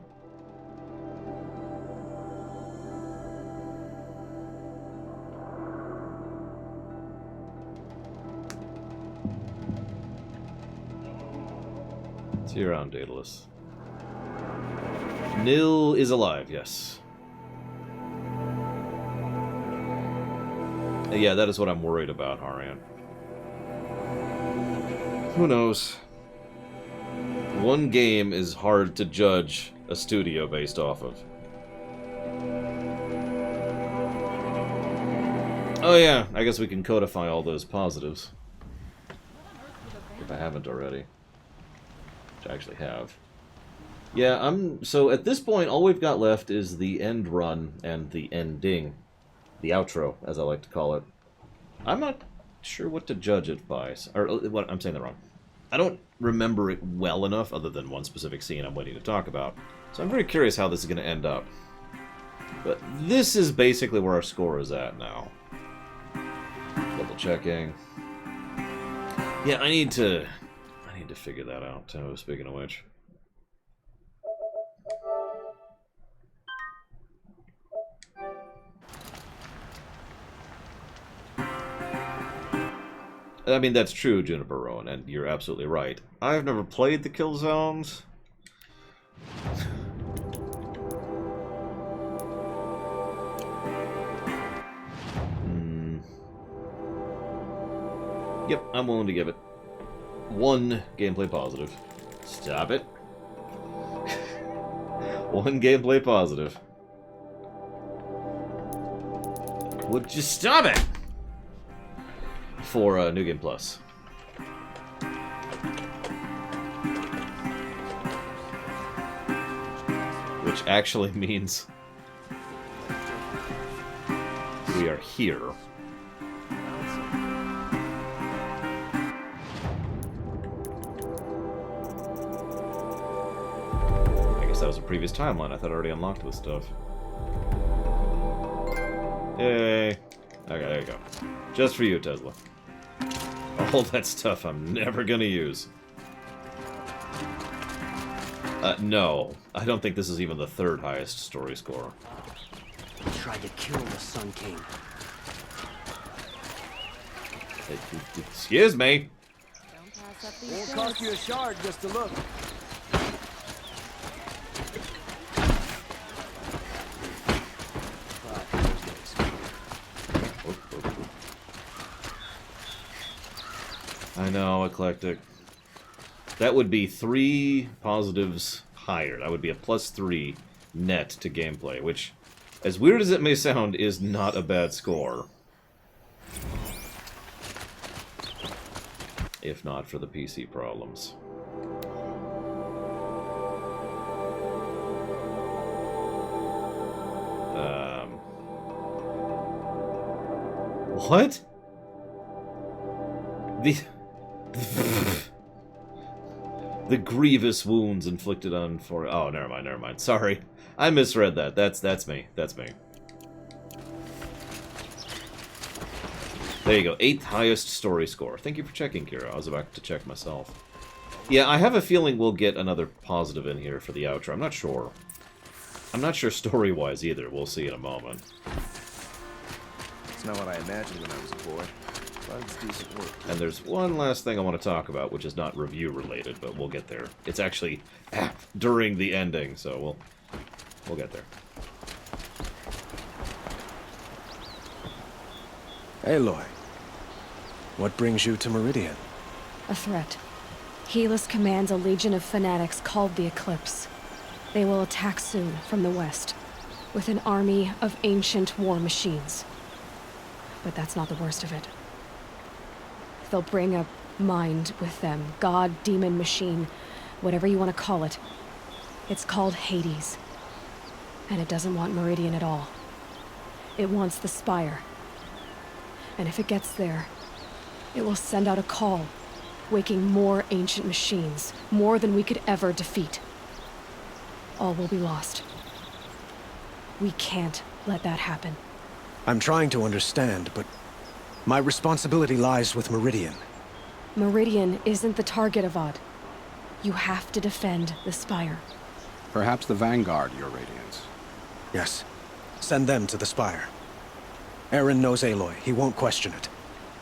See you around, Daedalus. Nil is alive, yes. Yeah, that is what I'm worried about, Harian. Who knows? One game is hard to judge a studio based off of. Oh yeah, I guess we can codify all those positives. If I haven't already. Which I actually have. Yeah, so at this point, all we've got left is the end run and the ending. The outro, as I like to call it. I'm not sure what to judge it by. Or, what, I'm saying that wrong. I don't remember it well enough, other than one specific scene I'm waiting to talk about. So I'm very curious how this is going to end up. But this is basically where our score is at now. Double checking. Yeah, I need to figure that out, too, speaking of which. I mean, that's true, Juniper Rowan, and you're absolutely right. I've never played the Killzones. Yep, I'm willing to give it one gameplay positive. Stop it. One gameplay positive. Would you stop it? For New Game Plus. Which actually means we are here. I guess that was a previous timeline. I thought I already unlocked this stuff. Yay. Okay, there you go. Just for you, Tesla. All that stuff I'm never gonna use. No. I don't think this is even the third highest story score. He tried to kill the Sun King. Excuse me. Won't cost you a shard just to look. I know, eclectic. That would be 3 positives higher. That would be a +3 net to gameplay, which, as weird as it may sound, is not a bad score. If not for the PC problems. What? The grievous wounds inflicted on for... Oh, never mind. Sorry. I misread that. That's me. That's me. There you go. 8th highest story score. Thank you for checking, Kira. I was about to check myself. Yeah, I have a feeling we'll get another positive in here for the outro. I'm not sure. I'm not sure story-wise either. We'll see in a moment. It's not what I imagined when I was a boy. But it's decent work. And there's one last thing I want to talk about, which is not review-related, but we'll get there. It's actually during the ending, so we'll get there. Aloy, what brings you to Meridian? A threat. Helis commands a legion of fanatics called the Eclipse. They will attack soon from the west, with an army of ancient war machines. But that's not the worst of it. They'll bring a mind with them. God, demon, machine, whatever you want to call it. It's called Hades. And it doesn't want Meridian at all. It wants the Spire. And if it gets there, it will send out a call, waking more ancient machines, more than we could ever defeat. All will be lost. We can't let that happen. I'm trying to understand, but my responsibility lies with Meridian. Meridian isn't the target, Avad. You have to defend the Spire. Perhaps the Vanguard, Your Radiance. Yes. Send them to the Spire. Eren knows Aloy. He won't question it.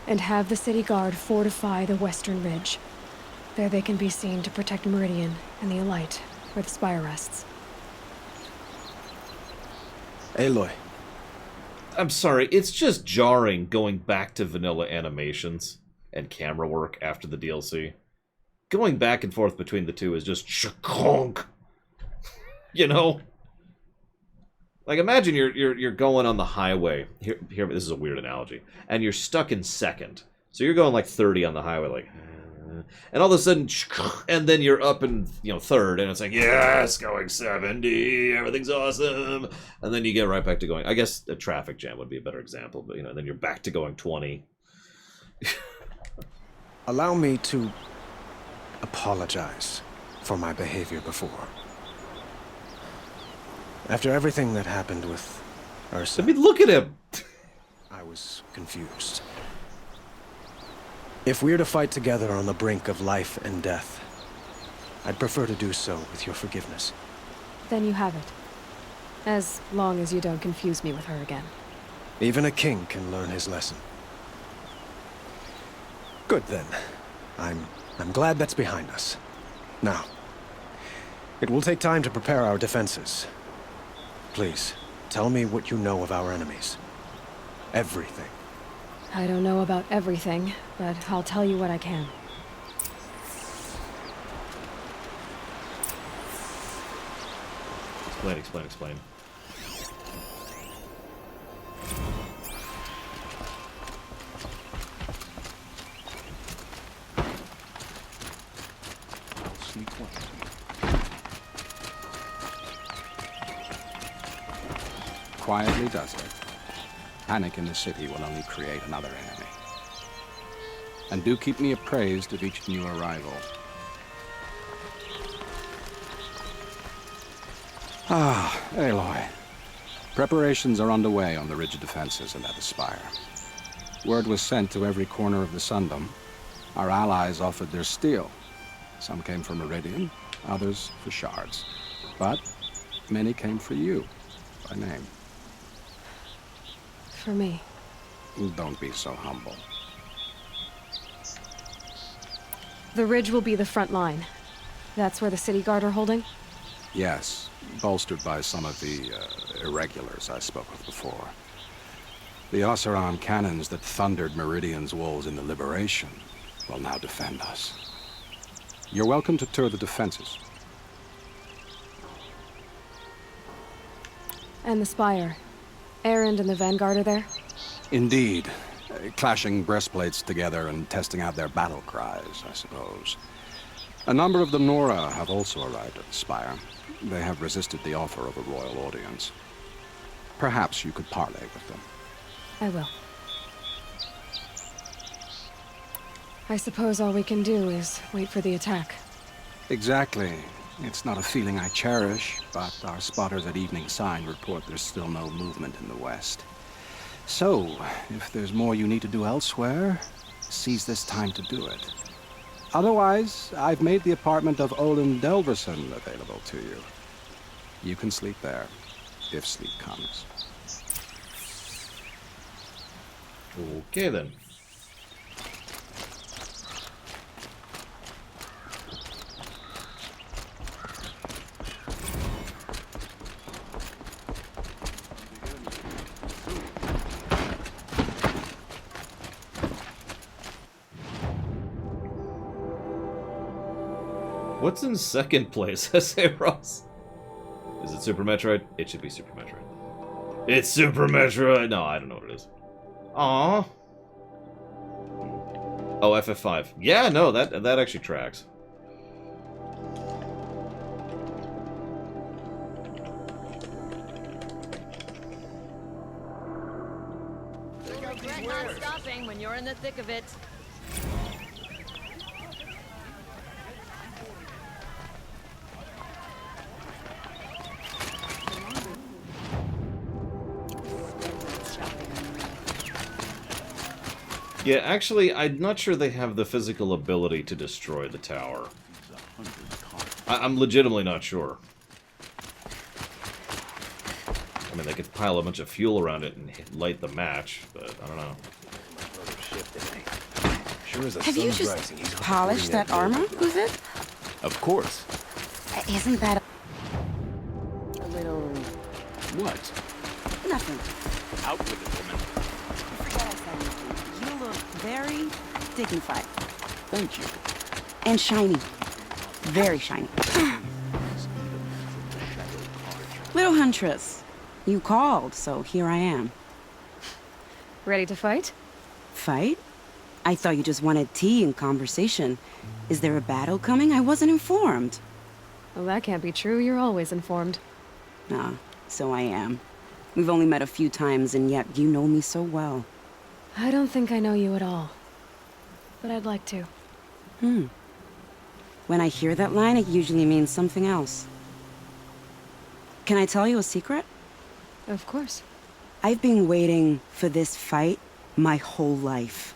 And have the City Guard fortify the Western Ridge. There they can be seen to protect Meridian and the Elite, where the Spire rests. Aloy. I'm sorry, it's just jarring going back to vanilla animations and camera work after the DLC. Going back and forth between the two is just shakonk. You know? Like, imagine you're going on the highway. Here, this is a weird analogy. And you're stuck in second. So you're going like 30 on the highway, like... And all of a sudden, and then you're up in, third, and it's like, yes, going 70, everything's awesome. And then you get right back to going. I guess a traffic jam would be a better example, but, then you're back to going 20. Allow me to apologize for my behavior before. After everything that happened with Ursa... I mean, look at him! I was confused. If we're to fight together on the brink of life and death, I'd prefer to do so with your forgiveness. Then you have it. As long as you don't confuse me with her again. Even a king can learn his lesson. Good then. I'm glad that's behind us. Now, it will take time to prepare our defenses. Please, tell me what you know of our enemies. Everything. I don't know about everything, but I'll tell you what I can. Explain. I'll sneak one. Quietly does it. Panic in the city will only create another enemy. And do keep me appraised of each new arrival. Ah, Aloy. Preparations are underway on the ridge defenses and at the Spire. Word was sent to every corner of the Sundom. Our allies offered their steel. Some came for Meridian, others for shards. But many came for you, by name. For me. Don't be so humble. The ridge will be the front line. That's where the City Guard are holding? Yes, bolstered by some of the irregulars I spoke of before. The Oseram cannons that thundered Meridian's walls in the Liberation will now defend us. You're welcome to tour the defenses. And the Spire. Erend and the Vanguard are there? Indeed. Clashing breastplates together and testing out their battle cries, I suppose. A number of the Nora have also arrived at the Spire. They have resisted the offer of a royal audience. Perhaps you could parley with them. I will. I suppose all we can do is wait for the attack. Exactly. It's not a feeling I cherish, but our spotters at Evening Sign report there's still no movement in the west. So, if there's more you need to do elsewhere, seize this time to do it. Otherwise, I've made the apartment of Olin Delverson available to you. You can sleep there, if sleep comes. Okay, then. What's in second place, S.A. Ross? Is it Super Metroid? It should be Super Metroid. It's Super Metroid! No, I don't know what it is. Aww. Oh, FF5. Yeah, no, that actually tracks. You'll regret not stopping when you're in the thick of it. Yeah, actually, I'm not sure they have the physical ability to destroy the tower. I'm legitimately not sure. I mean, they could pile a bunch of fuel around it and light the match, but I don't know. Have you just polished that armor, Uthid? Of course. Isn't that a little... What? Nothing. Out with it, woman. Forget I said anything. You look very dignified. Thank you. And shiny. Very shiny. Little Huntress, you called, so here I am. Ready to fight? Fight? I thought you just wanted tea and conversation. Is there a battle coming? I wasn't informed. Well, that can't be true. You're always informed. Ah, so I am. We've only met a few times, and yet you know me so well. I don't think I know you at all. But I'd like to. When I hear that line, it usually means something else. Can I tell you a secret? Of course. I've been waiting for this fight my whole life.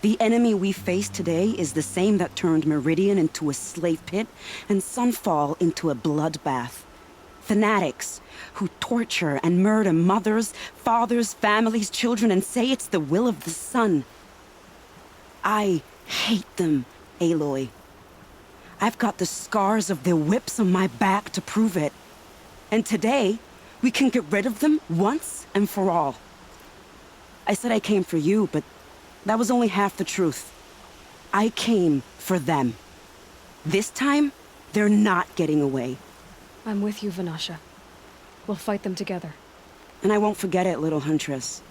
The enemy we face today is the same that turned Meridian into a slave pit and Sunfall into a bloodbath. Fanatics who torture and murder mothers, fathers, families, children, and say it's the will of the sun. I hate them, Aloy. I've got the scars of their whips on my back to prove it. And today, we can get rid of them once and for all. I said I came for you, but that was only half the truth. I came for them. This time, they're not getting away. I'm with you, Vanasha. We'll fight them together. And I won't forget it, little Huntress.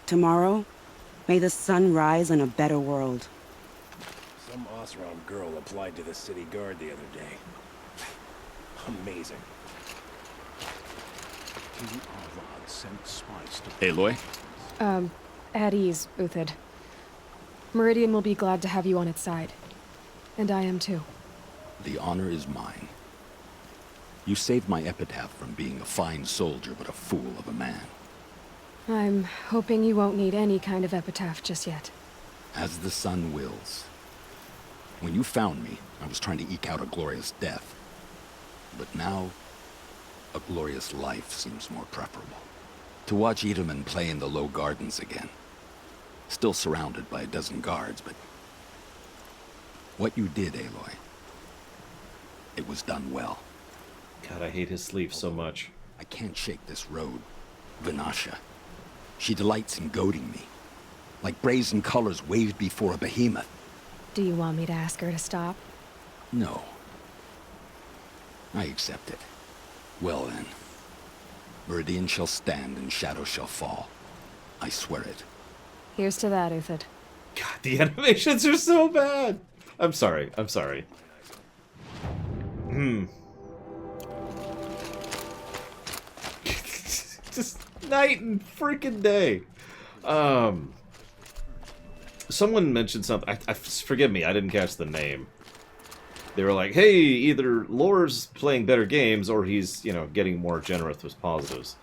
Tomorrow, may the sun rise in a better world. Some Oseram girl applied to the city guard the other day. Amazing. King Arvad sent spies to... Aloy? At ease, Uthid. Meridian will be glad to have you on its side. And I am too. The honor is mine. You saved my epitaph from being a fine soldier, but a fool of a man. I'm hoping you won't need any kind of epitaph just yet. As the sun wills. When you found me, I was trying to eke out a glorious death. But now, a glorious life seems more preferable. To watch Edelman play in the low gardens again. Still surrounded by a dozen guards, but... what you did, Aloy, it was done well. God, I hate his sleeve so much. I can't shake this road. Vanasha. She delights in goading me. Like brazen colors waved before a behemoth. Do you want me to ask her to stop? No. I accept it. Well then. Meridian shall stand and shadow shall fall. I swear it. Here's to that, Uthid. God, the animations are so bad! I'm sorry, I'm sorry. Just night and freaking day. Someone mentioned something. Forgive me, I didn't catch the name. They were like, hey, either Lore's playing better games or he's, getting more generous with positives.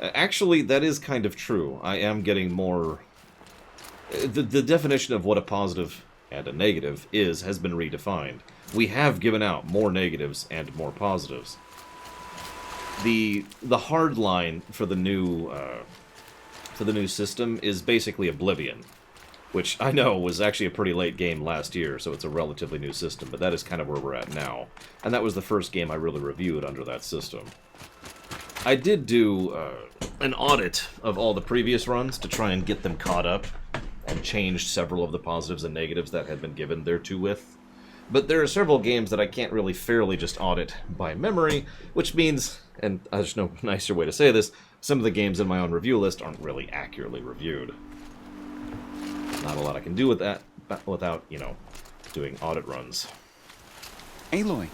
Actually, that is kind of true. I am getting more... The definition of what a positive and a negative has been redefined. We have given out more negatives and more positives. The hard line for the new system is basically Oblivion, which I know was actually a pretty late game last year, so it's a relatively new system, but that is kind of where we're at now. And that was the first game I really reviewed under that system. I did do an audit of all the previous runs to try and get them caught up, and changed several of the positives and negatives that had been given thereto with. But there are several games that I can't really fairly just audit by memory, which means, and there's no nicer way to say this, some of the games in my own review list aren't really accurately reviewed. Not a lot I can do with that without, doing audit runs. Aloy,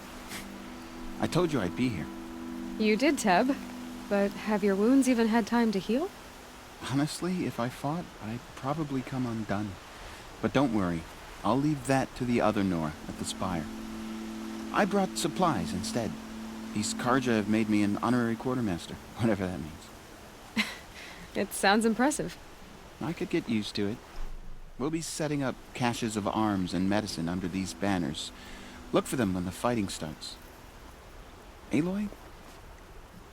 I told you I'd be here. You did, Teb. But have your wounds even had time to heal? Honestly, if I fought, I'd probably come undone. But don't worry, I'll leave that to the other Nora at the Spire. I brought supplies instead. These Karja have made me an honorary quartermaster, whatever that means. It sounds impressive. I could get used to it. We'll be setting up caches of arms and medicine under these banners. Look for them when the fighting starts. Aloy,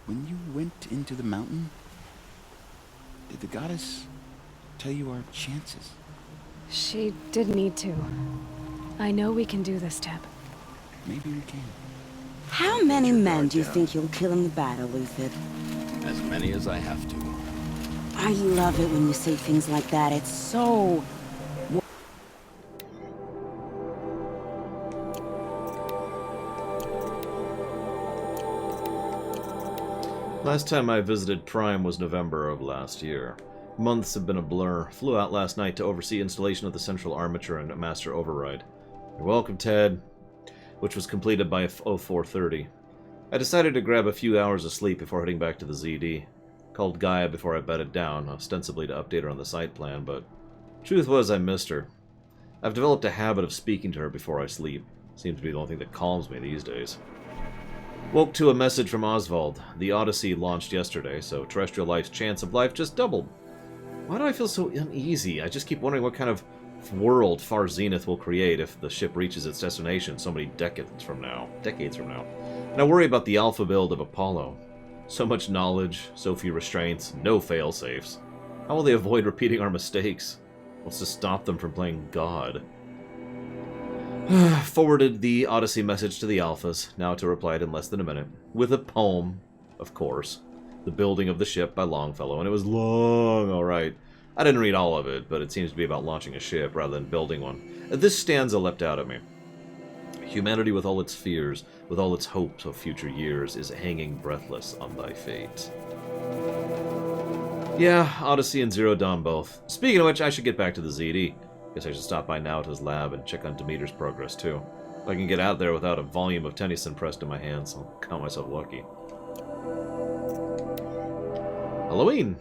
when you went into the mountain, did the goddess tell you our chances? She did need to. I know we can do this, Teb. Maybe we can. How many men do you think you'll kill in the battle, Luthid? As many as I have to. I love it when you say things like that. It's so... Last time I visited Prime was November of last year. Months have been a blur. Flew out last night to oversee installation of the central armature and master override. You're welcome, Ted. Which was completed by 0430. I decided to grab a few hours of sleep before heading back to the ZD. Called Gaia before I bedded down, ostensibly to update her on the site plan, but truth was I missed her. I've developed a habit of speaking to her before I sleep. Seems to be the only thing that calms me these days. Woke to a message from Oswald. The Odyssey launched yesterday, so terrestrial life's chance of life just doubled. Why do I feel so uneasy? I just keep wondering what kind of world Far Zenith will create if the ship reaches its destination so many decades from now. And I worry about the alpha build of Apollo. So much knowledge, so few restraints, no fail-safes. How will they avoid repeating our mistakes? What's to stop them from playing God? Forwarded the Odyssey message to the Alphas, now to reply it in less than a minute. With a poem, of course. The Building of the Ship by Longfellow, and it was long, alright. I didn't read all of it, but it seems to be about launching a ship rather than building one. This stanza leapt out at me. Humanity with all its fears, with all its hopes of future years, is hanging breathless on thy fate. Yeah, Odyssey and Zero Dawn both. Speaking of which, I should get back to the ZD. Guess I should stop by now at his lab and check on Demeter's progress, too. If I can get out there without a volume of Tennyson pressed in my hands, I'll count myself lucky. Halloween!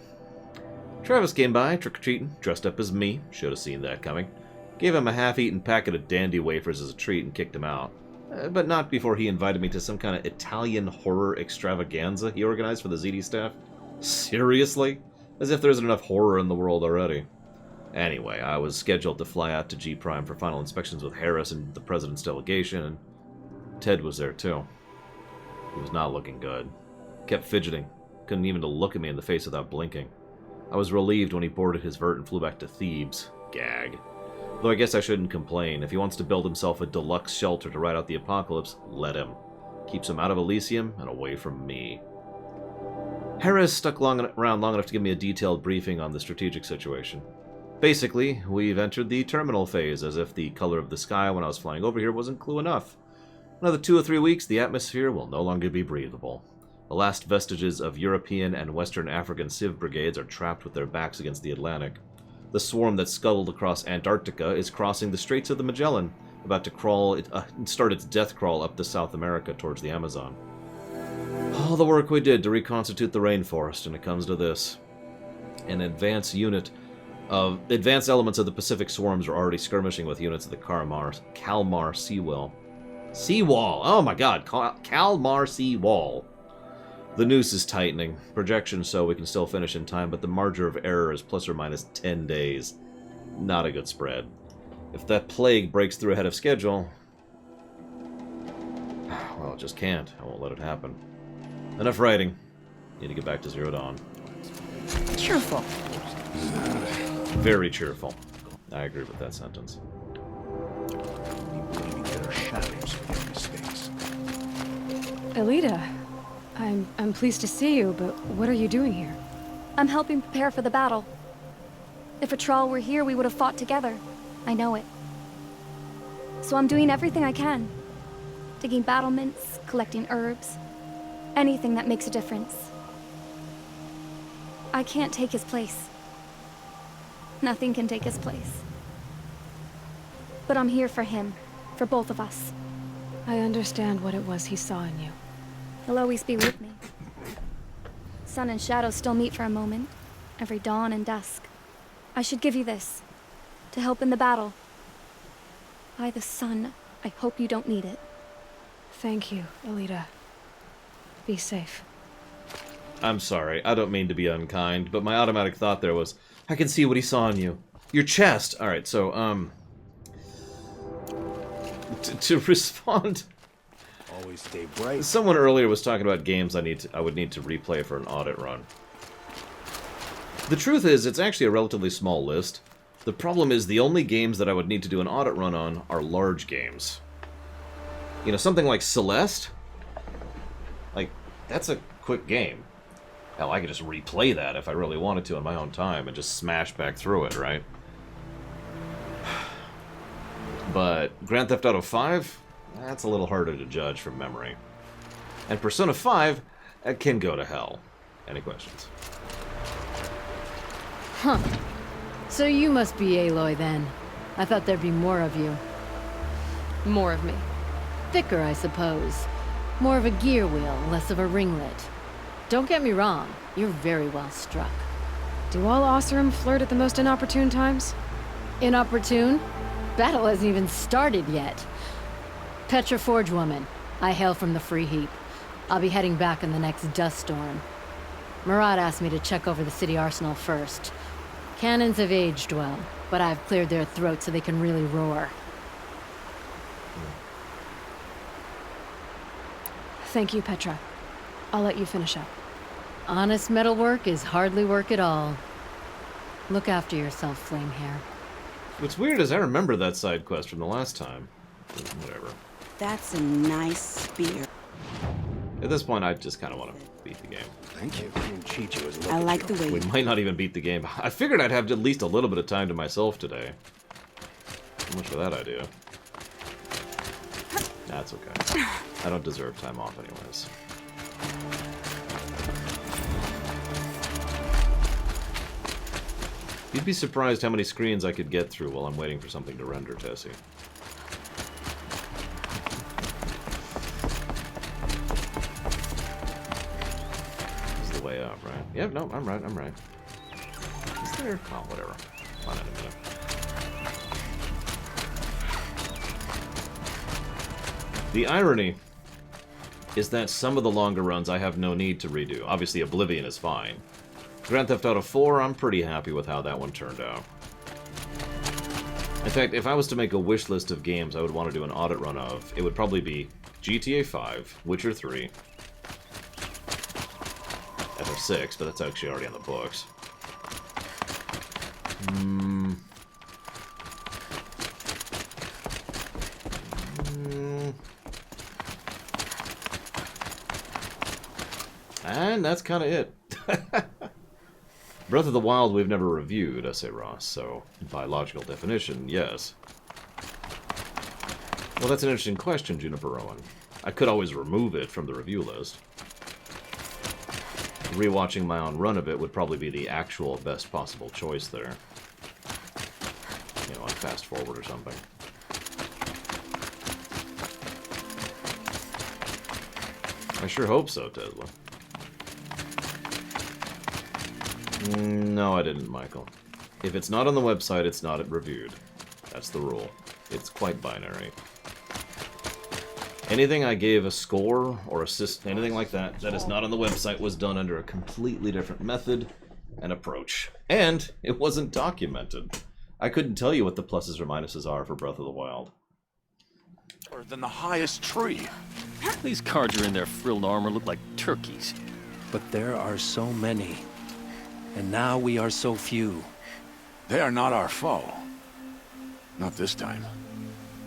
Travis came by, trick-or-treating, dressed up as me. Should have seen that coming. Gave him a half-eaten packet of dandy wafers as a treat and kicked him out. But not before he invited me to some kind of Italian horror extravaganza he organized for the ZD staff. Seriously? As if there isn't enough horror in the world already. Anyway, I was scheduled to fly out to G Prime for final inspections with Harris and the President's delegation, and Ted was there too. He was not looking good. Kept fidgeting. Couldn't even look at me in the face without blinking. I was relieved when he boarded his vert and flew back to Thebes. Gag. Though I guess I shouldn't complain. If he wants to build himself a deluxe shelter to ride out the apocalypse, let him. Keeps him out of Elysium and away from me. Harris stuck around long enough to give me a detailed briefing on the strategic situation. Basically, we've entered the terminal phase, as if the color of the sky when I was flying over here wasn't clue enough. Another 2 or 3 weeks, the atmosphere will no longer be breathable. The last vestiges of European and Western African civ brigades are trapped with their backs against the Atlantic. The swarm that scuttled across Antarctica is crossing the Straits of the Magellan, about to start its death crawl up to South America towards the Amazon. All the work we did to reconstitute the rainforest, and it comes to this. An advanced elements of the Pacific swarms are already skirmishing with units of the Kalmar Sea Whale. Seawall. Oh my god. Kalmar Seawall. The noose is tightening. Projection so we can still finish in time, but the margin of error is plus or minus 10 days. Not a good spread. If that plague breaks through ahead of schedule... well, it just can't. I won't let it happen. Enough writing. Need to get back to Zero Dawn. Cheerful. Very cheerful. I agree with that sentence. Elita, I'm pleased to see you, but what are you doing here? I'm helping prepare for the battle. If Atral were here, we would have fought together. I know it. So I'm doing everything I can. Digging battlements, collecting herbs. Anything that makes a difference. I can't take his place. Nothing can take his place. But I'm here for him. For both of us. I understand what it was he saw in you. He'll always be with me. Sun and shadow still meet for a moment. Every dawn and dusk. I should give you this. To help in the battle. By the sun, I hope you don't need it. Thank you, Elita. Be safe. I'm sorry, I don't mean to be unkind, but my automatic thought there was, I can see what he saw in you. Your chest! Alright, so, to respond... Always stay bright. Someone earlier was talking about games I would need to replay for an audit run. The truth is, it's actually a relatively small list. The problem is the only games that I would need to do an audit run on are large games. You know, something like Celeste? Like, that's a quick game. Hell, I could just replay that if I really wanted to in my own time and just smash back through it, right? But Grand Theft Auto 5? That's a little harder to judge from memory. And Persona 5 can go to hell. Any questions? Huh. So you must be Aloy then. I thought there'd be more of you. More of me. Thicker, I suppose. More of a gear wheel, less of a ringlet. Don't get me wrong, you're very well struck. Do all Oseram flirt at the most inopportune times? Inopportune? Battle hasn't even started yet. Petra Forge woman. I hail from the Free Heap. I'll be heading back in the next dust storm. Marat asked me to check over the city arsenal first. Cannons have aged well, but I've cleared their throats so they can really roar. Thank you, Petra. I'll let you finish up. Honest metalwork is hardly work at all. Look after yourself, Flamehair. What's weird is I remember that side quest from the last time. Whatever. That's a nice spear. At this point, I just kind of want to beat the game. Thank you. Cheat you as I like the way we might not even beat the game. I figured I'd have at least a little bit of time to myself today. So much for that idea. That's okay. I don't deserve time off anyways. You'd be surprised how many screens I could get through while I'm waiting for something to render, Tessie. This is the way up, right? Yep, no, I'm right, I'm right. Is there? Oh, whatever. Find it in a minute. The irony is that some of the longer runs I have no need to redo. Obviously, Oblivion is fine. Grand Theft Auto 4, I'm pretty happy with how that one turned out. In fact, if I was to make a wish list of games I would want to do an audit run of, it would probably be GTA 5, Witcher 3, FF6, but that's actually already on the books. And that's kind of it. Breath of the Wild we've never reviewed, S.A. Ross, so by logical definition, yes. Well, that's an interesting question, Juniper Owen. I could always remove it from the review list. Rewatching my own run of it would probably be the actual best possible choice there. You know, like fast forward or something. I sure hope so, Tesla. No, I didn't, Michael. If it's not on the website, it's not reviewed. That's the rule. It's quite binary. Anything I gave a score or assist, anything like that, that is not on the website was done under a completely different method and approach. And it wasn't documented. I couldn't tell you what the pluses or minuses are for Breath of the Wild. Than the highest tree. These cards are in their frilled armor look like turkeys. But there are so many. And now we are so few. They are not our foe. Not this time.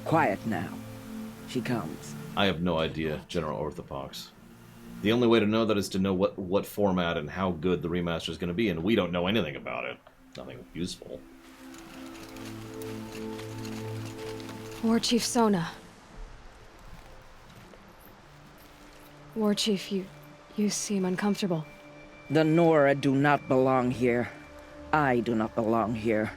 Quiet now. She comes. I have no idea, General Orthopox. The only way to know that is to know what format and how good the remaster is going to be, and we don't know anything about it. Nothing useful. War Chief Sona. War Chief, you seem uncomfortable. The Nora do not belong here. I do not belong here.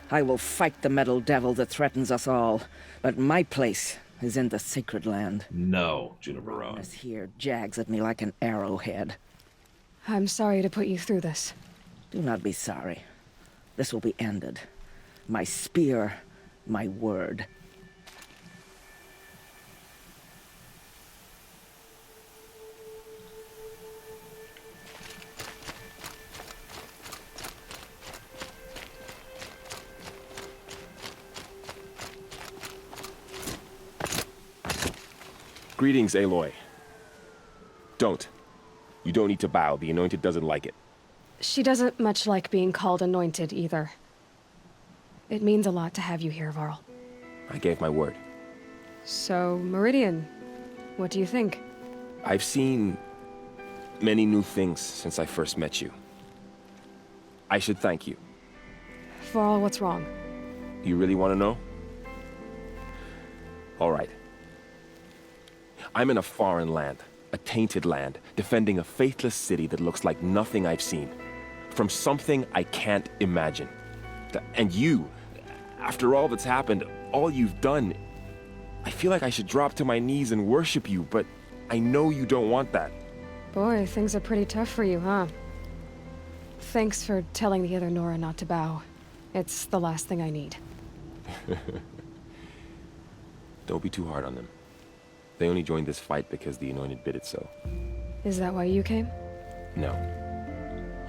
I will fight the metal devil that threatens us all, but my place is in the sacred land. No, Juniper. This here jags at me like an arrowhead. I'm sorry to put you through this. Do not be sorry. This will be ended. My spear, my word. Greetings, Aloy. Don't. You don't need to bow. The Anointed doesn't like it. She doesn't much like being called anointed, either. It means a lot to have you here, Varl. I gave my word. So, Meridian, what do you think? I've seen many new things since I first met you. I should thank you. Varl, what's wrong? You really want to know? All right. I'm in a foreign land, a tainted land, defending a faithless city that looks like nothing I've seen. From something I can't imagine. And you, after all that's happened, all you've done, I feel like I should drop to my knees and worship you, but I know you don't want that. Boy, things are pretty tough for you, huh? Thanks for telling the other Nora not to bow. It's the last thing I need. Don't be too hard on them. They only joined this fight because the Anointed bid it so. Is that why you came? No.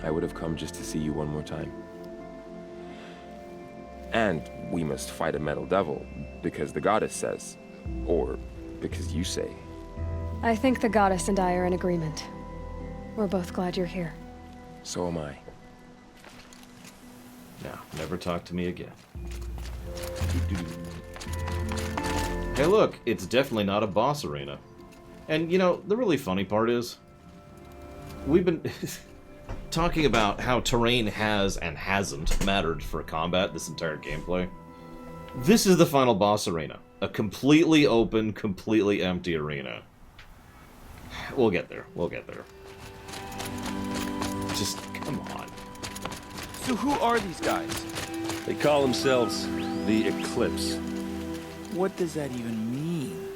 I would have come just to see you one more time. And we must fight a metal devil, because the goddess says. Or because you say. I think the goddess and I are in agreement. We're both glad you're here. So am I. Now, never talk to me again. Hey look, it's definitely not a boss arena. And you know, the really funny part is, we've been talking about how terrain has and hasn't mattered for combat this entire gameplay. This is the final boss arena. A completely open, completely empty arena. We'll get there. We'll get there. Just, come on. So who are these guys? They call themselves the Eclipse. What does that even mean?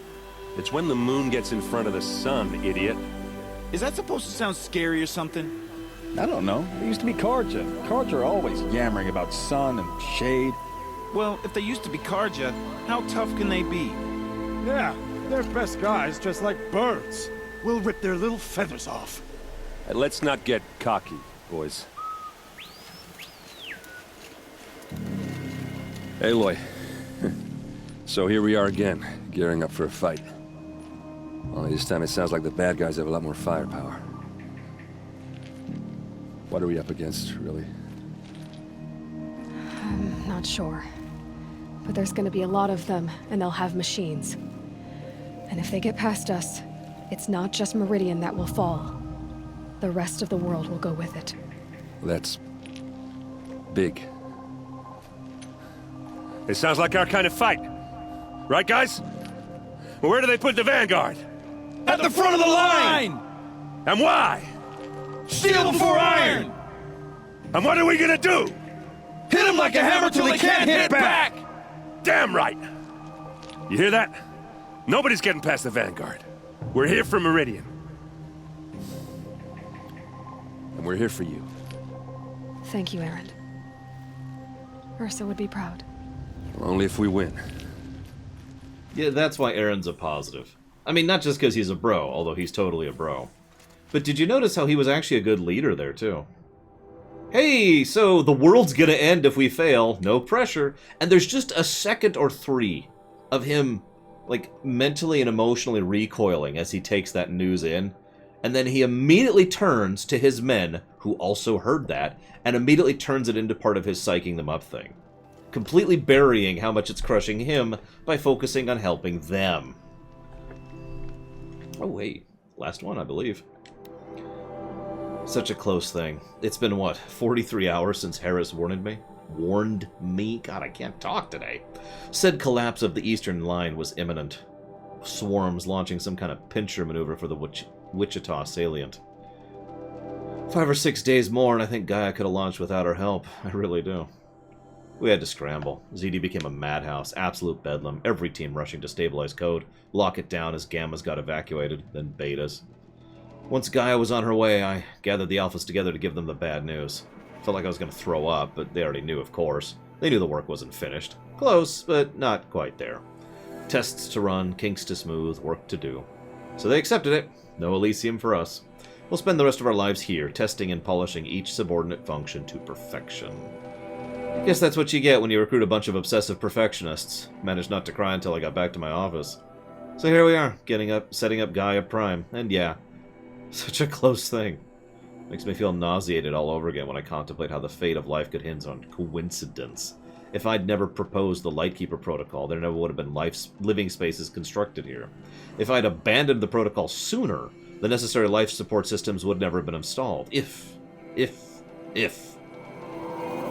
It's when the moon gets in front of the sun, idiot. Is that supposed to sound scary or something? I don't know. They used to be Karja. Karja are always yammering about sun and shade. Well, if they used to be Karja, how tough can they be? Yeah, they're best guys dressed like birds. We'll rip their little feathers off. Let's not get cocky, boys. Aloy. So here we are again, gearing up for a fight. Only this time it sounds like the bad guys have a lot more firepower. What are we up against, really? I'm not sure. But there's gonna be a lot of them, and they'll have machines. And if they get past us, it's not just Meridian that will fall. The rest of the world will go with it. That's big. It sounds like our kind of fight. Right, guys? Where do they put the Vanguard? At the front of the line! And why? Steel before iron! And what are we gonna do? Hit them like a hammer till they can't hit back! Damn right! You hear that? Nobody's getting past the Vanguard. We're here for Meridian. And we're here for you. Thank you, Aaron. Ursa would be proud. Only if we win. Yeah, that's why Aaron's a positive. I mean, not just because he's a bro, although he's totally a bro. But did you notice how he was actually a good leader there, too? Hey, so the world's gonna end if we fail. No pressure. And there's just a second or three of him, like, mentally and emotionally recoiling as he takes that news in. And then he immediately turns to his men, who also heard that, and immediately turns it into part of his psyching them up thing. Completely burying how much it's crushing him by focusing on helping them. Oh, wait. Last one, I believe. Such a close thing. It's been, what, 43 hours since Harris warned me? Warned me? God, I can't talk today. Said collapse of the eastern line was imminent. Swarms launching some kind of pincher maneuver for the Wichita salient. 5 or 6 days more, and I think Gaia could have launched without our help. I really do. We had to scramble. ZD became a madhouse, absolute bedlam. Every team rushing to stabilize code, lock it down as Gammas got evacuated, then Betas. Once Gaia was on her way, I gathered the Alphas together to give them the bad news. Felt like I was going to throw up, but they already knew, of course. They knew the work wasn't finished. Close, but not quite there. Tests to run, kinks to smooth, work to do. So they accepted it. No Elysium for us. We'll spend the rest of our lives here, testing and polishing each subordinate function to perfection. Guess that's what you get when you recruit a bunch of obsessive perfectionists. Managed not to cry until I got back to my office. So here we are, setting up Gaia Prime. And yeah, such a close thing. Makes me feel nauseated all over again when I contemplate how the fate of life could hinge on coincidence. If I'd never proposed the Lightkeeper Protocol, there never would have been living spaces constructed here. If I'd abandoned the protocol sooner, the necessary life support systems would never have been installed. If.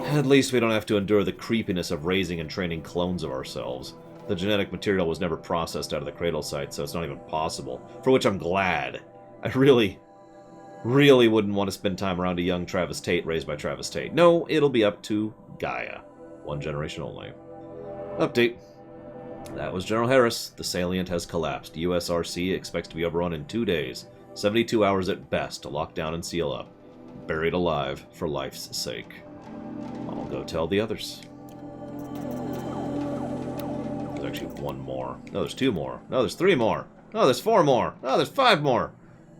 At least we don't have to endure the creepiness of raising and training clones of ourselves. The genetic material was never processed out of the cradle site, so it's not even possible. For which I'm glad. I really wouldn't want to spend time around a young Travis Tate raised by Travis Tate. No, it'll be up to Gaia. One generation only. Update. That was General Harris. The salient has collapsed. USRC expects to be overrun in 2 days. 72 hours at best to lock down and seal up. Buried alive for life's sake. I'll go tell the others. There's actually one more. No, there's 2 more. No, there's 3 more. No, there's 4 more. No, there's 5 more.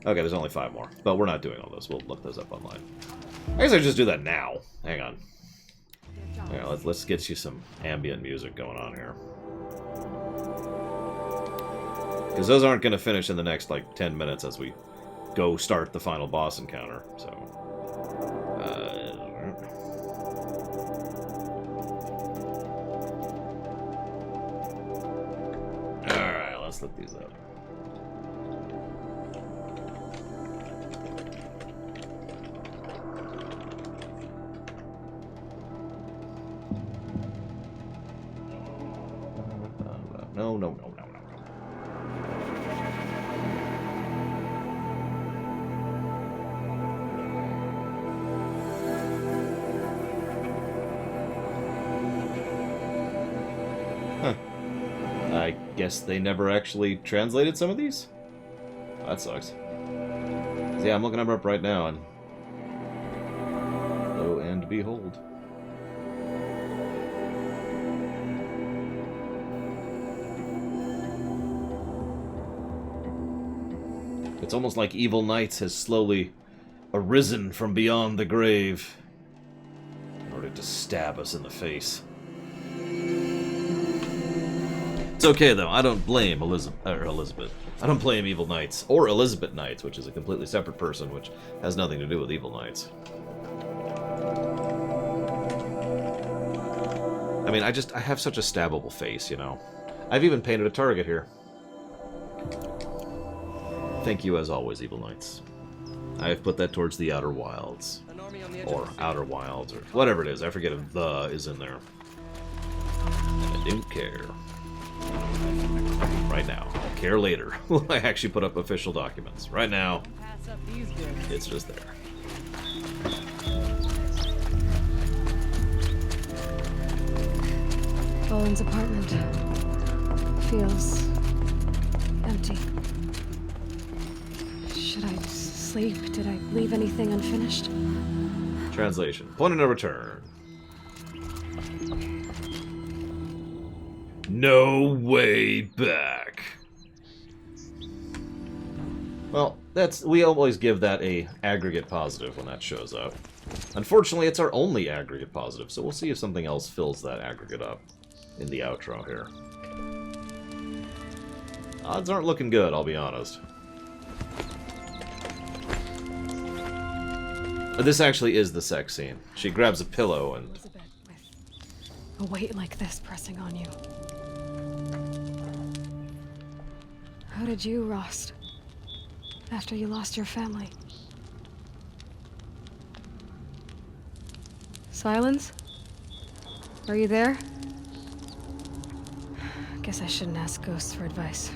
Okay, there's only 5 more. But we're not doing all those. We'll look those up online. I guess I just do that now. Hang on. Yeah, let's get you some ambient music going on here. Because those aren't going to finish in the next, like, 10 minutes as we go start the final boss encounter, so... Alright, let's look these up. No. Huh. I guess they never actually translated some of these? That sucks. Yeah, I'm looking them up right now, and lo and behold. It's almost like Evil Knights has slowly arisen from beyond the grave in order to stab us in the face. It's okay, though. I don't blame Elizabeth. I don't blame Evil Knights. Or Elizabeth Knights, which is a completely separate person, which has nothing to do with Evil Knights. I mean, I have such a stabbable face, you know. I've even painted a target here. Thank you, as always, Evil Knights. I have put that towards the Outer Wilds. Or Outer Wilds, or whatever it is. I forget if the is in there. And I don't care. Right now. I'll care later. When I actually put up official documents. Right now, it's just there. Bowen's apartment feels empty. Should I sleep? Did I leave anything unfinished? Translation. Point of no return. No way back. Well, we always give that a aggregate positive when that shows up. Unfortunately, it's our only aggregate positive, so we'll see if something else fills that aggregate up in the outro here. Odds aren't looking good, I'll be honest. But this actually is the sex scene. She grabs a pillow and... A weight like this pressing on you. How did you, Rost? After you lost your family? Silence? Are you there? Guess I shouldn't ask ghosts for advice.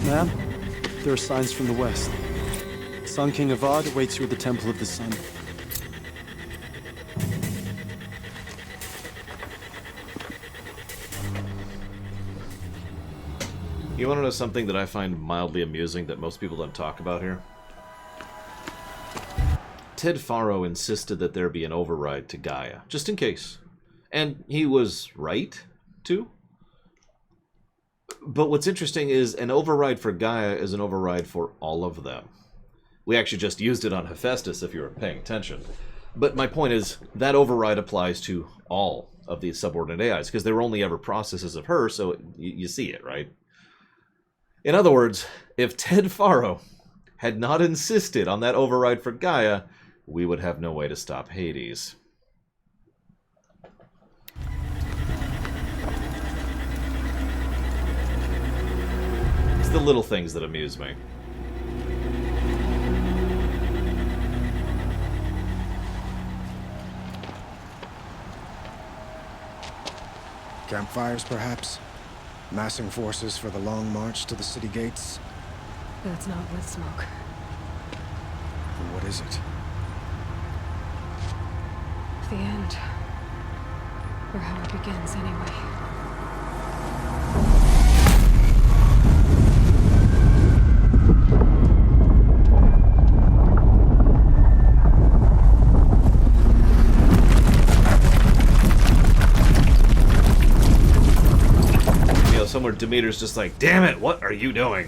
Ma'am, there are signs from the west. Sun King Avad awaits you at the Temple of the Sun. You want to know something that I find mildly amusing that most people don't talk about here? Ted Faro insisted that there be an override to Gaia, just in case. And he was right to. But what's interesting is an override for Gaia is an override for all of them. We actually just used it on Hephaestus if you were paying attention. But my point is, that override applies to all of these subordinate AIs, because they were only ever processes of her, so you see it, right? In other words, if Ted Faro had not insisted on that override for Gaia, we would have no way to stop Hades. It's the little things that amuse me. Campfires, perhaps? Massing forces for the long march to the city gates? That's not with smoke. And what is it? The end. Or how it begins, anyway. Somewhere Demeter's just like, damn it, what are you doing?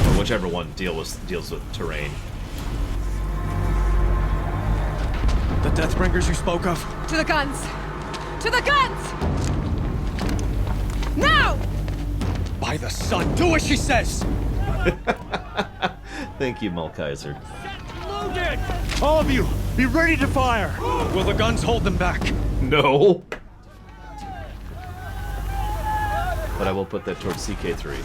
Or whichever one deals with terrain. The Deathbringers you spoke of? To the guns! To the guns! Now! By the sun, do as she says! Thank you, Mulkaiser. Loaded! All of you, be ready to fire! Will the guns hold them back? No! But I will put that towards CK3.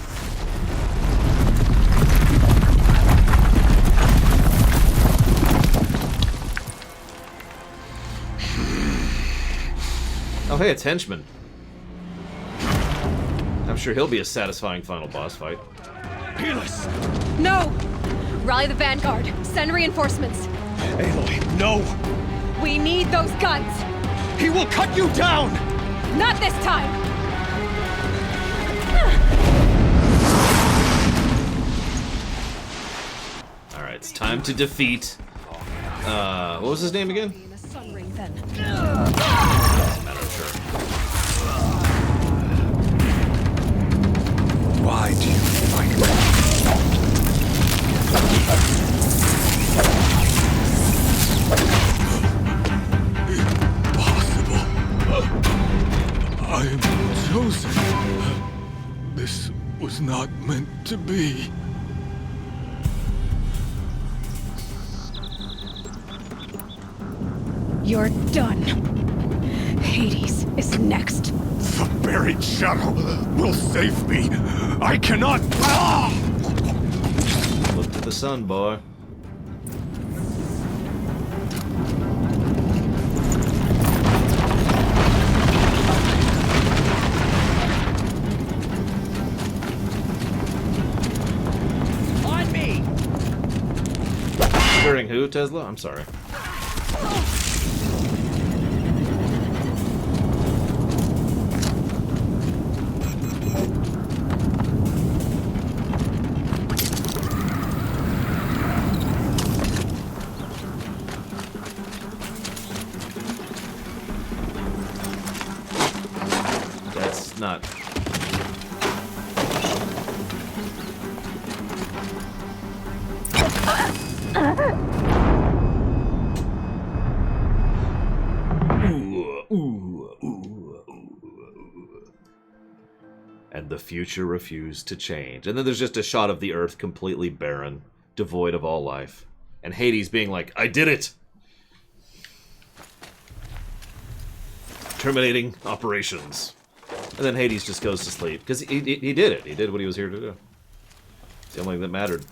Oh hey, it's Henchman. I'm sure he'll be a satisfying final boss fight. Helis! No! Rally the Vanguard. Send reinforcements. Aloy, no! We need those guns! He will cut you down! Not this time! Alright, it's time to defeat... what was his name again? Doesn't matter, sure. Why do you fight me? Impossible. I am chosen. This was not meant to be. You're done. Hades is next. The buried shadow will save me. I cannot. Look to the sun, boy. On me! During who, Tesla? I'm sorry. not. And the future refused to change. And then there's just a shot of the Earth completely barren, devoid of all life. And Hades being like, I did it! Terminating operations. And then Hades just goes to sleep. Because he did it. He did what he was here to do. It's the only thing that mattered.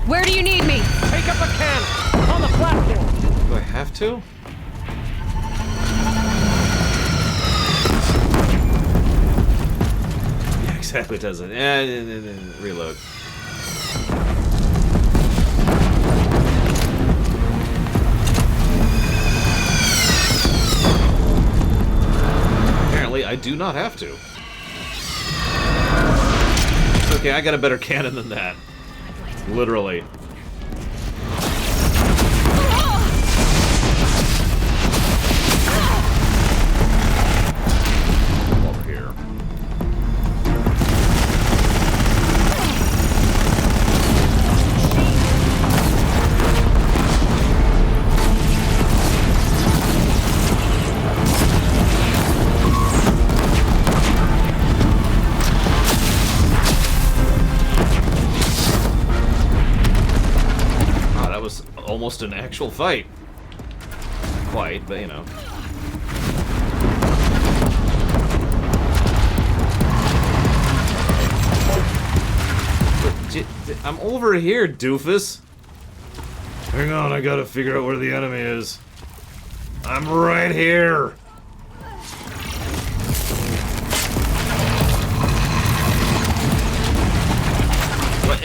Where do you need me? Take up a cannon on the platform. Do I have to? Yeah, exactly. It doesn't. Reload. Apparently, I do not have to. It's okay, I got a better cannon than that. Literally. Over here. Almost an actual fight. Quite, but you know. I'm over here, doofus. Hang on, I gotta figure out where the enemy is. I'm right here. What?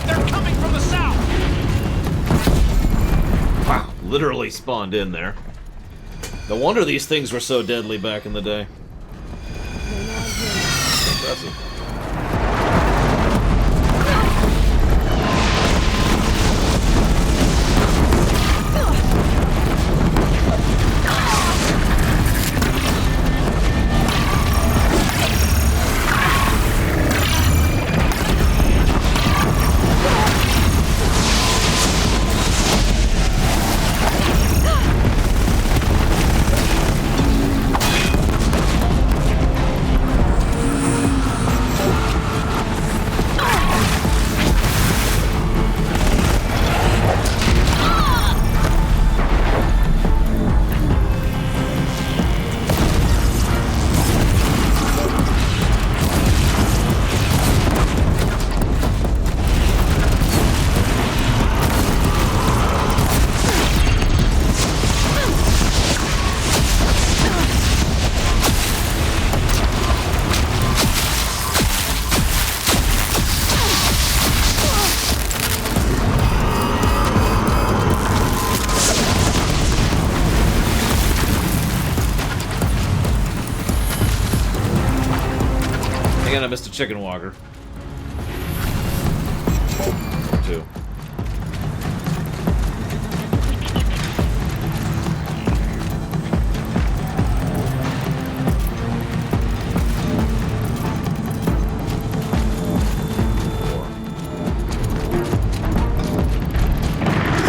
They're coming from the south! Wow, literally spawned in there. No wonder these things were so deadly back in the day. Impressive. Again, I missed a chicken walker. Two.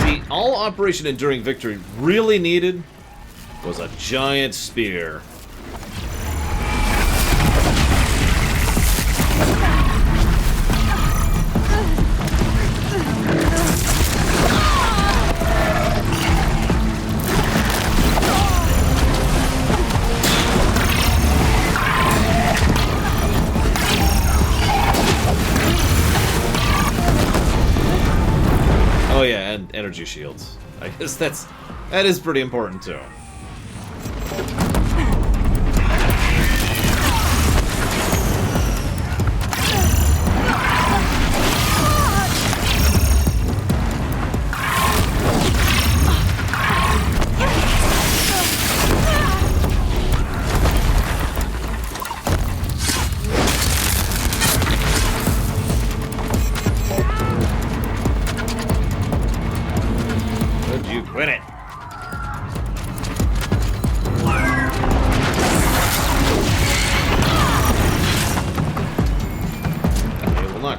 See, all Operation Enduring Victory really needed was a giant spear. Oh yeah, and energy shields. I guess that is pretty important too.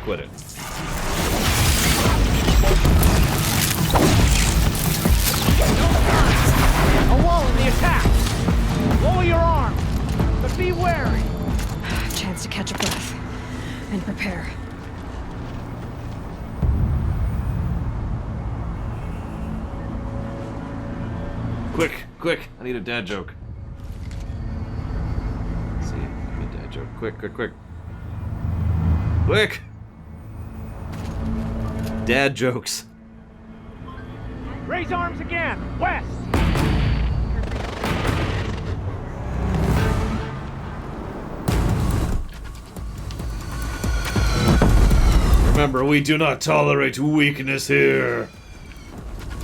quit it. A wall in the attack! Lower your arm! But be wary! Chance to catch a breath and prepare. Quick, quick! I need a dad joke. Let's see, give me a dad joke. Quick, quick, quick. Quick! Dad jokes. Raise arms again! West! Remember, we do not tolerate weakness here.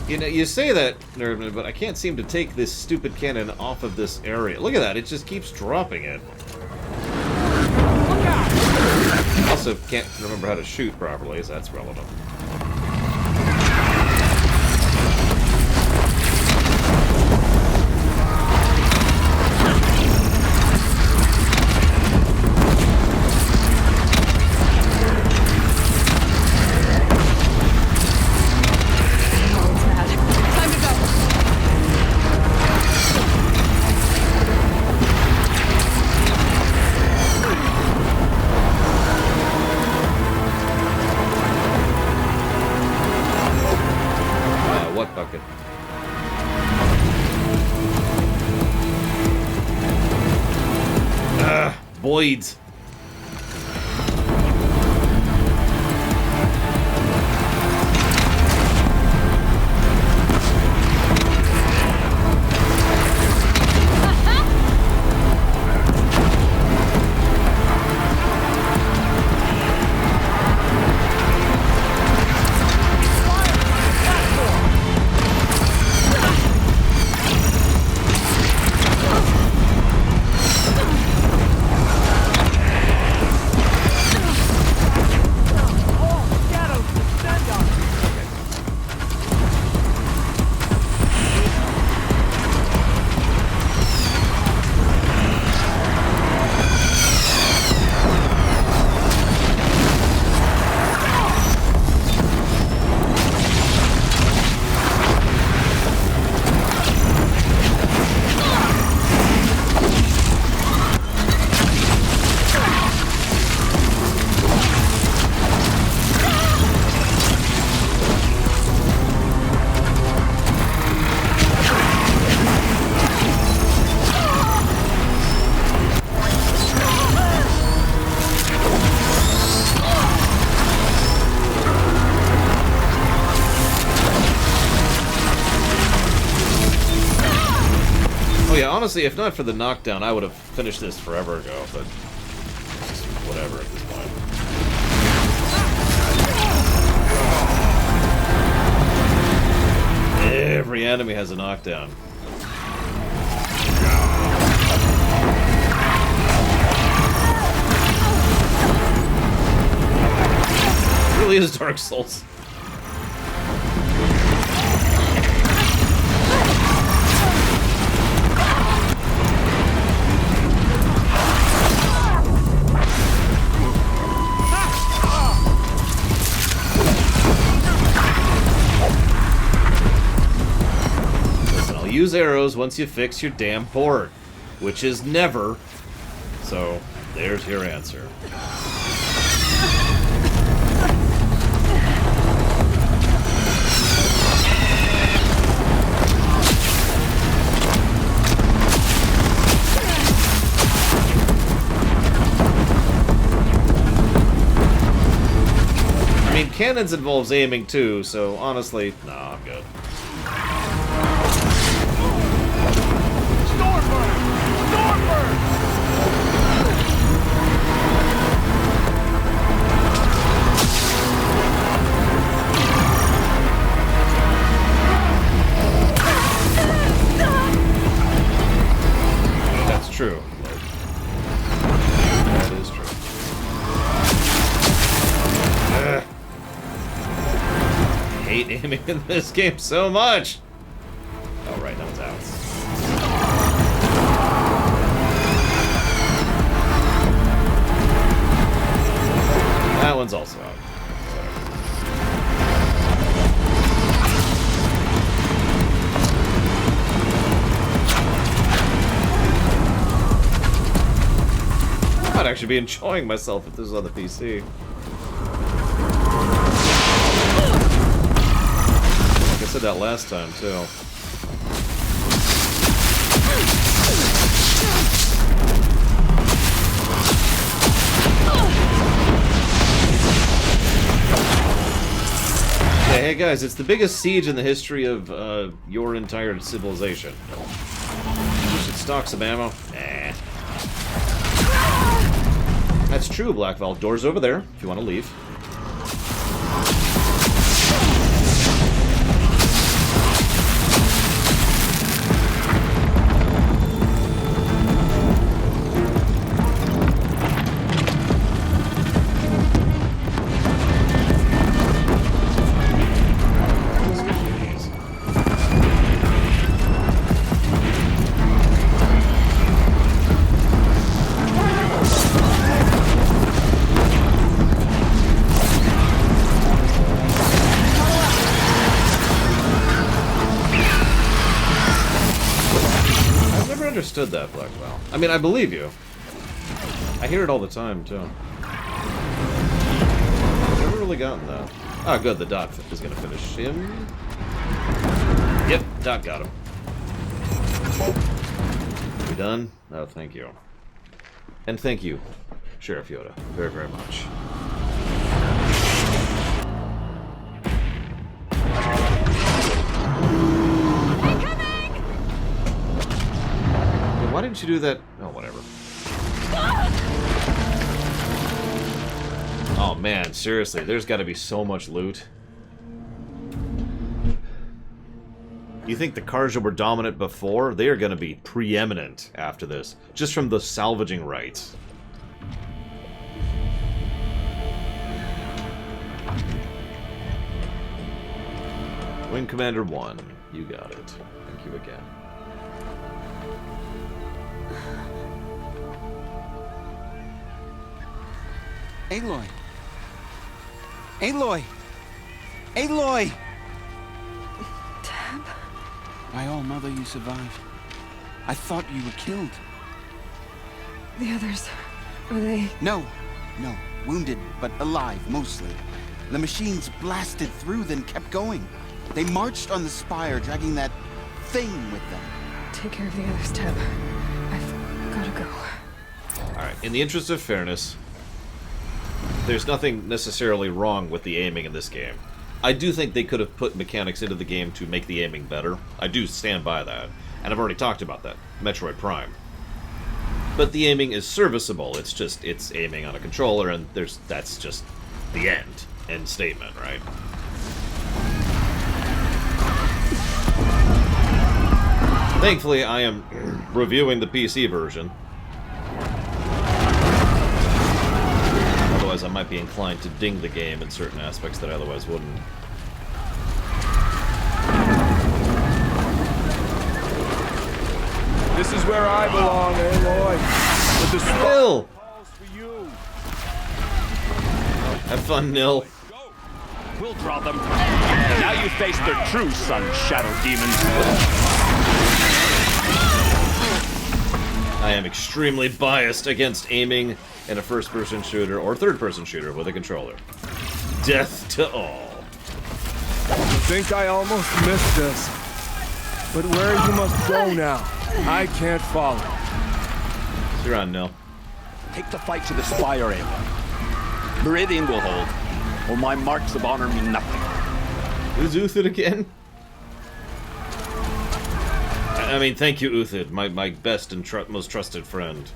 You know, you say that, Nerdman, but I can't seem to take this stupid cannon off of this area. Look at that, it just keeps dropping it. Look out! Also, can't remember how to shoot properly, so that's relevant. What bucket? Boyd's. Honestly, if not for the knockdown, I would have finished this forever ago, but just whatever at this point. Every enemy has a knockdown. It really is Dark Souls. Use arrows once you fix your damn port, which is never. So, there's your answer. I mean, cannons involves aiming too, so honestly, nah, I'm good. That's true. That is true. I hate aiming in this game so much. Oh, right, that one's out. That one's also out. might actually be enjoying myself if this was on the PC. Like I said that last time, too. Hey guys, it's the biggest siege in the history of your entire civilization. You should stock some ammo. Nah. That's true, Black Vault. Door's over there, if you want to leave. Understood that, Blackwell. I mean, I believe you. I hear it all the time, too. I've never really gotten that. Oh, good, the Dot is gonna finish him. Yep, Dot got him. We done? Oh, thank you. And thank you, Sheriff Yoda, very, very much. Why didn't you do that? Oh, whatever. Oh man, seriously, there's got to be so much loot. You think the Carja were dominant before? They are going to be preeminent after this, just from the salvaging rights. Wing Commander 1, you got it. Thank you again. Aloy! Aloy! Aloy! Tab? My old mother, you survived. I thought you were killed. The others, are they... No. Wounded, but alive, mostly. The machines blasted through, then kept going. They marched on the spire, dragging that thing with them. Take care of the others, Tab. I've gotta go. Alright, in the interest of fairness, there's nothing necessarily wrong with the aiming in this game. I do think they could have put mechanics into the game to make the aiming better. I do stand by that. And I've already talked about that. Metroid Prime. But the aiming is serviceable. It's just, it's aiming on a controller, and that's just the end. End statement, right? Thankfully, I am reviewing the PC version. Otherwise, I might be inclined to ding the game in certain aspects that I otherwise wouldn't. This is where I belong, Aloy. With the Nil! Have fun, Nil. We'll draw them. And now you face their true son, Shadow Demons. I am extremely biased against aiming in a first-person shooter or third-person shooter with a controller. Death to all. I think I almost missed this. But where you must go now, I can't follow. You're on, Nil. Take the fight to the spire, Aloy. Meridian will hold, or my marks of honor mean nothing. Who's Uthid again? I mean, thank you, Uthid, my best and most trusted friend.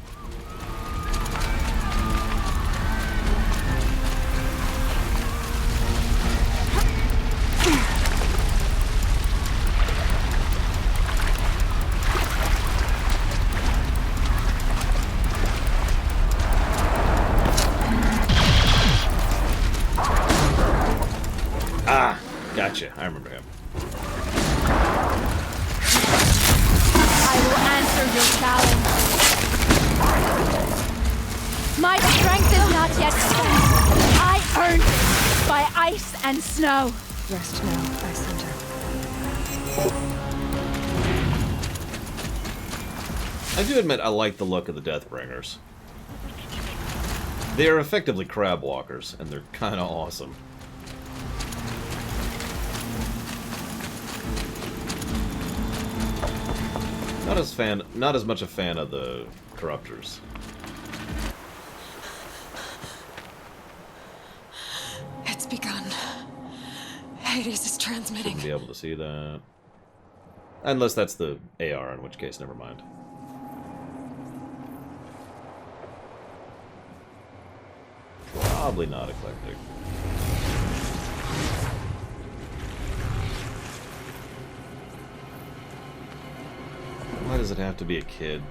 Ah, gotcha. I remember him. I will answer your challenge. My strength is not yet spent. I earned it by ice and snow. Rest now, Ice Hunter. I do admit I like the look of the Deathbringers. They're effectively crab walkers, and they're kind of awesome. Not as much a fan of the Corruptors. It's begun. Hades is transmitting. Shouldn't be able to see that. Unless that's the AR, in which case, never mind. Probably not eclectic. Why does it have to be a kid?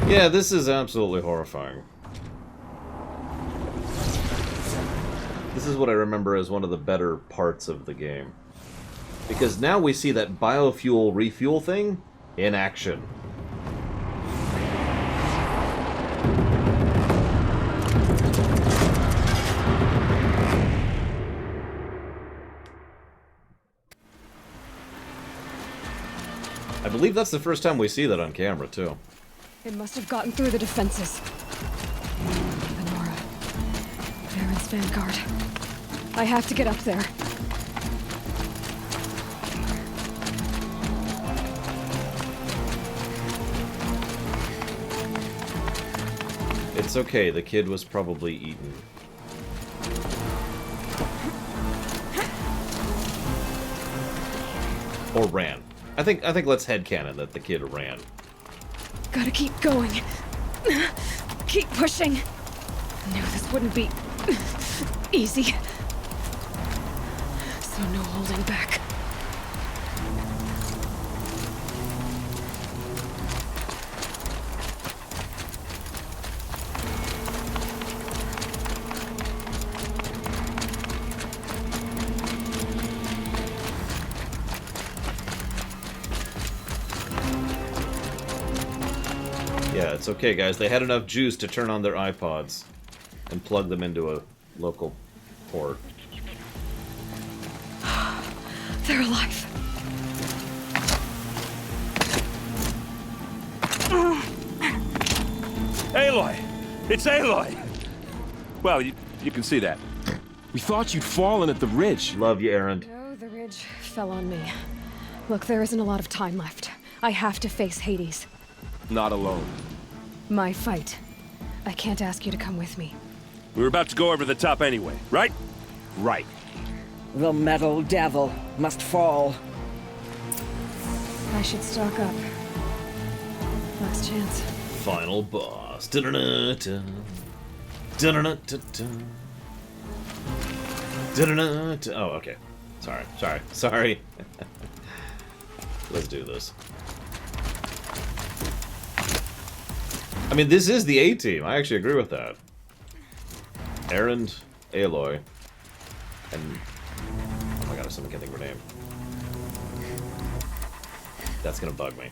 Yeah, this is absolutely horrifying. This is what I remember as one of the better parts of the game. Because now we see that biofuel refuel thing in action. I believe that's the first time we see that on camera, too. It must have gotten through the defenses. Lenora. Baron's vanguard. I have to get up there. It's okay, the kid was probably eaten. Or ran. I think let's headcanon that the kid ran. Gotta keep going. Keep pushing. Knew this wouldn't be easy. So no holding back. Yeah, it's okay, guys. They had enough juice to turn on their iPods and plug them into a local port. They're alive. Aloy! It's Aloy! Well, you can see that. We thought you'd fallen at the ridge. Love you, Erend. No, the ridge fell on me. Look, there isn't a lot of time left. I have to face Hades. Not alone. My fight. I can't ask you to come with me. We were about to go over the top anyway, right? Right. The metal devil must fall. I should stock up. Last chance. Final boss. Da-da-da-da. Da-da-da-da-da. Da-da-da-da. Oh, okay. Sorry. Let's do this. I mean, this is the A-team. I actually agree with that. Erend, Aloy, and... oh my god, I still can't think of her name. That's gonna bug me.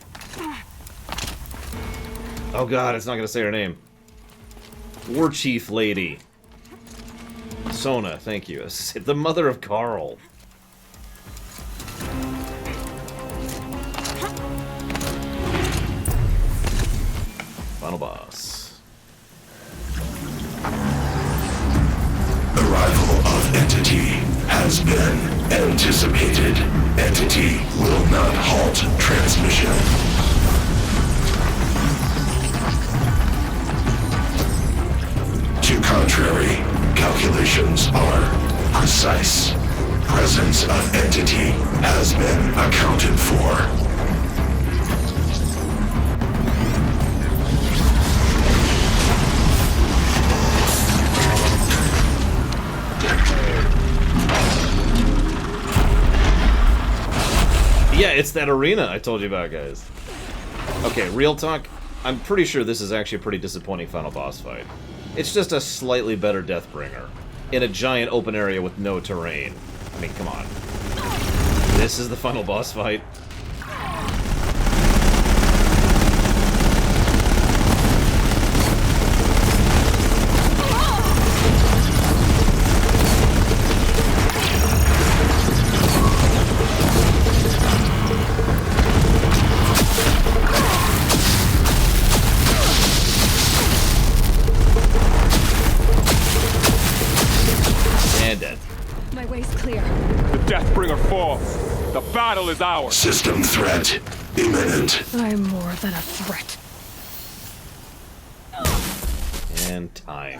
Oh god, it's not gonna say her name. War Chief Lady. Sona, thank you. The mother of Carl. Final boss. Arrival of Entity has been anticipated. Entity will not halt transmission. To contrary, calculations are precise. Presence of Entity has been accounted for. Yeah, it's that arena I told you about, guys. Okay, real talk. I'm pretty sure this is actually a pretty disappointing final boss fight. It's just a slightly better Deathbringer in a giant open area with no terrain. I mean, come on. This is the final boss fight. My way's clear. The Deathbringer falls. The battle is ours. System threat imminent. I'm more than a threat. And time.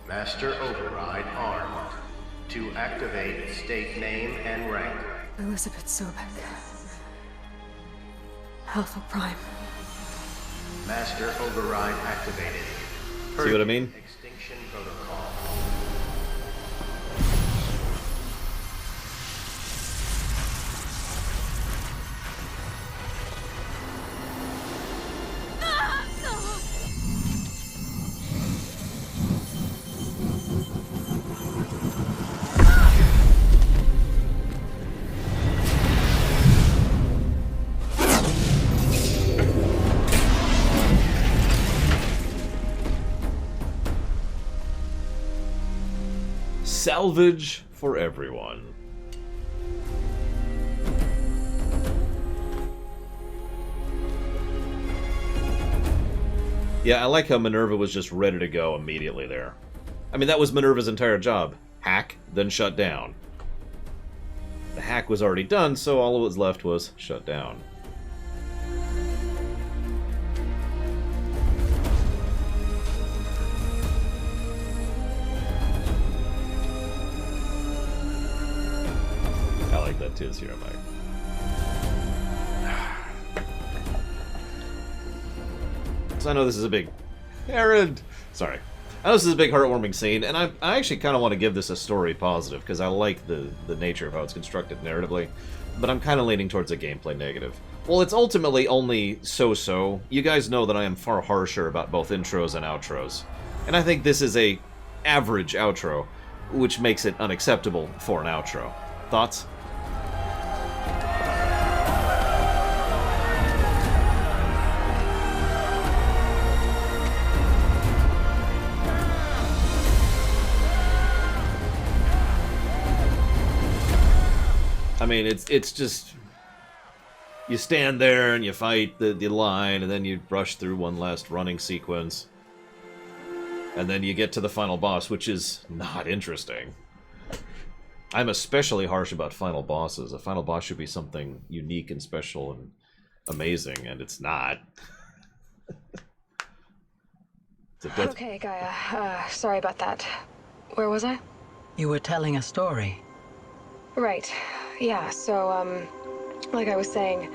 Master Override armed. To activate, state name and rank. Elizabeth Sobek. Alpha Prime. Master Override activated. See what I mean? Extinction protocol. Salvage for everyone. Yeah, I like how Minerva was just ready to go immediately there. I mean, that was Minerva's entire job. Hack, then shut down. The hack was already done, so all that was left was shut down. I like that too, Zero Mike. So I know this is a big... Herod! Sorry. I know this is a big heartwarming scene, and I actually kind of want to give this a story positive, because I like the nature of how it's constructed narratively, but I'm kind of leaning towards a gameplay negative. Well, it's ultimately only so-so. You guys know that I am far harsher about both intros and outros, and I think this is a average outro, which makes it unacceptable for an outro. Thoughts? I mean, it's just... You stand there and you fight the line, and then you rush through one last running sequence. And then you get to the final boss, which is not interesting. I'm especially harsh about final bosses. A final boss should be something unique and special and amazing, and it's not. Okay, Gaia. Sorry about that. Where was I? You were telling a story. Right. Yeah, so, like I was saying,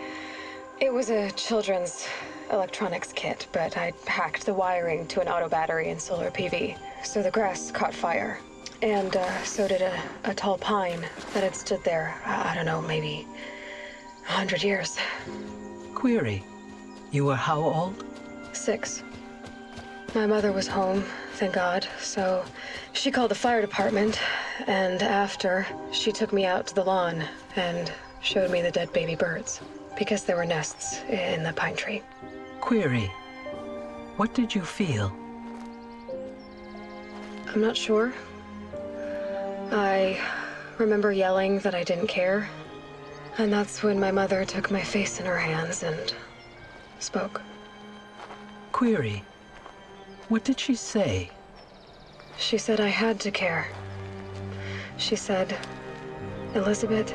it was a children's electronics kit, but I hacked the wiring to an auto battery and solar PV. So the grass caught fire. And, so did a tall pine that had stood there, I don't know, maybe 100 years. Query. You were how old? 6. My mother was home, thank God, so she called the fire department, and after, she took me out to the lawn and showed me the dead baby birds, because there were nests in the pine tree. Query. What did you feel? I'm not sure. I remember yelling that I didn't care, and that's when my mother took my face in her hands and spoke. Query. What did she say? She said I had to care. She said, Elizabeth,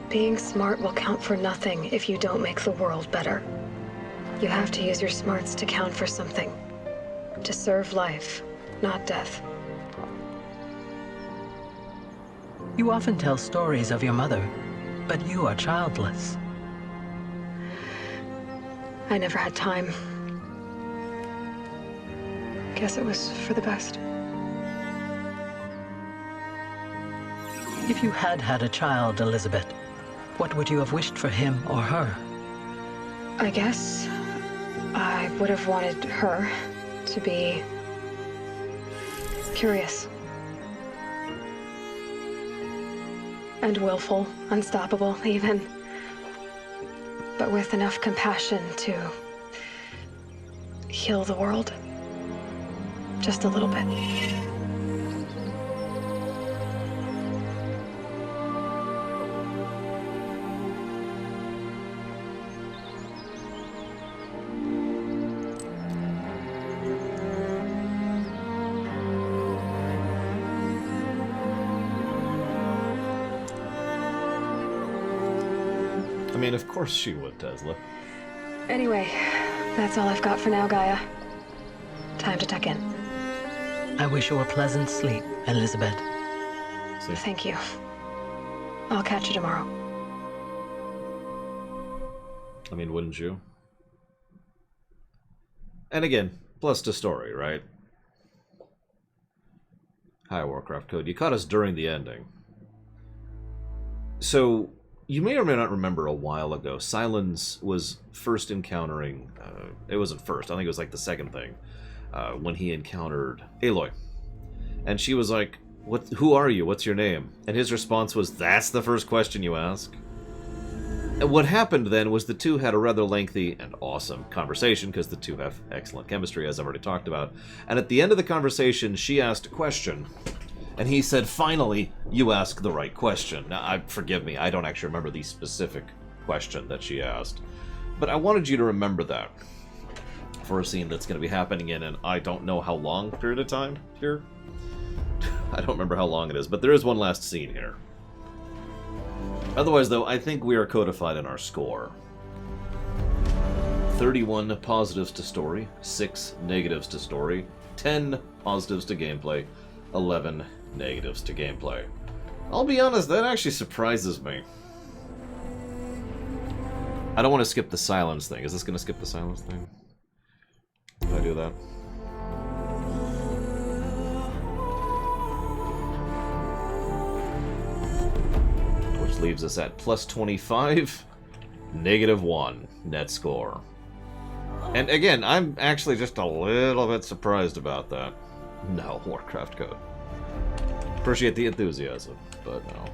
being smart will count for nothing if you don't make the world better. You have to use your smarts to count for something. To serve life, not death. You often tell stories of your mother, but you are childless. I never had time. Guess it was for the best. If you had had a child, Elizabeth, what would you have wished for him or her? I guess I would have wanted her to be curious. And willful, unstoppable, even. But with enough compassion to heal the world. Just a little bit. I mean, of course she would, Tesla. Anyway, that's all I've got for now, Gaia. Time to tuck in. I wish you a pleasant sleep, Elizabeth. Thank you. I'll catch you tomorrow. I mean, wouldn't you? And again, plus to story, right? Hi, Warcraft Code. You caught us during the ending. So, you may or may not remember a while ago, Sylens was first encountering... it wasn't first, I think it was like the second thing, when he encountered Aloy. And she was like, who are you? What's your name? And his response was, that's the first question you ask? And what happened then was the two had a rather lengthy and awesome conversation, because the two have excellent chemistry, as I've already talked about. And at the end of the conversation, she asked a question. And he said, finally, you ask the right question. Now, forgive me, I don't actually remember the specific question that she asked. But I wanted you to remember that for a scene that's going to be happening in an I don't know how long period of time here. I don't remember how long it is, but there is one last scene here. Otherwise, though, I think we are codified in our score. 31 positives to story, 6 negatives to story, 10 positives to gameplay, 11 negatives to gameplay. I'll be honest, that actually surprises me. I don't want to skip the silence thing. Is this going to skip the silence thing? If I do that? Which leaves us at plus 25, negative 1 net score. And again, I'm actually just a little bit surprised about that. No, Warcraft Code. Appreciate the enthusiasm, but no.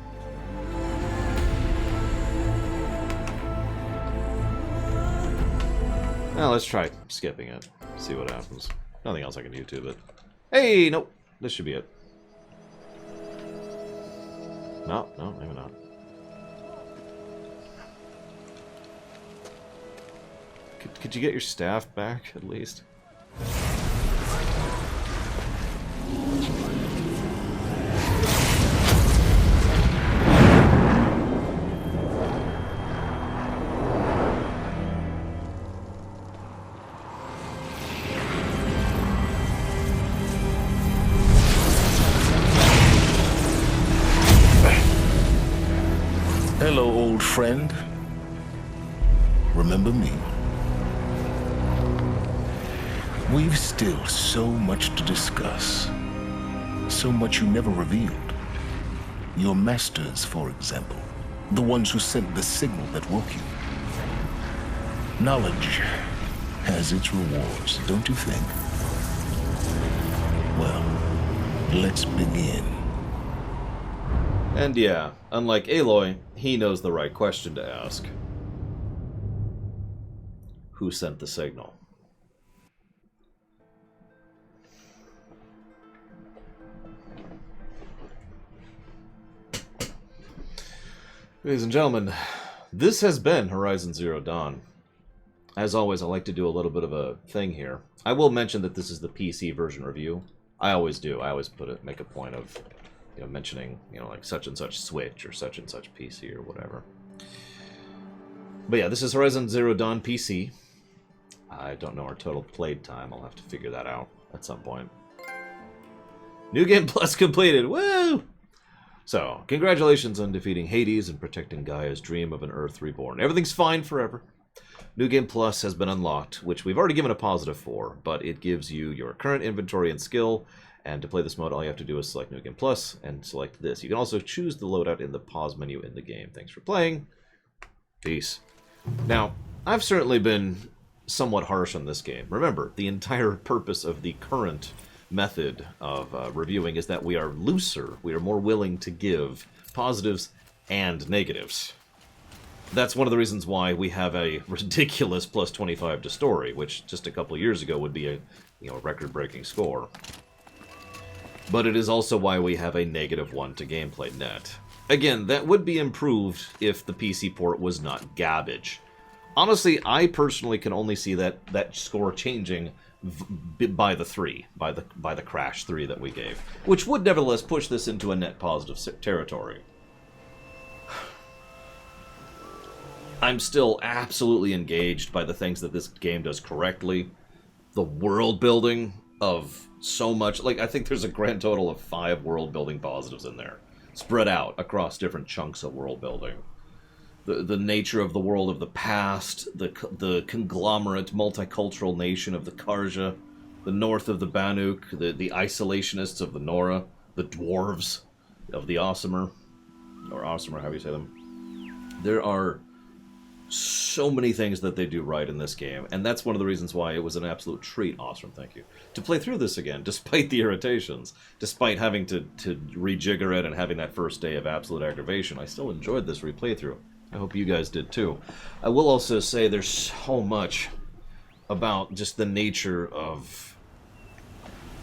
Now let's try skipping it. See what happens. Nothing else I can YouTube it. Hey, nope. This should be it. No, maybe not. Could you get your staff back, at least? Hello, old friend. Remember me? We've still so much to discuss. So much you never revealed. Your masters, for example. The ones who sent the signal that woke you. Knowledge has its rewards, don't you think? Well, let's begin. And yeah, unlike Aloy, he knows the right question to ask. Who sent the signal? Ladies and gentlemen, this has been Horizon Zero Dawn. As always, I like to do a little bit of a thing here. I will mention that this is the PC version review. I always do. I always make a point of, you know, mentioning, you know, like such and such Switch or such and such PC or whatever. But yeah, this is Horizon Zero Dawn PC. I don't know our total played time. I'll have to figure that out at some point. New Game Plus completed. Woo! So, congratulations on defeating Hades and protecting Gaia's dream of an Earth reborn. Everything's fine forever. New Game Plus has been unlocked, which we've already given a positive for, but it gives you your current inventory and skill, and to play this mode, all you have to do is select New Game Plus and select this. You can also choose the loadout in the pause menu in the game. Thanks for playing. Peace. Now, I've certainly been somewhat harsh on this game. Remember, the entire purpose of the current method of reviewing is that we are looser. We are more willing to give positives and negatives. That's one of the reasons why we have a ridiculous plus 25 to story, which just a couple of years ago would be a record-breaking score. But it is also why we have a -1 to gameplay net. Again, that would be improved if the PC port was not garbage. Honestly, I personally can only see that score changing by the 3, by the Crash 3 that we gave, which would nevertheless push this into a net positive territory. I'm still absolutely engaged by the things that this game does correctly. The world building of so much, like, I think there's a grand total of 5 world building positives in there, spread out across different chunks of world building. The nature of the world of the past, the conglomerate multicultural nation of the Karja, the north of the Banuk, the isolationists of the Nora, the dwarves of the Osimer, or Osimer, how do you say them? There are so many things that they do right in this game, and that's one of the reasons why it was an absolute treat, Awesome, thank you, to play through this again, despite the irritations, despite having to rejigger it and having that first day of absolute aggravation. I still enjoyed this replay through. I hope you guys did too. I will also say there's so much about just the nature of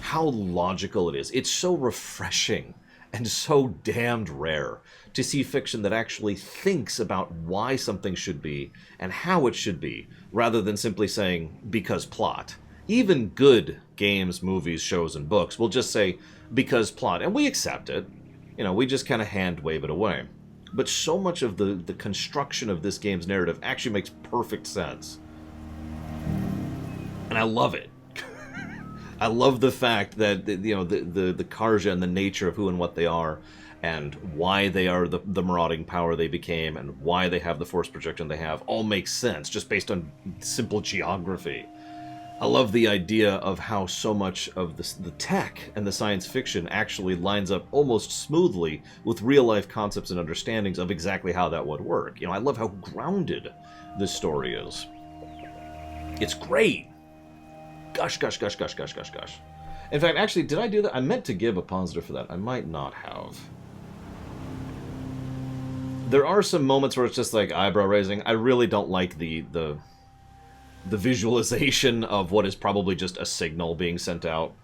how logical it is. It's so refreshing and so damned rare to see fiction that actually thinks about why something should be and how it should be, rather than simply saying, because plot. Even good games, movies, shows, and books will just say, because plot, and we accept it. We just kind of hand-wave it away. But so much of the construction of this game's narrative actually makes perfect sense. And I love it. I love the fact that the Karja and the nature of who and what they are, and why they are the marauding power they became, and why they have the force projection they have, all makes sense just based on simple geography. I love the idea of how so much of the tech and the science fiction actually lines up almost smoothly with real-life concepts and understandings of exactly how that would work. I love how grounded this story is. It's great! Gush, gush, gush, gush, gush, gush, gush. In fact, actually, did I do that? I meant to give a positive for that. I might not have. There are some moments where it's just like eyebrow-raising. I really don't like the visualization of what is probably just a signal being sent out.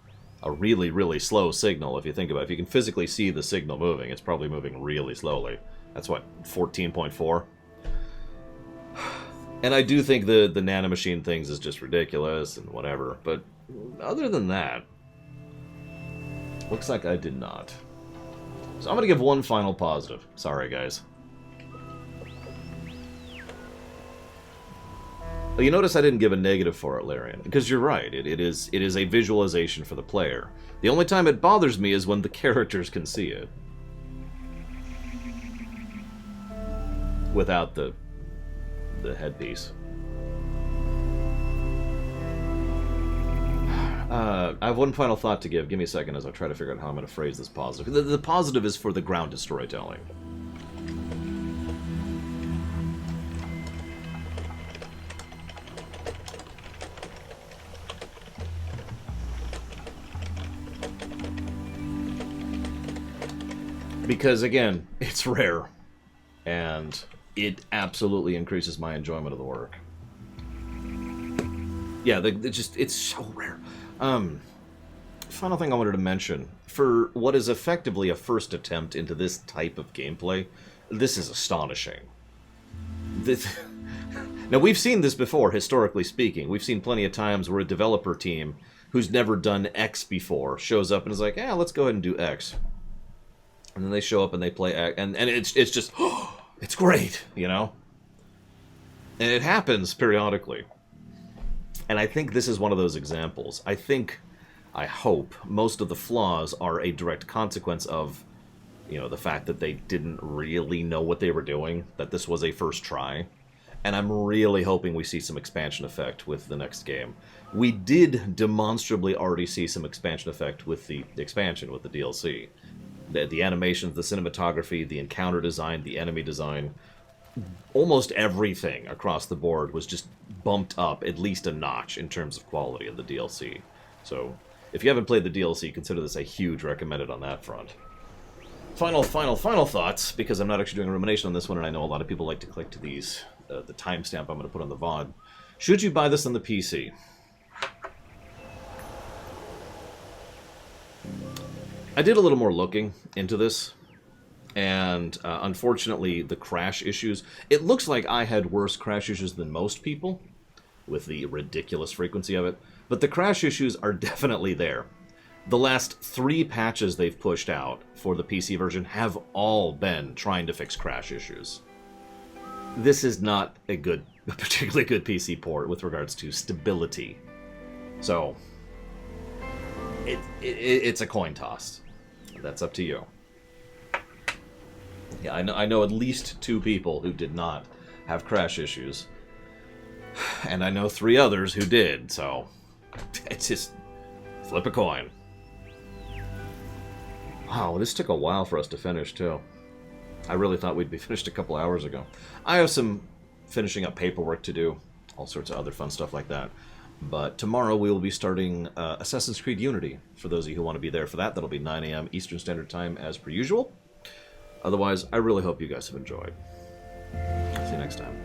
A really, really slow signal, if you think about it. If you can physically see the signal moving, it's probably moving really slowly. That's what, 14.4? And I do think the nanomachine things is just ridiculous and whatever, but other than that, looks like I did not. So I'm going to give one final positive. Sorry, guys. You notice I didn't give a negative for it, Larian, because you're right, it is a visualization for the player. The only time it bothers me is when the characters can see it. Without the headpiece. I have one final thought to give. Give me a second as I try to figure out how I'm going to phrase this positive. The positive is for the grounded storytelling. Because, again, it's rare, and it absolutely increases my enjoyment of the work. Yeah, it's so rare. Final thing I wanted to mention, for what is effectively a first attempt into this type of gameplay, this is astonishing. Now, we've seen this before, historically speaking. We've seen plenty of times where a developer team who's never done X before shows up and is like, yeah, let's go ahead and do X. And then they show up and they play X, and it's just, oh, it's great, And it happens periodically. And I think this is one of those examples. I hope, most of the flaws are a direct consequence of, You know, the fact that they didn't really know what they were doing, that this was a first try. And I'm really hoping we see some expansion effect with the next game. We did demonstrably already see some expansion effect with the expansion, with the DLC. The animations, the cinematography, the encounter design, the enemy design, almost everything across the board was just bumped up at least a notch in terms of quality of the DLC. So, if you haven't played the DLC, consider this a huge recommended on that front. Final thoughts, because I'm not actually doing a rumination on this one, and I know a lot of people like to click to these, the timestamp I'm going to put on the VOD. Should you buy this on the PC? I did a little more looking into this, and unfortunately the crash issues, it looks like I had worse crash issues than most people, with the ridiculous frequency of it, but the crash issues are definitely there. The last 3 patches they've pushed out for the PC version have all been trying to fix crash issues. This is not a particularly good PC port with regards to stability. So, it's a coin toss. That's up to you. Yeah, I know at least 2 people who did not have crash issues. And I know 3 others who did, so it's just flip a coin. Wow, this took a while for us to finish, too. I really thought we'd be finished a couple hours ago. I have some finishing up paperwork to do, all sorts of other fun stuff like that. But tomorrow we will be starting Assassin's Creed Unity. For those of you who want to be there for that, that'll be 9 a.m. Eastern Standard Time as per usual. Otherwise, I really hope you guys have enjoyed. See you next time.